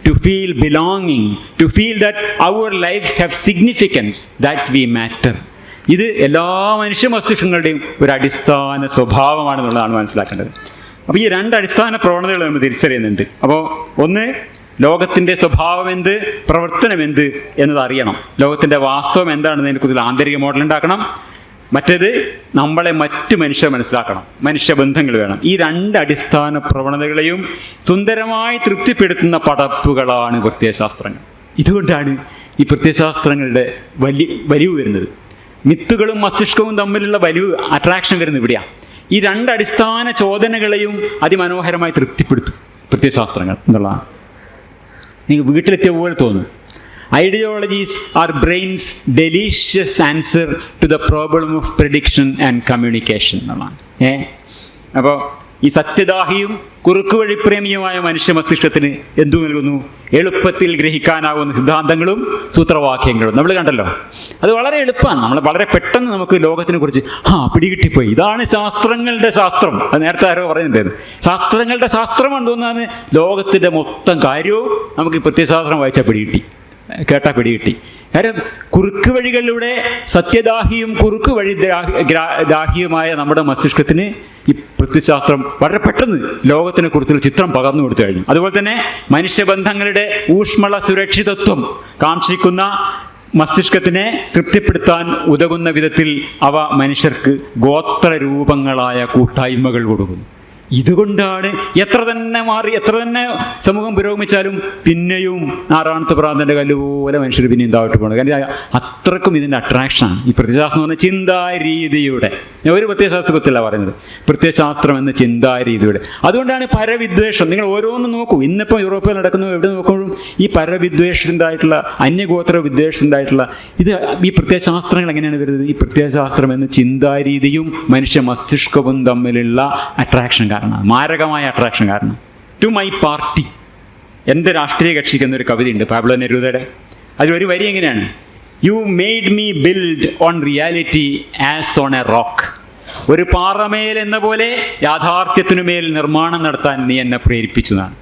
to feel belonging, to feel that our lives have significance, that we matter. ഇത് എല്ലാ മനുഷ്യ മസ്തിഷ്കങ്ങളുടെയും ഒരു അടിസ്ഥാന സ്വഭാവമാണെന്നുള്ളതാണ് മനസ്സിലാക്കേണ്ടത്. അപ്പോൾ ഈ രണ്ട് അടിസ്ഥാന പ്രവണതകൾ നമ്മൾ തിരിച്ചറിയുന്നുണ്ട്. അപ്പോൾ ഒന്ന്, ലോകത്തിൻ്റെ സ്വഭാവം എന്ത്, പ്രവർത്തനം എന്ത് എന്നത് അറിയണം. ലോകത്തിൻ്റെ വാസ്തവം എന്താണെന്നതിനെക്കുറിച്ച് ആന്തരിക മോഡൽ ഉണ്ടാക്കണം. മറ്റേത് നമ്മളെ മറ്റു മനുഷ്യർ മനസ്സിലാക്കണം, മനുഷ്യബന്ധങ്ങൾ വേണം. ഈ രണ്ട് അടിസ്ഥാന പ്രവണതകളെയും സുന്ദരമായി തൃപ്തിപ്പെടുത്തുന്ന പടപ്പുകളാണ് പ്രത്യയശാസ്ത്രങ്ങൾ. ഇതുകൊണ്ടാണ് ഈ പ്രത്യയശാസ്ത്രങ്ങളുടെ വലിവ് വരുന്നത്. മിത്തുകളും മസ്തിഷ്കവും തമ്മിലുള്ള വലിവ്, അട്രാക്ഷൻ വരുന്നത് ഇവിടെയാണ്. ഈ രണ്ട് അടിസ്ഥാന ചോദനകളെയും അതിമനോഹരമായി തൃപ്തിപ്പെടുത്തും പ്രത്യയശാസ്ത്രങ്ങൾ എന്നുള്ളതാണ്. നിങ്ങൾക്ക് വീട്ടിലെത്തിയ പോലെ തോന്നും. Ideologies are brain's delicious answer to the problem of prediction and communication എന്നുള്ളതാണ്. അപ്പോൾ ഈ സത്യദാഹിയും കുറുക്കുവഴിപ്രേമിയുമായ മനുഷ്യ മസ്തിഷ്കത്തിന് എന്തു നൽകുന്നു? എളുപ്പത്തിൽ ഗ്രഹിക്കാനാവുന്ന സിദ്ധാന്തങ്ങളും സൂത്രവാക്യങ്ങളും. നമ്മൾ കണ്ടല്ലോ, അത് വളരെ എളുപ്പമാണ്. നമ്മൾ വളരെ പെട്ടെന്ന് നമുക്ക് ലോകത്തിനെ കുറിച്ച് പിടികിട്ടിപ്പോയി. ഇതാണ് ശാസ്ത്രങ്ങളുടെ ശാസ്ത്രം. അത് നേരത്തെ ആരോ പറയുന്നുണ്ടായിരുന്നു. ശാസ്ത്രങ്ങളുടെ ശാസ്ത്രമാണ് തോന്നുന്നത്. ലോകത്തിൻ്റെ മൊത്തം കാര്യവും നമുക്ക് പ്രത്യയശാസ്ത്രം വായിച്ചാൽ കേട്ടാൽ പിടികിട്ടി. കാര്യം കുറുക്ക് വഴികളിലൂടെ സത്യദാഹിയും കുറുക്ക് വഴി ദാഹിയുമായ നമ്മുടെ മസ്തിഷ്കത്തിന് ഈ പ്രത്യയശാസ്ത്രം വളരെ പെട്ടെന്ന് ലോകത്തിനെ കുറിച്ചുള്ള ചിത്രം പകർന്നു കൊടുത്തു കഴിഞ്ഞു. അതുപോലെ തന്നെ മനുഷ്യബന്ധങ്ങളുടെ ഊഷ്മള സുരക്ഷിതത്വം കാക്ഷിക്കുന്ന മസ്തിഷ്കത്തിനെ തൃപ്തിപ്പെടുത്താൻ ഉതകുന്ന വിധത്തിൽ അവ മനുഷ്യർക്ക് ഗോത്രരൂപങ്ങളായ കൂട്ടായ്മകൾ കൊടുക്കുന്നു. ഇതുകൊണ്ടാണ് എത്ര തന്നെ സമൂഹം പുരോഗമിച്ചാലും പിന്നെയും നാറാണത്ത് പ്രാന്തൻ്റെ കല്ല് പോലെ മനുഷ്യർ പിന്നെയും താഴ്ത്തു പോകണം. കാരണം അത്രക്കും ഇതിൻ്റെ അട്രാക്ഷനാണ്. ഈ പ്രത്യയശാസ്ത്രം എന്ന ചിന്താരീതിയുടെ, ഞാൻ ഒരു പ്രത്യയശാസ്ത്രത്തിലല്ല പറയുന്നത്, പ്രത്യയശാസ്ത്രം എന്ന ചിന്താരീതിയുടെ. അതുകൊണ്ടാണ് പരവിദ്വേഷം. നിങ്ങൾ ഓരോന്നും നോക്കൂ. ഇന്നിപ്പോൾ യൂറോപ്പിൽ നടക്കുന്ന എവിടെ നോക്കുമ്പോഴും ഈ പരവിദ്വേഷത്തിൻ്റെ ആയിട്ടുള്ള, അന്യഗോത്ര വിദ്വേഷത്തിൻ്റെ ആയിട്ടുള്ള ഇത് ഈ പ്രത്യയശാസ്ത്രങ്ങൾ എങ്ങനെയാണ് വരുന്നത്? ഈ പ്രത്യയശാസ്ത്രം എന്ന ചിന്താരീതിയും മനുഷ്യ മസ്തിഷ്കവും തമ്മിലുള്ള അട്രാക്ഷൻ കാരണം, മാരകമായ അട്രാക്ഷൻ കാരണം. ടു മൈ പാർട്ടി, എൻ്റെ രാഷ്ട്രീയ കക്ഷിക്ക് എന്നൊരു കവിതയുണ്ട് പാബ്ലോ നെരൂദയുടെ. അതിലൊരു വരി എങ്ങനെയാണ്? You made me build on reality as on A rock. ഒരു പാറമേൽ എന്ന പോലെ യാഥാർത്ഥ്യത്തിനുമേൽ നിർമ്മാണം നടത്താൻ നീ എന്നെ പ്രേരിപ്പിച്ചു എന്നാണ്.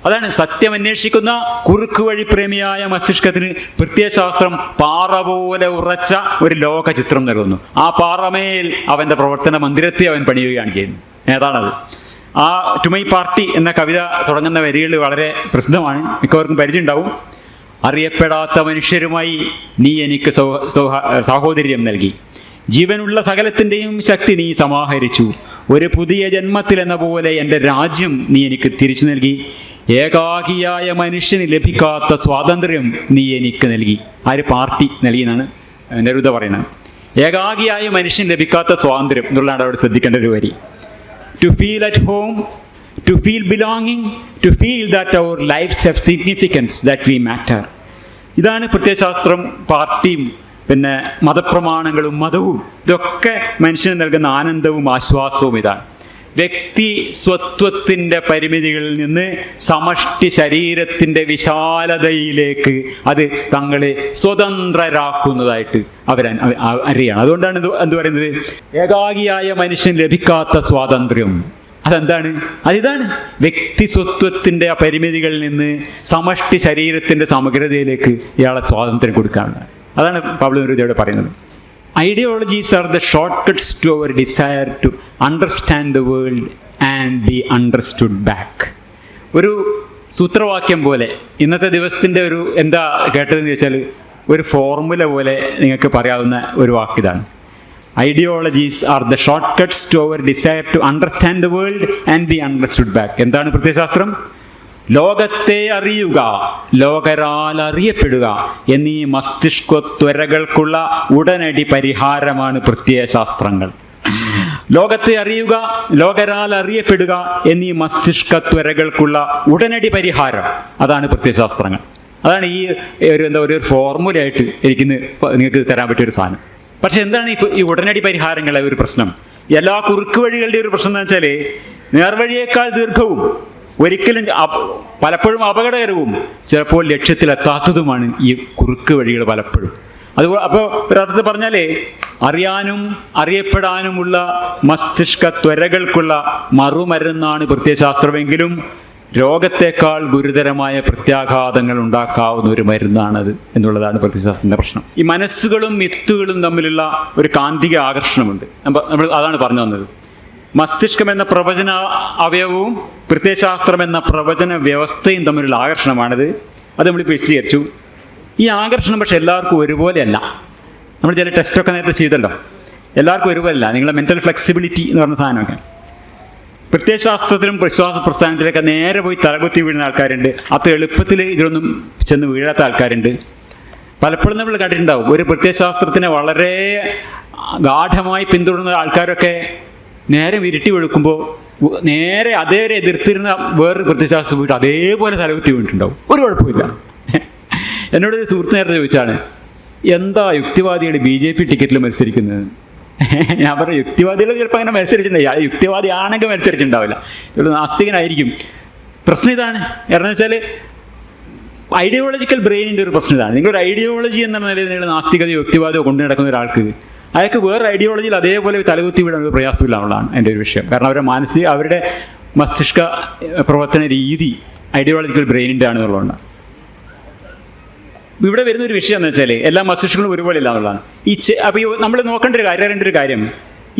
അതാണ് സത്യം അന്വേഷിക്കുന്ന കുറുക്ക് വഴി പ്രേമിയായ മസ്തിഷ്കത്തിന് പ്രത്യയശാസ്ത്രം പാറ പോലെ ഉറച്ച ഒരു ലോക ചിത്രം നൽകുന്നു. ആ പാറമേൽ അവൻ്റെ പ്രവർത്തന മന്ദിരത്തെ അവൻ പണിയുകയാണ് ചെയ്യുന്നത്. ഏതാണത്? ആ ടു മൈ പാർട്ടി എന്ന കവിത തുടങ്ങുന്ന വരികൾ വളരെ പ്രസിദ്ധമാണ്, മിക്കവർക്കും പരിചയം ഉണ്ടാവും. അറിയപ്പെടാത്ത മനുഷ്യരുമായി നീ എനിക്ക് സാഹോദര്യം നൽകി, ജീവനുള്ള സകലത്തിൻ്റെയും ശക്തി നീ സമാഹരിച്ചു, ഒരു പുതിയ ജന്മത്തിലെന്ന പോലെ എൻ്റെ രാജ്യം നീ എനിക്ക് തിരിച്ചു നൽകി, ഏകാകിയായ മനുഷ്യന് ലഭിക്കാത്ത സ്വാതന്ത്ര്യം നീ എനിക്ക് നൽകി. ആര്? പാർട്ടി നൽകിയെന്നാണ് നെരൂദ പറയുന്നത്. ഏകാകിയായ മനുഷ്യന് ലഭിക്കാത്ത സ്വാതന്ത്ര്യം എന്നുള്ളതാണ് അവിടെ ശ്രദ്ധിക്കേണ്ട ഒരു വരി. To feel at home, to feel belonging, to feel that our lives have significance, that we matter. ഇതാണ് പ്രത്യയശാസ്ത്രം, പാർട്ടിയും പിന്നെ മതപ്രമാണങ്ങളും മതവും ഇതൊക്കെ മനുഷ്യന് നൽകുന്ന ആനന്ദവും ആശ്വാസവും ഇതാണ്. വ്യക്തി സ്വത്വത്തിൻ്റെ പരിമിതികളിൽ നിന്ന് സമഷ്ടി ശരീരത്തിൻ്റെ വിശാലതയിലേക്ക് അത് തങ്ങളെ സ്വതന്ത്രരാക്കുന്നതായിട്ട് അറിയണം. അതുകൊണ്ടാണ് എന്ത് പറയുന്നത്? ഏകാകിയായ മനുഷ്യൻ ലഭിക്കാത്ത സ്വാതന്ത്ര്യം. അതെന്താണ്? അതിതാണ് വ്യക്തി സ്വത്വത്തിൻ്റെ ആ പരിമിതികളിൽ നിന്ന് സമഷ്ടി ശരീരത്തിൻ്റെ സമഗ്രതയിലേക്ക് ഇയാളെ സ്വാതന്ത്ര്യം കൊടുക്കാറുണ്ട്. അതാണ് പാബ്ലോ നെരൂദയോട് പറയുന്നത്. Ideologies are the shortcuts to our desire to understand the world and be understood back. ഒരു സൂത്രവാക്യം പോലെ ഇന്നത്തെ ദിവസത്തിൻ്റെ ഒരു എന്താ കേട്ടതെന്ന് ചോദിച്ചാൽ ഒരു ഫോർമുല പോലെ നിങ്ങൾക്ക് പറയാവുന്ന ഒരു വാക്കിതാണ്. Ideologies are the shortcuts to our desire to understand the world and be understood back. എന്താണ് പ്രത്യയശാസ്ത്രം? ലോകത്തെ അറിയുക, ലോകരാൽ അറിയപ്പെടുക എന്നീ മസ്തിഷ്ക ത്വരകൾക്കുള്ള ഉടനടി പരിഹാരമാണ് പ്രത്യയശാസ്ത്രങ്ങൾ. ലോകത്തെ അറിയുക, ലോകരാൽ അറിയപ്പെടുക എന്നീ മസ്തിഷ്കത്വരകൾക്കുള്ള ഉടനടി പരിഹാരം, അതാണ് പ്രത്യയശാസ്ത്രങ്ങൾ. അതാണ് ഈ ഒരു ഫോർമുലയായിട്ട് എനിക്കിന്ന് നിങ്ങൾക്ക് തരാൻ പറ്റിയൊരു സാധനം. പക്ഷെ എന്താണ് ഈ ഉടനടി പരിഹാരങ്ങളെ ഒരു പ്രശ്നം? എല്ലാ കുറുക്ക് വഴികളുടെ ഒരു പ്രശ്നം എന്ന് വെച്ചാൽ നേർവഴിയേക്കാൾ ദീർഘവും ഒരിക്കലും പലപ്പോഴും അപകടകരവും ചിലപ്പോൾ ലക്ഷ്യത്തിലെത്താത്തതുമാണ് ഈ കുറുക്ക് വഴികൾ പലപ്പോഴും. അതുപോലെ അപ്പോൾ ഒരർത്ഥത്തിൽ പറഞ്ഞാൽ അറിയാനും അറിയപ്പെടാനുമുള്ള മസ്തിഷ്ക ത്വരകൾക്കുള്ള മറുമരുന്നാണ് പ്രത്യയശാസ്ത്രമെങ്കിലും രോഗത്തെക്കാൾ ഗുരുതരമായ പ്രത്യാഘാതങ്ങൾ ഉണ്ടാക്കാവുന്ന ഒരു മരുന്നാണത് എന്നുള്ളതാണ് പ്രത്യയശാസ്ത്രത്തിൻ്റെ പ്രശ്നം. ഈ മനസ്സുകളും മിത്തുകളും തമ്മിലുള്ള ഒരു കാന്തിക ആകർഷണമുണ്ട്. നമ്മൾ അതാണ് പറഞ്ഞു വന്നത്. മസ്തിഷ്കം എന്ന പ്രവചന അവയവവും പ്രത്യയശാസ്ത്രം എന്ന പ്രവചന വ്യവസ്ഥയും തമ്മിലുള്ള ആകർഷണമാണിത്. അത് നമ്മളിപ്പോൾ വിശദീകരിച്ചു. ഈ ആകർഷണം പക്ഷെ എല്ലാവർക്കും ഒരുപോലെയല്ല. നമ്മൾ ചില ടെസ്റ്റൊക്കെ നേരത്തെ ചെയ്തല്ലോ, എല്ലാവർക്കും ഒരുപോലെയല്ല. നിങ്ങളുടെ മെൻ്റൽ ഫ്ലെക്സിബിലിറ്റി എന്ന് പറഞ്ഞ സാധനമൊക്കെ പ്രത്യയശാസ്ത്രത്തിലും വിശ്വാസ പ്രസ്ഥാനത്തിലൊക്കെ നേരെ പോയി തലകുത്തി വീഴുന്ന ആൾക്കാരുണ്ട്. അത്ര എളുപ്പത്തിൽ ഇതിലൊന്നും ചെന്ന് വീഴാത്ത ആൾക്കാരുണ്ട്. പലപ്പോഴും നമ്മൾ കണ്ടിട്ടുണ്ടാവും ഒരു പ്രത്യയശാസ്ത്രത്തിനെ വളരെ ഗാഠമായി പിന്തുടരുന്ന ആൾക്കാരൊക്കെ നേരെ വിരുട്ടി വെളുക്കുമ്പോൾ നേരെ അതേവരെ എതിർത്തിരുന്ന വേറൊരു പ്രത്യയശാസ്ത്രം പോയിട്ട് അതേപോലെ തലകുത്തി വീണിട്ടുണ്ടാവും. ഒരു കുഴപ്പമില്ല. എന്നോടൊരു സുഹൃത്ത് നേരത്തെ ചോദിച്ചാണ്, എന്താ യുക്തിവാദികൾ BJP ടിക്കറ്റിൽ മത്സരിക്കുന്നത്? ഞാൻ പറഞ്ഞു, യുക്തിവാദികൾ ചിലപ്പോൾ അങ്ങനെ മത്സരിച്ചിട്ടുണ്ടാവും. യുക്തിവാദി ആണെങ്കിൽ മത്സരിച്ചിട്ടുണ്ടാവില്ല, ചിലപ്പോൾ നാസ്തികനായിരിക്കും. പ്രശ്നം ഇതാണ്. കാരണം വെച്ചാൽ ഐഡിയോളജിക്കൽ ബ്രെയിനിൻ്റെ ഒരു പ്രശ്നം ഇതാണ്. നിങ്ങളൊരു ഐഡിയോളജി എന്ന നിലയിൽ നിങ്ങൾ നാസ്തികതയോ യുക്തിവാദമോ കൊണ്ടു നടക്കുന്ന ഒരാൾക്ക് അയാൾക്ക് വേറെ ഐഡിയോളജിയിൽ അതേപോലെ തലകുത്തി വിടാൻ ഒരു പ്രയാസമില്ല എന്നുള്ളതാണ് എൻ്റെ ഒരു വിഷയം. കാരണം അവരുടെ മസ്തിഷ്ക പ്രവർത്തന രീതി ഐഡിയോളജിക്കൽ ബ്രെയിനിൻ്റെ ആണെന്നുള്ളതുകൊണ്ടാണ്. ഇവിടെ വരുന്നൊരു വിഷയം എന്ന് വെച്ചാൽ എല്ലാ മസ്തിഷ്കങ്ങളും ഒരുപോലെ ഇല്ല എന്നുള്ളതാണ്. അപ്പോൾ നമ്മൾ നോക്കേണ്ട ഒരു കാര്യം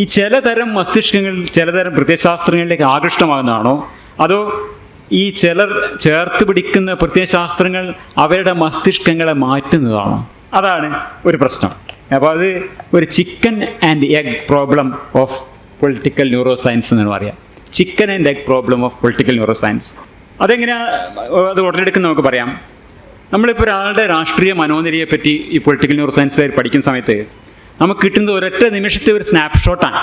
ഈ ചിലതരം മസ്തിഷ്കങ്ങൾ ചിലതരം പ്രത്യയശാസ്ത്രങ്ങളിലേക്ക് ആകൃഷ്ടമാകുന്നതാണോ, അതോ ഈ ചിലർ ചേർത്ത് പിടിക്കുന്ന പ്രത്യയശാസ്ത്രങ്ങൾ അവരുടെ മസ്തിഷ്കങ്ങളെ മാറ്റുന്നതാണോ? അതാണ് ഒരു പ്രശ്നം. അപ്പോൾ അത് ഒരു chicken and egg problem of political neuro science എന്നാണ് പറയുക. Chicken and egg problem of political neuro science. അതെങ്ങനെയാണ് അത് ഉടലെടുക്കുന്നത് നമുക്ക് പറയാം. നമ്മളിപ്പോൾ ഒരാളുടെ രാഷ്ട്രീയ മനോനിലയെ പറ്റി ഈ പൊളിറ്റിക്കൽ ന്യൂറോ സയൻസുകാർ പഠിക്കുന്ന സമയത്ത് നമുക്ക് കിട്ടുന്നത് ഒരൊറ്റ നിമിഷത്തെ ഒരു സ്നാപ്ഷോട്ടാണ്.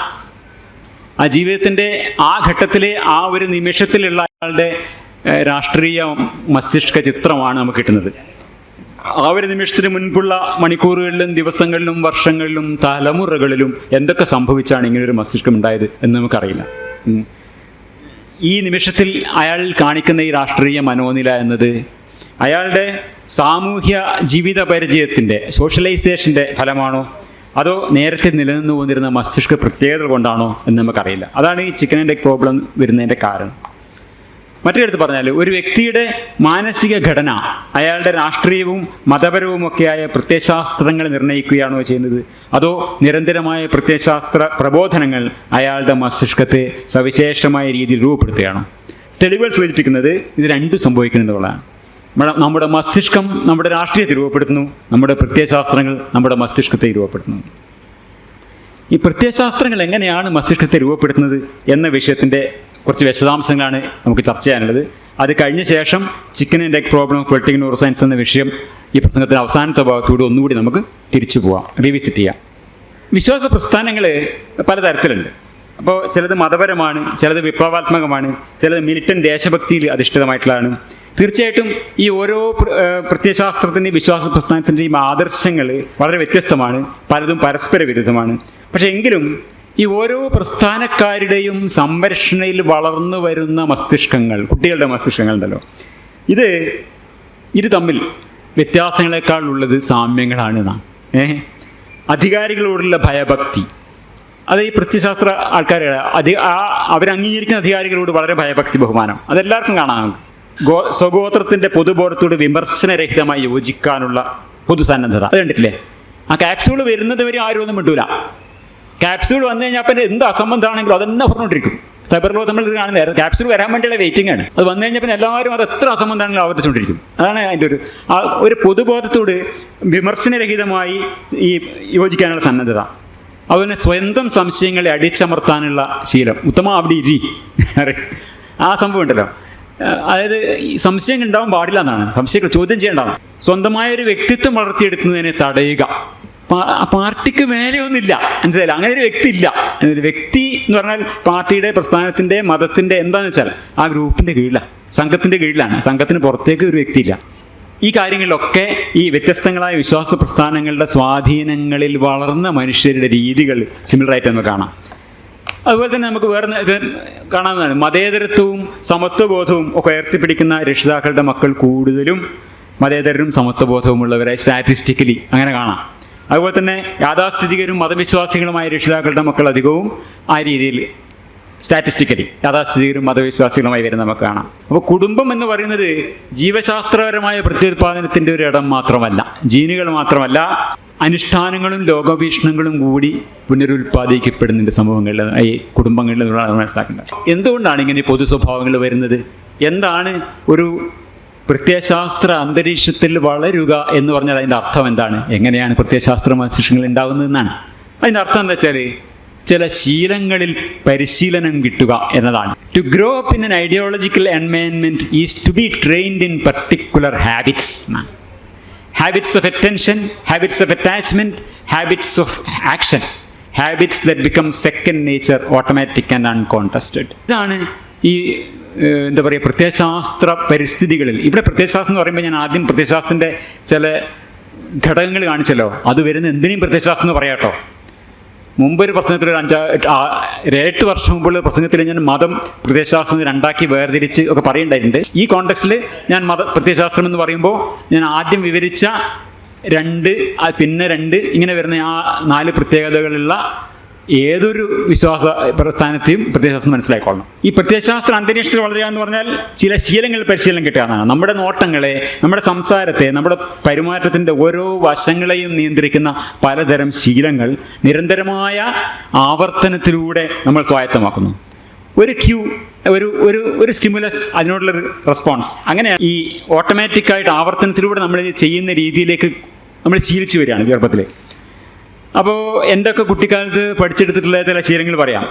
ആ ജീവിതത്തിൻ്റെ ആ ഘട്ടത്തിലെ ആ ഒരു നിമിഷത്തിലുള്ള അയാളുടെ രാഷ്ട്രീയ മസ്തിഷ്ക ചിത്രമാണ് നമുക്ക് കിട്ടുന്നത്. ആ ഒരു നിമിഷത്തിന് മുൻപുള്ള മണിക്കൂറുകളിലും ദിവസങ്ങളിലും വർഷങ്ങളിലും തലമുറകളിലും എന്തൊക്കെ സംഭവിച്ചാണ് ഇങ്ങനൊരു മസ്തിഷ്കം ഉണ്ടായത് എന്ന് നമുക്കറിയില്ല. ഈ നിമിഷത്തിൽ അയാൾ കാണിക്കുന്ന ഈ രാഷ്ട്രീയ മനോനില എന്നത് അയാളുടെ സാമൂഹ്യ ജീവിത പരിചയത്തിൻ്റെ സോഷ്യലൈസേഷൻ്റെ ഫലമാണോ, അതോ നേരത്തെ നിലനിന്നു പോന്നിരുന്ന മസ്തിഷ്ക പ്രത്യേകതകൾ കൊണ്ടാണോ എന്ന് നമുക്കറിയില്ല. അതാണ് ഈ ചിക്കൻ ആൻഡ് എഗ് പ്രോബ്ലം വരുന്നതിൻ്റെ കാരണം. മറ്റൊരിടത്ത് പറഞ്ഞാൽ ഒരു വ്യക്തിയുടെ മാനസിക ഘടന അയാളുടെ രാഷ്ട്രീയവും മതപരവുമൊക്കെയായ പ്രത്യയശാസ്ത്രങ്ങൾ നിർണ്ണയിക്കുകയാണോ ചെയ്യുന്നത്, അതോ നിരന്തരമായ പ്രത്യയശാസ്ത്ര പ്രബോധനങ്ങൾ അയാളുടെ മസ്തിഷ്കത്തെ സവിശേഷമായ രീതിയിൽ രൂപപ്പെടുത്തുകയാണോ? തെളിവുകൾ സൂചിപ്പിക്കുന്നത് ഇത് രണ്ടും സംഭവിക്കുന്നുള്ളതാണ്. നമ്മുടെ മസ്തിഷ്കം നമ്മുടെ രാഷ്ട്രീയത്തെ രൂപപ്പെടുത്തുന്നു, നമ്മുടെ പ്രത്യയശാസ്ത്രങ്ങൾ നമ്മുടെ മസ്തിഷ്കത്തെ രൂപപ്പെടുത്തുന്നു. ഈ പ്രത്യയശാസ്ത്രങ്ങൾ എങ്ങനെയാണ് മസ്തിഷ്കത്തെ രൂപപ്പെടുത്തുന്നത് എന്ന വിഷയത്തിൻ്റെ കുറച്ച് വിശദാംശങ്ങളാണ് നമുക്ക് ചർച്ച ചെയ്യാനുള്ളത്. അത് കഴിഞ്ഞ ശേഷം chicken and egg problem of political neuro science എന്ന വിഷയം ഈ പ്രസംഗത്തിൻ്റെ അവസാനത്തെ ഭാഗത്തൂടെ ഒന്നുകൂടി നമുക്ക് തിരിച്ചു പോവാം, റീവിസിറ്റ് ചെയ്യാം. വിശ്വാസ പ്രസ്ഥാനങ്ങൾ പലതരത്തിലുണ്ട്. അപ്പോൾ ചിലത് മതപരമാണ്, ചിലത് വിപ്ലവാത്മകമാണ്, ചിലത് മിലിറ്റൻ്റ് ദേശഭക്തിയിൽ അധിഷ്ഠിതമായിട്ടുള്ളതാണ്. തീർച്ചയായിട്ടും ഈ ഓരോ പ്രത്യയശാസ്ത്രത്തിൻ്റെയും വിശ്വാസ പ്രസ്ഥാനത്തിൻ്റെയും ആദർശങ്ങൾ വളരെ വ്യത്യസ്തമാണ്, പലതും പരസ്പര വിരുദ്ധമാണ്. പക്ഷേ എങ്കിലും ഈ ഓരോ പ്രസ്ഥാനക്കാരുടെയും സംരക്ഷണയിൽ വളർന്നു വരുന്ന മസ്തിഷ്കങ്ങൾ, കുട്ടികളുടെ മസ്തിഷ്കങ്ങൾ ഉണ്ടല്ലോ, ഇത് തമ്മിൽ വ്യത്യാസങ്ങളെക്കാൾ ഉള്ളത് സാമ്യങ്ങളാണ് എന്നാണ്. അധികാരികളോടുള്ള ഭയഭക്തി, അത് ഈ പ്രത്യയശാസ്ത്ര ആൾക്കാർ അവരംഗീകരിക്കുന്ന അധികാരികളോട് വളരെ ഭയഭക്തി, ബഹുമാനം, അതെല്ലാവർക്കും കാണാം. സ്വഗോത്രത്തിൻ്റെ പൊതുബോധത്തോട് വിമർശനരഹിതമായി യോജിക്കാനുള്ള പൊതുസന്നദ്ധത, അത് കണ്ടിട്ടില്ലേ? ആ ക്യാപ്സ്യൂൾ വരുന്നത് വരെ ആരും ഒന്നും വിട്ടൂല. ക്യാപ്സ്യൂൾ വന്നു കഴിഞ്ഞാൽ പിന്നെ എന്ത് അസംബന്ധമാണെങ്കിലും അതെന്നെ പറഞ്ഞുകൊണ്ടിരിക്കും. സൈബർ ലോകം നമ്മൾ കാണുന്നത് ക്യാപ്സ്യൂൾ വരാൻ വേണ്ടിയുള്ള വെയിറ്റിംഗ് ആണ്. അത് വന്നു കഴിഞ്ഞാൽ പിന്നെ എല്ലാവരും അത് എത്ര അസംബന്ധമാണെങ്കിലും ആവർത്തിച്ചുകൊണ്ടിരിക്കും. അതാണ് അതിൻ്റെ ഒരു പൊതുബോധത്തോട് വിമർശനരഹിതമായി ഈ യോജിക്കാനുള്ള സന്നദ്ധത. അതുപോലെ സ്വന്തം സംശയങ്ങളെ അടിച്ചമർത്താനുള്ള ശീലം. ഉത്തമ അവിടെ ഇരി ആ സംഭവം ഉണ്ടല്ലോ. അതായത് ഈ സംശയങ്ങൾ ഉണ്ടാവാൻ പാടില്ല എന്നാണ്, സംശയങ്ങൾ ചോദ്യം ചെയ്യേണ്ടതാണ്. സ്വന്തമായ ഒരു വ്യക്തിത്വം വളർത്തിയെടുക്കുന്നതിനെ തടയുക. പാർട്ടിക്ക് മേലെയൊന്നുമില്ല, മനസ്സിലായില്ല, അങ്ങനെ ഒരു വ്യക്തി ഇല്ല. വ്യക്തി എന്ന് പറഞ്ഞാൽ പാർട്ടിയുടെ, പ്രസ്ഥാനത്തിൻ്റെ, മതത്തിൻ്റെ എന്താണെന്ന് വെച്ചാൽ ആ ഗ്രൂപ്പിൻ്റെ കീഴിലാണ്, സംഘത്തിൻ്റെ കീഴിലാണ്. സംഘത്തിന് പുറത്തേക്ക് ഒരു വ്യക്തിയില്ല. ഈ കാര്യങ്ങളിലൊക്കെ ഈ വ്യത്യസ്തങ്ങളായ വിശ്വാസ പ്രസ്ഥാനങ്ങളുടെ സ്വാധീനങ്ങളിൽ വളർന്ന മനുഷ്യരുടെ രീതികൾ സിമിലറായിട്ട് നമുക്ക് കാണാം. അതുപോലെ തന്നെ നമുക്ക് വേറെ കാണാവുന്നതാണ്, മതേതരത്വവും സമത്വബോധവും ഒക്കെ ഉയർത്തിപ്പിടിക്കുന്ന രക്ഷിതാക്കളുടെ മക്കൾ കൂടുതലും മതേതരരും സമത്വബോധവുമുള്ളവരെ സ്റ്റാറ്റിസ്റ്റിക്കലി അങ്ങനെ കാണാം. അതുപോലെ തന്നെ യാഥാസ്ഥിതികരും മതവിശ്വാസികളുമായ രക്ഷിതാക്കളുടെ മക്കൾ അധികവും ആ രീതിയിൽ സ്റ്റാറ്റിസ്റ്റിക്കലി യാഥാസ്ഥിതികരും മതവിശ്വാസികളുമായി വരുന്ന നമുക്ക് കാണാം. അപ്പോൾ കുടുംബം എന്ന് പറയുന്നത് ജീവശാസ്ത്രപരമായ പ്രത്യുത്പാദനത്തിൻ്റെ ഒരു ഇടം മാത്രമല്ല, ജീനുകൾ മാത്രമല്ല, അനുഷ്ഠാനങ്ങളും ലോകവീക്ഷണങ്ങളും കൂടി പുനരുൽപാദിക്കപ്പെടുന്നുണ്ട് സമൂഹങ്ങളിൽ, ഈ കുടുംബങ്ങളിൽ നിന്നുള്ളതാണ് മനസ്സിലാക്കേണ്ടത്. എന്തുകൊണ്ടാണ് ഇങ്ങനെ പൊതു സ്വഭാവങ്ങൾ വരുന്നത്? എന്താണ് ഒരു പ്രത്യയശാസ്ത്ര അന്തരീക്ഷത്തിൽ വളരുക എന്ന് പറഞ്ഞാൽ അതിൻ്റെ അർത്ഥം എന്താണ്? എങ്ങനെയാണ് പ്രത്യയശാസ്ത്ര മസ്തിഷ്കങ്ങൾ ഉണ്ടാകുന്നതെന്നാണ്. അതിൻ്റെ അർത്ഥം എന്താ വെച്ചാൽ ചില ശീലങ്ങളിൽ പരിശീലനം കിട്ടുക എന്നതാണ്. To grow up in an ideological environment is to be trained in particular habits. Habits of attention, habits of attachment, habits of action, habits that become second nature, automatic and uncontested. ഇതാണ് ഈ എന്താ പറയുക പ്രത്യയശാസ്ത്ര പരിസ്ഥിതികളിൽ. ഇവിടെ പ്രത്യയശാസ്ത്രം എന്ന് പറയുമ്പോൾ ഞാൻ ആദ്യം പ്രത്യയശാസ്ത്രത്തിൻ്റെ ചില ഘടകങ്ങൾ കാണിച്ചല്ലോ. അത് വരുന്ന എന്തിനേയും പ്രത്യയശാസ്ത്രം എന്ന് പറയാം കേട്ടോ. മുമ്പൊരു പ്രസംഗത്തിൽ ഒരു 8 വർഷം മുമ്പുള്ള പ്രസംഗത്തിൽ ഞാൻ മതം പ്രത്യയശാസ്ത്രം രണ്ടാക്കി വേർതിരിച്ച് ഒക്കെ പറയുന്നുണ്ടായിട്ടുണ്ട്. ഈ കോണ്ടെക്സ്റ്റിൽ ഞാൻ പ്രത്യയശാസ്ത്രം എന്ന് പറയുമ്പോൾ ഞാൻ ആദ്യം വിവരിച്ച 2 പിന്നെ 2 ഇങ്ങനെ വരുന്ന ആ 4 പ്രത്യേകതകളുള്ള ഏതൊരു വിശ്വാസ പ്രസ്ഥാനത്തെയും പ്രത്യയശാസ്ത്രം മനസ്സിലായിക്കൊള്ളണം. ഈ പ്രത്യയശാസ്ത്ര അന്തരീക്ഷത്തിൽ വളരുക എന്ന് പറഞ്ഞാൽ ചില ശീലങ്ങളിൽ പരിശീലനം കിട്ടുക എന്നാണ്. നമ്മുടെ നോട്ടങ്ങളെ, നമ്മുടെ സംസാരത്തെ, നമ്മുടെ പെരുമാറ്റത്തിൻ്റെ ഓരോ വശങ്ങളെയും നിയന്ത്രിക്കുന്ന പലതരം ശീലങ്ങൾ നിരന്തരമായ ആവർത്തനത്തിലൂടെ നമ്മൾ സ്വായത്തമാക്കുന്നു. ഒരു ക്യൂ, ഒരു സ്റ്റിമുലസ്, അതിനോടുള്ളൊരു റെസ്പോൺസ്, അങ്ങനെ ഈ ഓട്ടോമാറ്റിക്കായിട്ട് ആവർത്തനത്തിലൂടെ നമ്മൾ ചെയ്യുന്ന രീതിയിലേക്ക് നമ്മൾ ശീലിച്ചു വരികയാണ് ചെറുപ്പത്തിൽ. അപ്പോൾ എൻ്റെയൊക്കെ കുട്ടിക്കാലത്ത് പഠിച്ചെടുത്തിട്ടുള്ള ചില ശീലങ്ങൾ പറയാം.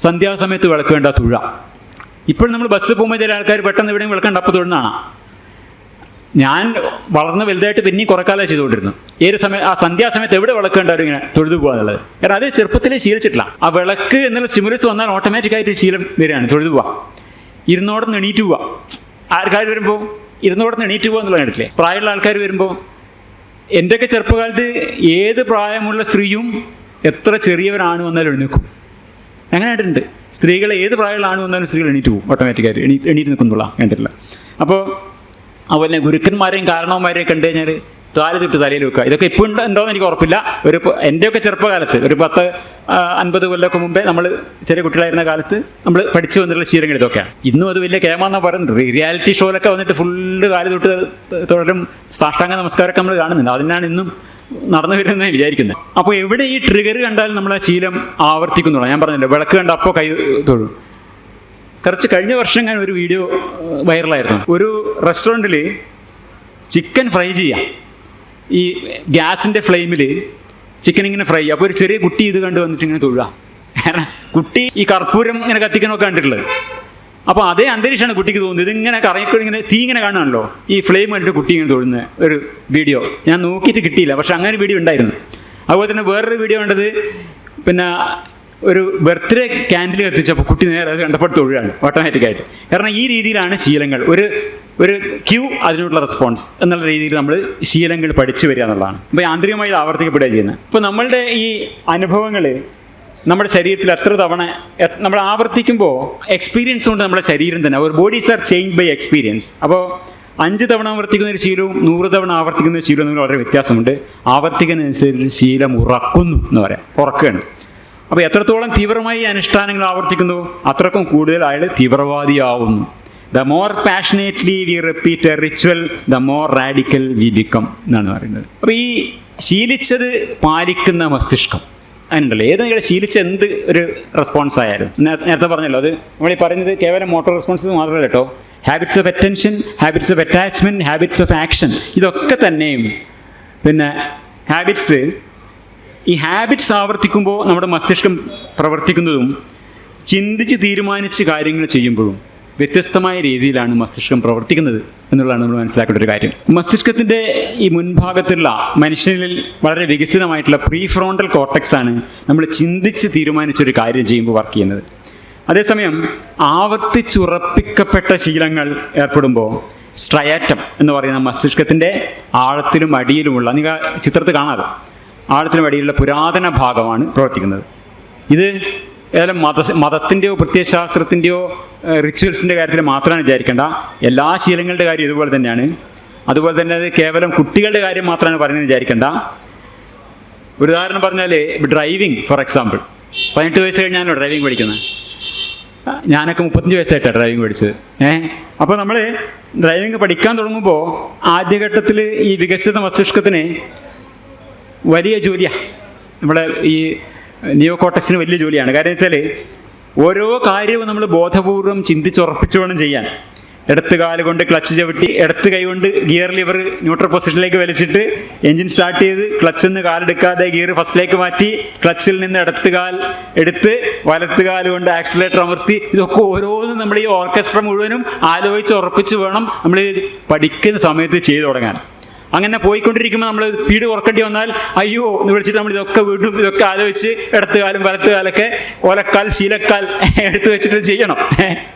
സന്ധ്യാസമയത്ത് വിളക്ക് വേണ്ട തുഴ. ഇപ്പോൾ നമ്മൾ ബസ് പോകുമ്പോൾ ചില ആൾക്കാർ പെട്ടെന്ന് എവിടെയും വിളക്കണ്ട അപ്പോൾ തൊഴുന്നതാണ്. ഞാൻ വളർന്ന് വലുതായിട്ട് പിന്നെയും കുറേ കാലം ചെയ്തുകൊണ്ടിരുന്നു. ആ സന്ധ്യാസമയത്ത് എവിടെ വിളക്ക് വേണ്ടവരും ഇങ്ങനെ തൊഴുതു പോകുക എന്നുള്ളത്. കാരണം അത് ചെറുപ്പത്തിലേ ശീലിച്ചിട്ടില്ല. ആ വിളക്ക് എന്നുള്ള സ്റ്റിമുലസ് വന്നാൽ ഓട്ടോമാറ്റിക്കായിട്ട് ശീലം വരികയാണ്, തൊഴുതു പോവുക, ഇരുന്നോടന്ന് എണീറ്റ് പോവുക. ആൾക്കാർ വരുമ്പോൾ ഇരുന്നോടന്ന് എണീറ്റ് പോകുക എന്നുള്ള കണ്ടിട്ടില്ലേ? പ്രായമുള്ള ആൾക്കാർ വരുമ്പോൾ, എൻ്റെയൊക്കെ ചെറുപ്പകാലത്ത് ഏത് പ്രായമുള്ള സ്ത്രീയും എത്ര ചെറിയവരാണ് വന്നാലും എഴുന്നേക്കും. അങ്ങനെ ആയിട്ടുണ്ട്. സ്ത്രീകളെ ഏത് പ്രായമുള്ള ആണ് വന്നാലും സ്ത്രീകൾ എണീറ്റ് പോകും, ഓട്ടോമാറ്റിക്കായിട്ട് എണീറ്റ് നിൽക്കുന്നുള്ള കണ്ടിട്ടില്ല. അപ്പോൾ അതുപോലെ ഗുരുക്കന്മാരെയും കാരണവന്മാരെയും കണ്ടു കഴിഞ്ഞാൽ താലിതിട്ട് തലയിൽ വെക്കുക. ഇതൊക്കെ ഇപ്പോൾ ഉണ്ടോയെന്ന് എനിക്ക് ഉറപ്പില്ല. എൻ്റെയൊക്കെ ചെറുപ്പകാലത്ത് ഒരു 10-50 കൊല്ലമൊക്കെ മുമ്പേ നമ്മൾ ചെറിയ കുട്ടികളായിരുന്ന കാലത്ത് നമ്മൾ പഠിച്ചു വന്നിട്ടുള്ള ശീലങ്ങൾ ഇതൊക്കെയാണ്. ഇന്നും അത് വലിയ കേമാന്നാണ് പറയുന്നത്. റിയാലിറ്റി ഷോയിലൊക്കെ വന്നിട്ട് ഫുള്ള് കാല് തൊട്ട് തുടരും സാഷ്ടാംഗ നമസ്കാരമൊക്കെ നമ്മൾ കാണുന്നുണ്ട്. അതിനാണ് ഇന്നും നടന്നു വരുന്നതെന്ന് വിചാരിക്കുന്നത്. അപ്പോൾ എവിടെ ഈ ട്രിഗർ കണ്ടാൽ നമ്മൾ ആ ശീലം ആവർത്തിക്കുന്നുള്ളൂ. ഞാൻ പറഞ്ഞല്ലോ, വിളക്ക് കണ്ട അപ്പോൾ കൈ തൊഴും. കഴിഞ്ഞ വർഷം ഞാൻ ഒരു വീഡിയോ വൈറലായിരുന്നു. ഒരു റെസ്റ്റോറൻറ്റിൽ ചിക്കൻ ഫ്രൈ ചെയ്യാം, ഈ ഗ്യാസിൻ്റെ ഫ്ലെയിമിൽ ചിക്കൻ ഇങ്ങനെ ഫ്രൈ. അപ്പോൾ ഒരു ചെറിയ കുട്ടി ഇത് കണ്ട് വന്നിട്ട് ഇങ്ങനെ തൊഴുക. കാരണം കുട്ടി ഈ കർപ്പൂരം ഇങ്ങനെ കത്തിക്കാനൊക്കെ കണ്ടിട്ടുള്ളത്. അപ്പോൾ അതേ അന്തരീക്ഷമാണ് കുട്ടിക്ക് തോന്നുന്നത്. ഇതിങ്ങനെ കറങ്ങിക്കൊണ്ട് ഇങ്ങനെ തീ ഇങ്ങനെ കാണുകയാണല്ലോ, ഈ ഫ്ലെയിം കണ്ടിട്ട് കുട്ടി ഇങ്ങനെ തൊഴുന്ന ഒരു വീഡിയോ ഞാൻ നോക്കിയിട്ട് കിട്ടിയില്ല, പക്ഷെ അങ്ങനെ ഒരു വീഡിയോ ഉണ്ടായിരുന്നു. അതുപോലെ തന്നെ വേറൊരു വീഡിയോ കണ്ടത്, പിന്നെ ഒരു ബർത്ത്ഡേ ക്യാൻഡിൽ കത്തിച്ചപ്പോൾ കുട്ടി നേരെ അത് കണ്ടപ്പോൾ തൊഴുകയാണ് ഓട്ടോമാറ്റിക്കായിട്ട്. കാരണം ഈ രീതിയിലാണ് ശീലങ്ങൾ, ഒരു ക്യൂ, അതിനുള്ള റെസ്പോൺസ് എന്നുള്ള രീതിയിൽ നമ്മൾ ശീലങ്ങൾ പഠിച്ചു വരിക എന്നുള്ളതാണ്. അപ്പോൾ യാന്ത്രികമായി ഇത് ആവർത്തിക്കപ്പെടുക ചെയ്യുന്നത്. ഇപ്പോൾ നമ്മളുടെ ഈ അനുഭവങ്ങൾ നമ്മുടെ ശരീരത്തിൽ എത്ര തവണ നമ്മൾ ആവർത്തിക്കുമ്പോൾ എക്സ്പീരിയൻസ് കൊണ്ട് നമ്മുടെ ശരീരം തന്നെ, our bodies are change by experience. അപ്പോൾ 5 തവണ ആവർത്തിക്കുന്ന ഒരു ശീലവും 100 തവണ ആവർത്തിക്കുന്ന ഒരു ശീലവും തമ്മിൽ വളരെ വ്യത്യാസമുണ്ട്. ആവർത്തിക്കുന്നതിനനുസരിച്ച് ശീലം ഉറക്കുന്നു എന്ന് പറയാം, ഉറക്കുകയാണ്. അപ്പോൾ എത്രത്തോളം തീവ്രമായി അനുഷ്ഠാനങ്ങൾ ആവർത്തിക്കുന്നു അത്രക്കും കൂടുതൽ അയാൾ തീവ്രവാദിയാവുന്നു. The more passionately we repeat a ritual, the more radical we become എന്നാണ് പറയുന്നത്. അപ്പോൾ ഈ ശീലിച്ചത് പാലിക്കുന്ന മസ്തിഷ്കം അതിനുണ്ടല്ലോ. ഏതെങ്കിലും ശീലിച്ച എന്ത് ഒരു റെസ്പോൺസ് ആയാലും, നേരത്തെ പറഞ്ഞല്ലോ, അത് നമ്മൾ ഈ പറയുന്നത് കേവലം മോട്ടോർ റെസ്പോൺസ് മാത്രമല്ല കേട്ടോ. Habits of attention, habits of attachment, habits of action, ഇതൊക്കെ തന്നെയും പിന്നെ ഹാബിറ്റ്സ്, ഈ ഹാബിറ്റ്സ് ആവർത്തിക്കുമ്പോൾ നമ്മുടെ മസ്തിഷ്കം പ്രവർത്തിക്കുന്നതും ചിന്തിച്ച് തീരുമാനിച്ച് കാര്യങ്ങൾ ചെയ്യുമ്പോഴും വ്യത്യസ്തമായ രീതിയിലാണ് മസ്തിഷ്കം പ്രവർത്തിക്കുന്നത്. എന്നുള്ളതാണ് നമ്മൾ മനസ്സിലാക്കേണ്ട ഒരു കാര്യം. മസ്തിഷ്കത്തിൻ്റെ ഈ മുൻഭാഗത്തുള്ള മനുഷ്യനിൽ വളരെ വികസിതമായിട്ടുള്ള പ്രീ ഫ്രോണ്ടൽ കോർട്ടക്സ് ആണ് നമ്മൾ ചിന്തിച്ച് തീരുമാനിച്ചൊരു കാര്യം ചെയ്യുമ്പോൾ വർക്ക് ചെയ്യുന്നത്. അതേസമയം ആവർത്തിച്ചുറപ്പിക്കപ്പെട്ട ശീലങ്ങൾ ഏർപ്പെടുമ്പോൾ സ്ട്രയാറ്റം എന്ന് പറയുന്ന മസ്തിഷ്കത്തിൻ്റെ ആഴത്തിലും അടിയിലുമുള്ള, നിങ്ങൾ ചിത്രത്തിൽ കാണാതെ ആഴത്തിലും അടിയിലുള്ള പുരാതന ഭാഗമാണ് പ്രവർത്തിക്കുന്നത്. ഇത് ഏതായാലും മതത്തിൻ്റെയോ പ്രത്യയശാസ്ത്രത്തിൻ്റെയോ റിച്വൽസിൻ്റെ കാര്യത്തിൽ മാത്രമാണ് വിചാരിക്കേണ്ട. എല്ലാ ശീലങ്ങളുടെ കാര്യം ഇതുപോലെ തന്നെയാണ്. അതുപോലെ തന്നെ അത് കേവലം കുട്ടികളുടെ കാര്യം മാത്രമാണ് പറയുന്നത് വിചാരിക്കേണ്ട. ഒരു ഉദാഹരണം പറഞ്ഞാൽ ഡ്രൈവിംഗ് ഫോർ എക്സാമ്പിൾ, 18 വയസ്സ് കഴിഞ്ഞാണല്ലോ ഡ്രൈവിംഗ് പഠിക്കുന്നത്. ഞാനൊക്കെ 35 വയസ്സായിട്ടാണ് ഡ്രൈവിംഗ് പഠിച്ചത്. അപ്പോൾ നമ്മൾ ഡ്രൈവിംഗ് പഠിക്കാൻ തുടങ്ങുമ്പോൾ ആദ്യഘട്ടത്തിൽ ഈ വികസിത മസ്തിഷ്കത്തിന് വലിയ ജോലിയാണ്. നമ്മുടെ ഈ നിയോ കോർട്ടക്സിന് വലിയ ജോലിയാണ്. കാര്യം വെച്ചാൽ ഓരോ കാര്യവും നമ്മൾ ബോധപൂർവം ചിന്തിച്ചുറപ്പിച്ചു വേണം ചെയ്യാൻ. ഇടത്ത് കാല് കൊണ്ട് ക്ലച്ച് ചവിട്ടി, ഇടത്ത് കൈ കൊണ്ട് ഗിയർ ലിവർ ന്യൂട്രൽ പൊസിഷനിലേക്ക് വലിച്ചിട്ട് എൻജിൻ സ്റ്റാർട്ട് ചെയ്ത് ക്ലച്ചിൽ നിന്ന് കാലെടുക്കാതെ ഗിയർ ഫസ്റ്റിലേക്ക് മാറ്റി, ക്ലച്ചിൽ നിന്ന് ഇടത്ത് കാൽ എടുത്ത് വലത്ത് കാല് കൊണ്ട് ആക്സിലേറ്റർ അമർത്തി, ഇതൊക്കെ ഓരോന്നും നമ്മൾ ഈ ഓർക്കസ്ട്ര മുഴുവനും ആലോചിച്ച് ഉറപ്പിച്ച് വേണം നമ്മൾ പഠിക്കുന്ന സമയത്ത് ചെയ്തു തുടങ്ങാൻ. അങ്ങനെ പോയിക്കൊണ്ടിരിക്കുമ്പോൾ നമ്മൾ സ്പീഡ് കുറക്കേണ്ടി വന്നാൽ അയ്യോ എന്ന് വിളിച്ചിട്ട് നമ്മൾ ഇതൊക്കെ വീണ്ടും ഇതൊക്കെ ആലോചിച്ച് ഇടത്തുകാലും വലത്തുകാലൊക്കെ ഓലക്കാൽ ശീലക്കാൽ എടുത്ത് വെച്ചിട്ട് ചെയ്യണം.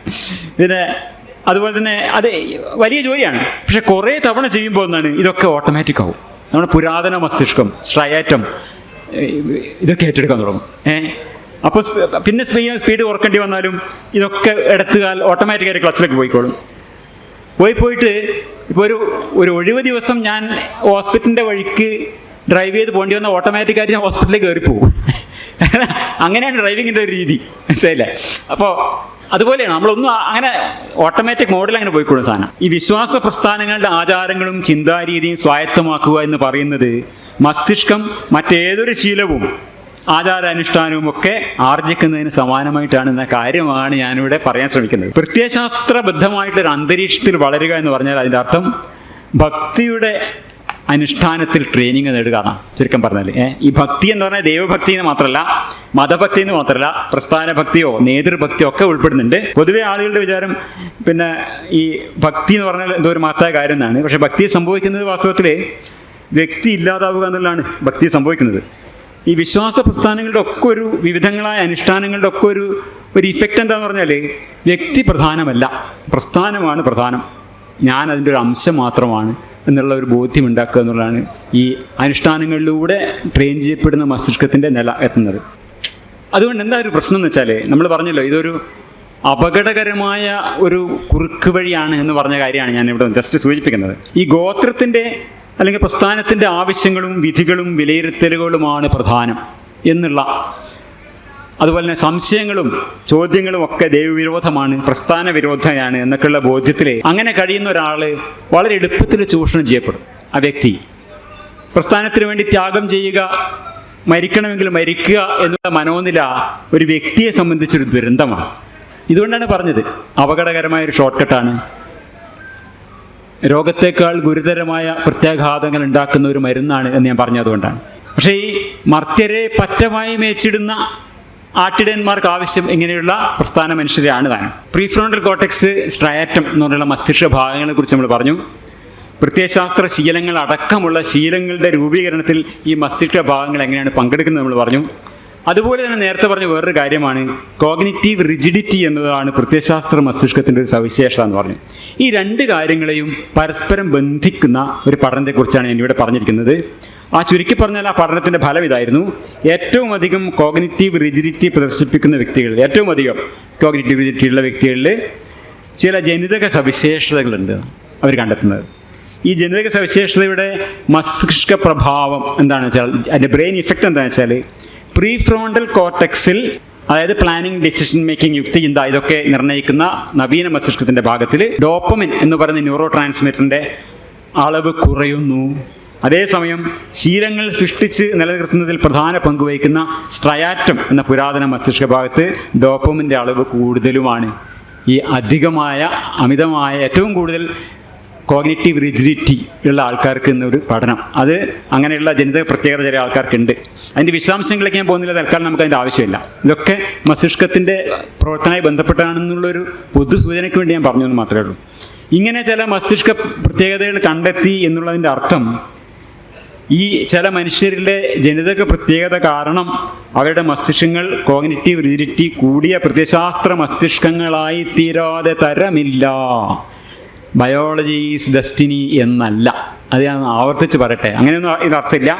പിന്നെ അതുപോലെ തന്നെ അത് വലിയ ജോലിയാണ്. പക്ഷെ കുറേ തവണ ചെയ്യുമ്പോൾ ഒന്നാണ് ഇതൊക്കെ ഓട്ടോമാറ്റിക് ആവും. നമ്മുടെ പുരാതന മസ്തിഷ്കം സ്ട്രയാറ്റം ഇതൊക്കെ ഏറ്റെടുക്കാൻ തുടങ്ങും. അപ്പോൾ പിന്നെ സ്പീഡ് കുറക്കേണ്ടി വന്നാലും ഇതൊക്കെ ഇടത്തുകാൽ ഓട്ടോമാറ്റിക്കായിട്ട് ക്ലച്ചിലേക്ക് പോയിക്കോളും. പോയിട്ട് ഇപ്പോൾ ഒരു ഒഴിവ് ദിവസം ഞാൻ ഹോസ്പിറ്റലിൻ്റെ വഴിക്ക് ഡ്രൈവ് ചെയ്ത് പോകേണ്ടി വന്ന ഓട്ടോമാറ്റിക്കായിട്ട് ഞാൻ ഹോസ്പിറ്റലിലേക്ക് കയറിപ്പോകും. അങ്ങനെയാണ് ഡ്രൈവിങ്ങിൻ്റെ ഒരു രീതി, മനസ്സിലായില്ലേ? അപ്പോൾ അതുപോലെയാണ് നമ്മളൊന്നും അങ്ങനെ ഓട്ടോമാറ്റിക് മോഡിൽ അങ്ങനെ പോയിക്കൊള്ളുന്ന സാധനം. ഈ വിശ്വാസ പ്രസ്ഥാനങ്ങളുടെ ആചാരങ്ങളും ചിന്താരീതിയും സ്വായത്തമാക്കുക എന്ന് പറയുന്നത് മസ്തിഷ്കം മറ്റേതൊരു ശീലവും ആചാരാനുഷ്ഠാനവും ഒക്കെ ആർജിക്കുന്നതിന് സമാനമായിട്ടാണ് എന്ന കാര്യമാണ് ഞാനിവിടെ പറയാൻ ശ്രമിക്കുന്നത്. പ്രത്യയശാസ്ത്രബദ്ധമായിട്ടൊരു അന്തരീക്ഷത്തിൽ വളരുക എന്ന് പറഞ്ഞാൽ അതിൻ്റെ അർത്ഥം ഭക്തിയുടെ അനുഷ്ഠാനത്തിൽ ട്രെയിനിങ് നേടുക എന്നാണ് ചുരുക്കം പറഞ്ഞാൽ. ഈ ഭക്തി എന്ന് പറഞ്ഞാൽ ദൈവഭക്തി എന്ന് മാത്രമല്ല, മതഭക്തി എന്ന് മാത്രമല്ല, പ്രസ്ഥാന ഭക്തിയോ നേതൃഭക്തിയോ ഒക്കെ ഉൾപ്പെടുന്നുണ്ട്. പൊതുവെ ആളുകളുടെ വിചാരം പിന്നെ ഈ ഭക്തി എന്ന് പറഞ്ഞാൽ എന്തോ ഒരു മഹത്തായ കാര്യം എന്നാണ്. പക്ഷേ ഭക്തി സംഭവിക്കുന്നത് വാസ്തവത്തിൽ വ്യക്തി ഇല്ലാതാവുക എന്നുള്ളതാണ് ഭക്തി സംഭവിക്കുന്നത്. ഈ വിശ്വാസ പ്രസ്ഥാനങ്ങളുടെ ഒക്കെ ഒരു വിവിധങ്ങളായ അനുഷ്ഠാനങ്ങളുടെ ഒക്കെ ഒരു ഇഫക്റ്റ് എന്താണെന്ന് പറഞ്ഞാൽ വ്യക്തി പ്രധാനമല്ല, പ്രസ്ഥാനമാണ് പ്രധാനം, ഞാൻ അതിൻ്റെ ഒരു അംശം മാത്രമാണ് എന്നുള്ള ഒരു ബോധ്യം ഉണ്ടാക്കുക എന്നുള്ളതാണ് ഈ അനുഷ്ഠാനങ്ങളിലൂടെ ട്രെയിൻ ചെയ്യപ്പെടുന്ന മസ്തിഷ്കത്തിൻ്റെ നില എത്തുന്നത്. അതുകൊണ്ട് എന്താ ഒരു പ്രശ്നം എന്ന് വെച്ചാൽ, നമ്മൾ പറഞ്ഞല്ലോ ഇതൊരു അപകടകരമായ ഒരു കുറുക്ക് വഴിയാണ് എന്ന് പറഞ്ഞ കാര്യമാണ് ഞാനിവിടെ ജസ്റ്റ് സൂചിപ്പിക്കുന്നത്. ഈ ഗോത്രത്തിൻ്റെ അല്ലെങ്കിൽ പ്രസ്ഥാനത്തിൻ്റെ ആവശ്യങ്ങളും വിധികളും വിലയിരുത്തലുകളുമാണ് പ്രധാനം എന്നുള്ള, അതുപോലെ തന്നെ സംശയങ്ങളും ചോദ്യങ്ങളും ഒക്കെ ദൈവവിരോധമാണ്, പ്രസ്ഥാന വിരോധമാണ് എന്നൊക്കെയുള്ള ബോധ്യത്തിൽ അങ്ങനെ കഴിയുന്ന ഒരാൾ വളരെ എളുപ്പത്തിൽ ചൂഷണം ചെയ്യപ്പെടും. ആ വ്യക്തി പ്രസ്ഥാനത്തിന് വേണ്ടി ത്യാഗം ചെയ്യുക, മരിക്കണമെങ്കിൽ മരിക്കുക എന്നുള്ള മനോനില ഒരു വ്യക്തിയെ സംബന്ധിച്ചൊരു ദുരന്തമാണ്. ഇതുകൊണ്ടാണ് പറഞ്ഞത് അപകടകരമായൊരു ഷോർട്ട് കട്ടാണ്, രോഗത്തേക്കാൾ ഗുരുതരമായ പ്രത്യാഘാതങ്ങൾ ഉണ്ടാക്കുന്ന ഒരു മരുന്നാണ് എന്ന് ഞാൻ പറഞ്ഞതുകൊണ്ടാണ്. പക്ഷേ ഈ മർത്യരെ പറ്റമായി മേച്ചിടുന്ന ആട്ടിടയന്മാർക്ക് ആവശ്യം ഇങ്ങനെയുള്ള പ്രസ്ഥാന മനുഷ്യരെയാണ് താൻ. പ്രീഫ്രോണ്ടൽ കോർട്ടക്സ്, സ്ട്രയാറ്റം എന്ന് പറഞ്ഞുള്ള മസ്തിഷ്ക ഭാഗങ്ങളെക്കുറിച്ച് നമ്മൾ പറഞ്ഞു. പ്രത്യയശാസ്ത്ര ശീലങ്ങൾ അടക്കമുള്ള ശീലങ്ങളുടെ രൂപീകരണത്തിൽ ഈ മസ്തിഷ്ക ഭാഗങ്ങൾ എങ്ങനെയാണ് പങ്കെടുക്കുന്നത് നമ്മൾ പറഞ്ഞു. അതുപോലെ തന്നെ നേരത്തെ പറഞ്ഞ വേറൊരു കാര്യമാണ് കോഗ്നിറ്റീവ് റിജിഡിറ്റി എന്നതാണ് പ്രത്യയശാസ്ത്ര മസ്തിഷ്കത്തിൻ്റെ ഒരു സവിശേഷത എന്ന് പറഞ്ഞു. ഈ രണ്ട് കാര്യങ്ങളെയും പരസ്പരം ബന്ധിക്കുന്ന ഒരു പഠനത്തെക്കുറിച്ചാണ് ഞാനിവിടെ പറഞ്ഞിരിക്കുന്നത്. ആ ചുരുക്കി പറഞ്ഞാൽ ആ പഠനത്തിൻ്റെ ഫലം ഇതായിരുന്നു: ഏറ്റവും അധികം കോഗ്നിറ്റീവ് റിജിഡിറ്റി പ്രദർശിപ്പിക്കുന്ന വ്യക്തികളിൽ, ഏറ്റവും അധികം കോഗ്നിറ്റീവ് റിജിഡിറ്റി ഉള്ള വ്യക്തികളിൽ ചില ജനിതക സവിശേഷതകളുണ്ട് അവർ കണ്ടെത്തുന്നത്. ഈ ജനിതക സവിശേഷതയുടെ മസ്തിഷ്ക പ്രഭാവം എന്താണെന്ന് വെച്ചാൽ, അതിൻ്റെ ബ്രെയിൻ ഇഫക്റ്റ് എന്താണെന്ന് വെച്ചാൽ, പ്രീഫ്രോണ്ടൽ കോർട്ടക്സിൽ, അതായത് പ്ലാനിങ്, ഡിസിഷൻ മേക്കിംഗ്, യുക്തിചിന്ത, ഇതൊക്കെ നിർണ്ണയിക്കുന്ന നവീന മസ്തിഷ്കത്തിൻ്റെ ഭാഗത്തിൽ ഡോപ്പമിൻ എന്ന് പറയുന്ന ന്യൂറോ ട്രാൻസ്മിറ്ററിൻ്റെ അളവ് കുറയുന്നു. അതേസമയം ശീലങ്ങൾ സൃഷ്ടിച്ച് നിലനിർത്തുന്നതിൽ പ്രധാന പങ്ക് വഹിക്കുന്ന സ്ട്രയാറ്റം എന്ന പുരാതന മസ്തിഷ്ക ഭാഗത്ത് ഡോപ്പമിൻ്റെ അളവ് കൂടുതലുമാണ്. ഈ അധികമായ, അമിതമായ, ഏറ്റവും കൂടുതൽ കോഗ്നിറ്റീവ് റിജിഡിറ്റി ഉള്ള ആൾക്കാർക്ക് എന്നൊരു പഠനം, അത് അങ്ങനെയുള്ള ജനിതക പ്രത്യേകത ചില ആൾക്കാർക്കുണ്ട്. അതിൻ്റെ വിശദാംശങ്ങളിലേക്ക് ഞാൻ പോകുന്നില്ല, തൽക്കാലം നമുക്ക് അതിൻ്റെ ആവശ്യമില്ല. ഇതൊക്കെ മസ്തിഷ്കത്തിൻ്റെ പ്രവർത്തനമായി ബന്ധപ്പെട്ടാണെന്നുള്ളൊരു പൊതു സൂചനയ്ക്ക് വേണ്ടി ഞാൻ പറഞ്ഞു എന്ന് മാത്രമേ ഉള്ളൂ. ഇങ്ങനെ ചില മസ്തിഷ്ക പ്രത്യേകതകൾ കണ്ടെത്തി എന്നുള്ളതിൻ്റെ അർത്ഥം ഈ ചില മനുഷ്യരുടെ ജനിതക പ്രത്യേകത കാരണം അവരുടെ മസ്തിഷ്കങ്ങൾ കോഗ്നിറ്റീവ് റിജിഡിറ്റി കൂടിയ പ്രത്യയശാസ്ത്ര മസ്തിഷ്കങ്ങളായി തീരാതെ തരമില്ല. ബയോളജി ഈസ് ഡെസ്റ്റിനി എന്നല്ല. അത് ഞാൻ ആവർത്തിച്ച് പറയട്ടെ, അങ്ങനെയൊന്നും ഇതിനർത്ഥമില്ല.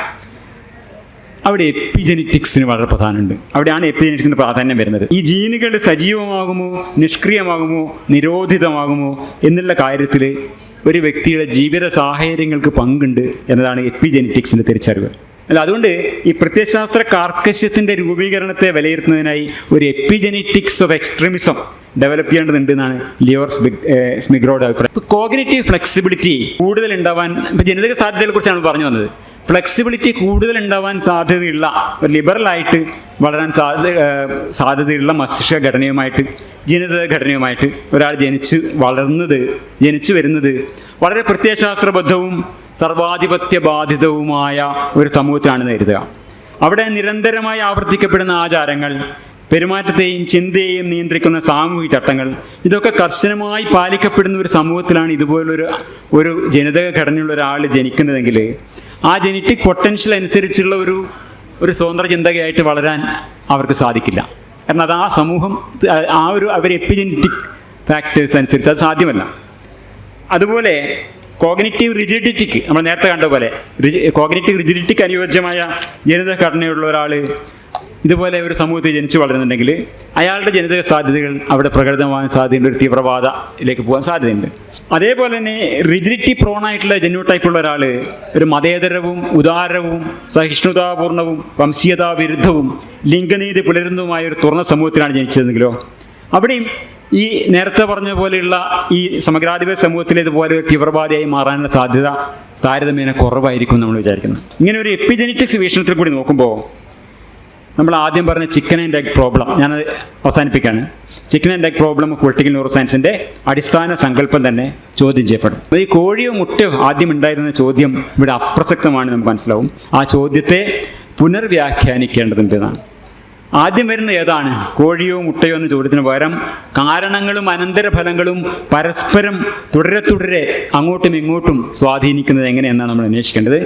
അവിടെ എപ്പിജെനറ്റിക്സിന് വളരെ പ്രധാനമുണ്ട്. അവിടെയാണ് എപ്പിജെനറ്റിക്സിന് പ്രാധാന്യം വരുന്നത്. ഈ ജീനുകൾ സജീവമാകുമോ നിഷ്ക്രിയമാകുമോ നിരോധിതമാകുമോ എന്നുള്ള കാര്യത്തിൽ ഒരു വ്യക്തിയുടെ ജീവിത സാഹചര്യങ്ങൾക്ക് പങ്കുണ്ട് എന്നതാണ് എപ്പിജെനറ്റിക്സിൻ്റെ തിരിച്ചറിവ്. അല്ല, അതുകൊണ്ട് ഈ പ്രത്യയശാസ്ത്ര കാർക്കശ്യത്തിൻ്റെ രൂപീകരണത്തെ വിലയിരുത്തുന്നതിനായി ഒരു എപ്പിജെനറ്റിക്സ് ഓഫ് എക്സ്ട്രീമിസം ഡെവലപ്പ് ചെയ്യേണ്ടതുണ്ട് എന്നാണ് ലിയോർ സ്മിഗ്രോയുടെ അഭിപ്രായം. ഇപ്പോൾ കോഗ്നിറ്റീവ് ഫ്ലെക്സിബിലിറ്റി കൂടുതൽ ഉണ്ടാവാൻ, ഇപ്പോൾ ജനിതക സാധ്യതകളെ കുറിച്ചാണ് പറഞ്ഞു വന്നത്. ഫ്ലെക്സിബിലിറ്റി കൂടുതൽ ഉണ്ടാവാൻ സാധ്യതയുള്ള, ഒരു ലിബറലായിട്ട് വളരാൻ സാധ്യതയുള്ള മസ്തിഷ്ക ഘടനയുമായിട്ട് ജനിതക ഘടനയുമായിട്ട് ഒരാൾ ജനിച്ചു വരുന്നത് വളരെ പ്രത്യയശാസ്ത്രബദ്ധവും സർവാധിപത്യ ബാധിതവുമായ ഒരു സമൂഹത്തിലാണെന്ന് കരുതുക. അവിടെ നിരന്തരമായി ആവർത്തിക്കപ്പെടുന്ന ആചാരങ്ങൾ, പെരുമാറ്റത്തെയും ചിന്തയെയും നിയന്ത്രിക്കുന്ന സാമൂഹിക ചട്ടങ്ങൾ, ഇതൊക്കെ കർശനമായി പാലിക്കപ്പെടുന്ന ഒരു സമൂഹത്തിലാണ് ഇതുപോലൊരു ജനിതക ഘടനയുള്ള ഒരാൾ ജനിക്കുന്നതെങ്കിൽ ആ ജനറ്റിക് പൊട്ടൻഷ്യൽ അനുസരിച്ചുള്ള ഒരു സ്വതന്ത്ര ചിന്തകയായിട്ട് വളരാൻ അവർക്ക് സാധിക്കില്ല. കാരണം അത് ആ സമൂഹം അവർ എപ്പിജെനറ്റിക് ഫാക്ടേഴ്സ് അനുസരിച്ച് അത് സാധ്യമല്ല. അതുപോലെ കോഗ്നിറ്റീവ് റിജിഡിറ്റിക്ക്, നമ്മൾ നേരത്തെ കണ്ട പോലെ കോഗ്നിറ്റീവ് റിജിഡിറ്റിക്ക് അനുയോജ്യമായ ജനിതക ഘടനയുള്ള ഒരാൾ ഇതുപോലെ ഒരു സമൂഹത്തിൽ ജനിച്ചു വളരുന്നുണ്ടെങ്കിൽ അയാളുടെ ജനിതക സാധ്യതകൾ അവിടെ പ്രകടിതമാകാൻ സാധ്യതയുണ്ട്, ഒരു തീവ്രവാദത്തിലേക്ക് പോകാൻ സാധ്യതയുണ്ട്. അതേപോലെ തന്നെ റിജിഡിറ്റി പ്രോണായിട്ടുള്ള ജന്യൂടൈപ്പുള്ള ഒരാൾ ഒരു മതേതരവും ഉദാരവും സഹിഷ്ണുതാപൂർണവും വംശീയതാ വിരുദ്ധവും ലിംഗനീതി പുലരുന്നതുമായ ഒരു തുറന്ന സമൂഹത്തിലാണ് ജനിച്ചതെങ്കിലോ അവിടെയും ഈ നേരത്തെ പറഞ്ഞ പോലെയുള്ള ഈ സമഗ്രാധിപത്യ സമൂഹത്തിലേതുപോലെ ഒരു തീവ്രവാദിയായി മാറാനുള്ള സാധ്യത താരതമ്യേന കുറവായിരിക്കും നമ്മൾ വിചാരിക്കുന്നത്. ഇങ്ങനെ ഒരു എപ്പിജെനറ്റിക്സ് വീക്ഷണത്തിൽ കൂടി നോക്കുമ്പോൾ നമ്മൾ ആദ്യം പറഞ്ഞ ചിക്കൻ ആൻഡ് എഗ് പ്രോബ്ലം ഞാനത് അവസാനിപ്പിക്കുകയാണ്. Chicken and egg problem of political neuro സയൻസിൻ്റെ അടിസ്ഥാന സങ്കല്പം തന്നെ ചോദ്യം ചെയ്യപ്പെടും. അപ്പോൾ ഈ കോഴിയോ മുട്ടയോ ആദ്യം ഉണ്ടായിരുന്ന ചോദ്യം ഇവിടെ അപ്രസക്തമാണ് നമുക്ക് മനസ്സിലാവും. ആ ചോദ്യത്തെ പുനർവ്യാഖ്യാനിക്കേണ്ടതുണ്ട് എന്നാണ്. ആദ്യം വരുന്ന ഏതാണ്? കോഴിയോ മുട്ടയോ എന്ന ചോദ്യത്തിന് പകരം കാരണങ്ങളും അനന്തരഫലങ്ങളും പരസ്പരം തുടരെ അങ്ങോട്ടും ഇങ്ങോട്ടും സ്വാധീനിക്കുന്നത് എങ്ങനെയെന്നാണ് നമ്മൾ അന്വേഷിക്കേണ്ടത്.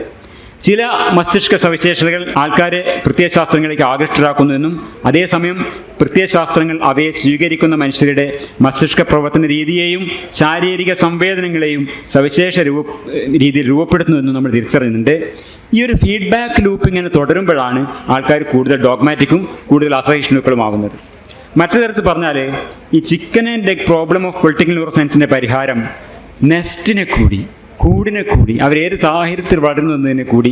ചില മസ്തിഷ്ക സവിശേഷതകൾ ആൾക്കാരെ പ്രത്യയശാസ്ത്രങ്ങളിലേക്ക് ആകൃഷ്ടരാക്കുന്നുവെന്നും അതേസമയം പ്രത്യയശാസ്ത്രങ്ങൾ അവയെ സ്വീകരിക്കുന്ന മനുഷ്യരുടെ മസ്തിഷ്ക പ്രവർത്തന രീതിയെയും ശാരീരിക സംവേദനങ്ങളെയും സവിശേഷ രീതിയിൽ രൂപപ്പെടുത്തുന്നുവെന്നും നമ്മൾ തിരിച്ചറിയുന്നുണ്ട്. ഈ ഒരു ഫീഡ്ബാക്ക് ലൂപ്പ് ഇങ്ങനെ തുടരുമ്പോഴാണ് ആൾക്കാർ കൂടുതൽ ഡോഗ്മാറ്റിക്കും കൂടുതൽ അസഹിഷ്ണുക്കളുമാവുന്നത്. മറ്റു തരത്തിൽ പറഞ്ഞാൽ ഈ chicken and egg problem of political neuro സയൻസിൻ്റെ പരിഹാരം കൂടിനെ കൂടി അവരേത് സാഹചര്യത്തിൽ വളരുന്നു എന്നതിനെ കൂടി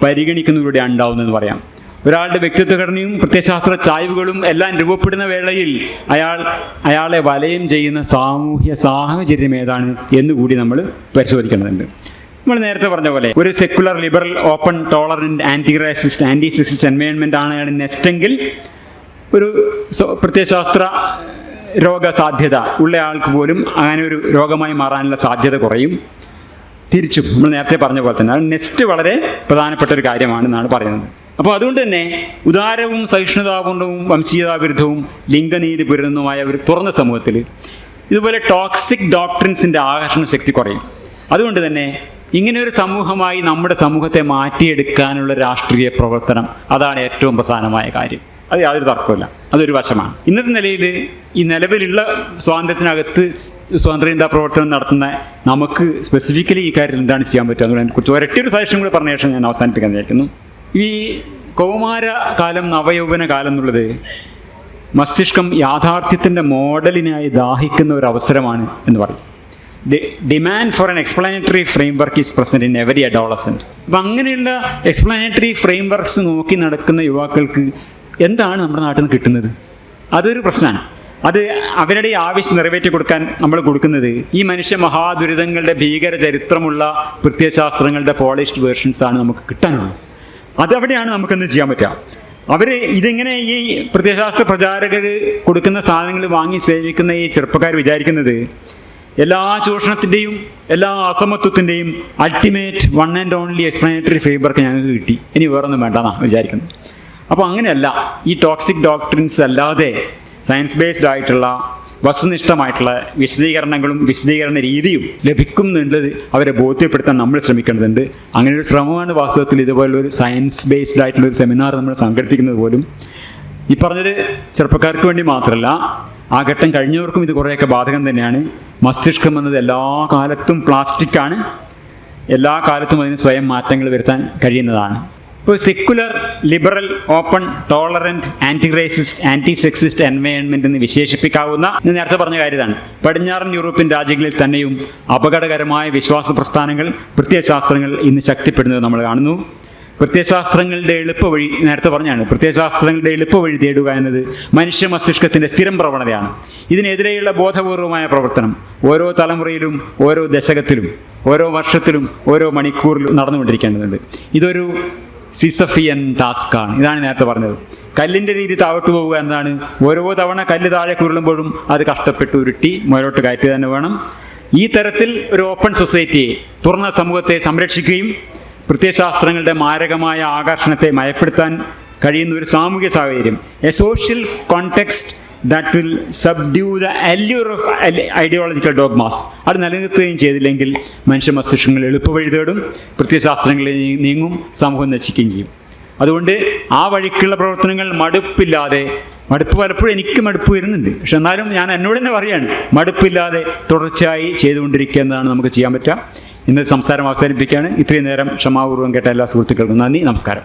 പരിഗണിക്കുന്നതിലൂടെ ഉണ്ടാവുന്നതെന്ന് പറയാം. ഒരാളുടെ വ്യക്തിത്വഘടനയും പ്രത്യയശാസ്ത്ര ചായ്വുകളും എല്ലാം രൂപപ്പെടുന്ന വേളയിൽ അയാളെ വലയം ചെയ്യുന്ന സാമൂഹ്യ സാഹചര്യം ഏതാണ് എന്നുകൂടി നമ്മൾ പരിശോധിക്കേണ്ടതുണ്ട്. നമ്മൾ നേരത്തെ പറഞ്ഞ പോലെ ഒരു secular liberal open tolerant anti sexist environment ആണ് അയാൾ നെസ്റ്റെങ്കിൽ ഒരു പ്രത്യയശാസ്ത്ര രോഗസാധ്യത ഉള്ള ആൾക്ക് പോലും അങ്ങനെ ഒരു രോഗമായി മാറാനുള്ള സാധ്യത കുറയും. തിരിച്ചും നമ്മൾ നേരത്തെ പറഞ്ഞ പോലെ തന്നെ നെസ്റ്റ് വളരെ പ്രധാനപ്പെട്ട ഒരു കാര്യമാണെന്നാണ് പറയുന്നത്. അപ്പോൾ അതുകൊണ്ട് തന്നെ ഉദാരവും സഹിഷ്ണുതാപൂർണവും വംശീയതാവിരുദ്ധവും ലിംഗനീതി പുലരുന്നതുമായ ഒരു തുറന്ന സമൂഹത്തിൽ ഇതുപോലെ ടോക്സിക് ഡോക്ട്രിൻസിൻ്റെ ആകർഷണ ശക്തി കുറയും. അതുകൊണ്ട് തന്നെ ഇങ്ങനെ ഒരു സമൂഹമായി നമ്മുടെ സമൂഹത്തെ മാറ്റിയെടുക്കാനുള്ള രാഷ്ട്രീയ പ്രവർത്തനം അതാണ് ഏറ്റവും പ്രധാനമായ കാര്യം. അത് യാതൊരു തർക്കമില്ല, അതൊരു വശമാണ്. ഇന്നത്തെ നിലയിൽ ഈ നിലവിലുള്ള സ്വാതന്ത്ര്യത്തിനകത്ത് സ്വാതന്ത്ര്യചിന്താ പ്രവർത്തനം നടത്തുന്ന നമുക്ക് സ്പെസിഫിക്കലി ഈ കാര്യത്തിൽ എന്താണ് ചെയ്യാൻ പറ്റുക എന്നുള്ളതിനെക്കുറിച്ച് ഒരൊറ്റൊരു സജഷൻ കൂടെ പറഞ്ഞ ശേഷം ഞാൻ അവസാനിപ്പിക്കാൻ വിചാരിക്കുന്നു. ഈ കൗമാരകാലം നവയൗവന കാലം എന്നുള്ളത് മസ്തിഷ്കം യാഥാർത്ഥ്യത്തിൻ്റെ മോഡലിനായി ദാഹിക്കുന്ന ഒരു അവസരമാണ് എന്ന് പറയും. Demand for an explanatory framework is present in every adolescent. അപ്പം അങ്ങനെയുള്ള എക്സ്പ്ലാനറ്ററി ഫ്രെയിം വർക്ക്സ് നോക്കി നടക്കുന്ന യുവാക്കൾക്ക് എന്താണ് നമ്മുടെ നാട്ടിൽ നിന്ന് കിട്ടുന്നത്? അതൊരു പ്രശ്നമാണ്. അത് അവരുടെ ആവശ്യം നിറവേറ്റി കൊടുക്കാൻ നമ്മൾ കൊടുക്കുന്നത് ഈ മനുഷ്യ മഹാദുരിതങ്ങളുടെ ഭീകര ചരിത്രമുള്ള പ്രത്യയശാസ്ത്രങ്ങളുടെ പോളിഷ്ഡ് വേർഷൻസാണ് നമുക്ക് കിട്ടാനുള്ളത്. അതവിടെയാണ് നമുക്കെന്ത് ചെയ്യാൻ പറ്റുക. അവർ ഇതിങ്ങനെ ഈ പ്രത്യയശാസ്ത്ര പ്രചാരകർ കൊടുക്കുന്ന സാധനങ്ങൾ വാങ്ങി സേവിക്കുന്ന ഈ ചെറുപ്പക്കാർ വിചാരിക്കുന്നത് എല്ലാ ചൂഷണത്തിൻ്റെയും എല്ലാ അസമത്വത്തിൻ്റെയും ultimate one and only explanatory framework ഞങ്ങൾക്ക് കിട്ടി, ഇനി വേറൊന്നും വേണ്ടെന്നാണ് വിചാരിക്കുന്നത്. അപ്പോൾ അങ്ങനെയല്ല. ഈ ടോക്സിക് ഡോക്ട്രിൻസ് അല്ലാതെ സയൻസ് ബേസ്ഡ് ആയിട്ടുള്ള വസ്തുനിഷ്ഠമായിട്ടുള്ള വിശദീകരണങ്ങളും വിശദീകരണ രീതിയും ലഭിക്കുന്നുള്ളത് അവരെ ബോധ്യപ്പെടുത്താൻ നമ്മൾ ശ്രമിക്കേണ്ടതുണ്ട്. അങ്ങനെ ഒരു ശ്രമമാണ് വാസ്തവത്തിൽ ഇതുപോലൊരു സയൻസ് ബേസ്ഡ് ആയിട്ടുള്ളൊരു സെമിനാർ നമ്മൾ സംഘടിപ്പിക്കുന്നത് പോലും. ഈ പറഞ്ഞത് ചെറുപ്പക്കാർക്ക് വേണ്ടി മാത്രമല്ല, ആ ഘട്ടം കഴിഞ്ഞവർക്കും ഇത് കുറേയൊക്കെ ബാധകം തന്നെയാണ്. മസ്തിഷ്കം എന്നത് എല്ലാ കാലത്തും പ്ലാസ്റ്റിക്കാണ്, എല്ലാ കാലത്തും അതിന് സ്വയം മാറ്റങ്ങൾ വരുത്താൻ കഴിയുന്നതാണ്. ഇപ്പോൾ secular, liberal, open, tolerant, anti racist, anti sexist environment എന്ന് വിശേഷിപ്പിക്കാവുന്ന, ഞാൻ നേരത്തെ പറഞ്ഞ കാര്യമാണ്, പടിഞ്ഞാറൻ യൂറോപ്യൻ രാജ്യങ്ങളിൽ തന്നെയും അപകടകരമായ വിശ്വാസ പ്രസ്ഥാനങ്ങൾ, പ്രത്യയശാസ്ത്രങ്ങൾ ഇന്ന് ശക്തിപ്പെടുന്നത് നമ്മൾ കാണുന്നു. പ്രത്യയശാസ്ത്രങ്ങളുടെ എളുപ്പവഴി, നേരത്തെ പറഞ്ഞാണ്, പ്രത്യയശാസ്ത്രങ്ങളുടെ എളുപ്പവഴി തേടുക എന്നത് മനുഷ്യ മസ്തിഷ്കത്തിൻ്റെ സ്ഥിരം പ്രവണതയാണ്. ഇതിനെതിരെയുള്ള ബോധപൂർവമായ പ്രവർത്തനം ഓരോ തലമുറയിലും, ഓരോ ദശകത്തിലും, ഓരോ വർഷത്തിലും, ഓരോ മണിക്കൂറിലും നടന്നുകൊണ്ടിരിക്കേണ്ടതുണ്ട്. ഇതൊരു സിസഫിയൻ ടാസ്ക്കാണ്. ഇതാണ് നേരത്തെ പറഞ്ഞത്. കല്ലിൻ്റെ രീതി താഴോട്ട് പോവുക എന്നതാണ്. ഓരോ തവണ കല്ല് താഴെ കുരുളുമ്പോഴും അത് കഷ്ടപ്പെട്ട് ഉരുട്ടി മുകളിലോട്ട് കയറ്റുക തന്നെ വേണം. ഈ തരത്തിൽ ഒരു ഓപ്പൺ സൊസൈറ്റിയെ, തുറന്ന സമൂഹത്തെ സംരക്ഷിക്കുകയും പ്രത്യയശാസ്ത്രങ്ങളുടെ മാരകമായ ആകർഷണത്തെ മയപ്പെടുത്താൻ കഴിയുന്ന ഒരു സാമൂഹിക സാഹചര്യം, A social context that will subdue the allure of ideological dogmas, അത് നിലനിർത്തുകയും ചെയ്തില്ലെങ്കിൽ മനുഷ്യ മസ്തിഷ്കങ്ങൾ എളുപ്പവഴി തേടും, പ്രത്യയശാസ്ത്രങ്ങളിൽ നീങ്ങും, സമൂഹം നശിക്കുകയും ചെയ്യും. അതുകൊണ്ട് ആ വഴിക്കുള്ള പ്രവർത്തനങ്ങൾ മടുപ്പില്ലാതെ, മടുപ്പ് പലപ്പോഴും എനിക്ക് മടുപ്പ് വരുന്നുണ്ട്, പക്ഷെ എന്നാലും ഞാൻ എന്നോട് തന്നെ പറയുകയാണ്, മടുപ്പില്ലാതെ തുടർച്ചയായി ചെയ്തുകൊണ്ടിരിക്കുക എന്നതാണ് നമുക്ക് ചെയ്യാൻ പറ്റുക. ഇന്ന് സംസാരം അവസാനിപ്പിക്കുകയാണ്. ഇത്രയും നേരം ക്ഷമാപൂർവ്വം കേട്ട എല്ലാ സുഹൃത്തുക്കൾക്കും നന്ദി, നമസ്കാരം.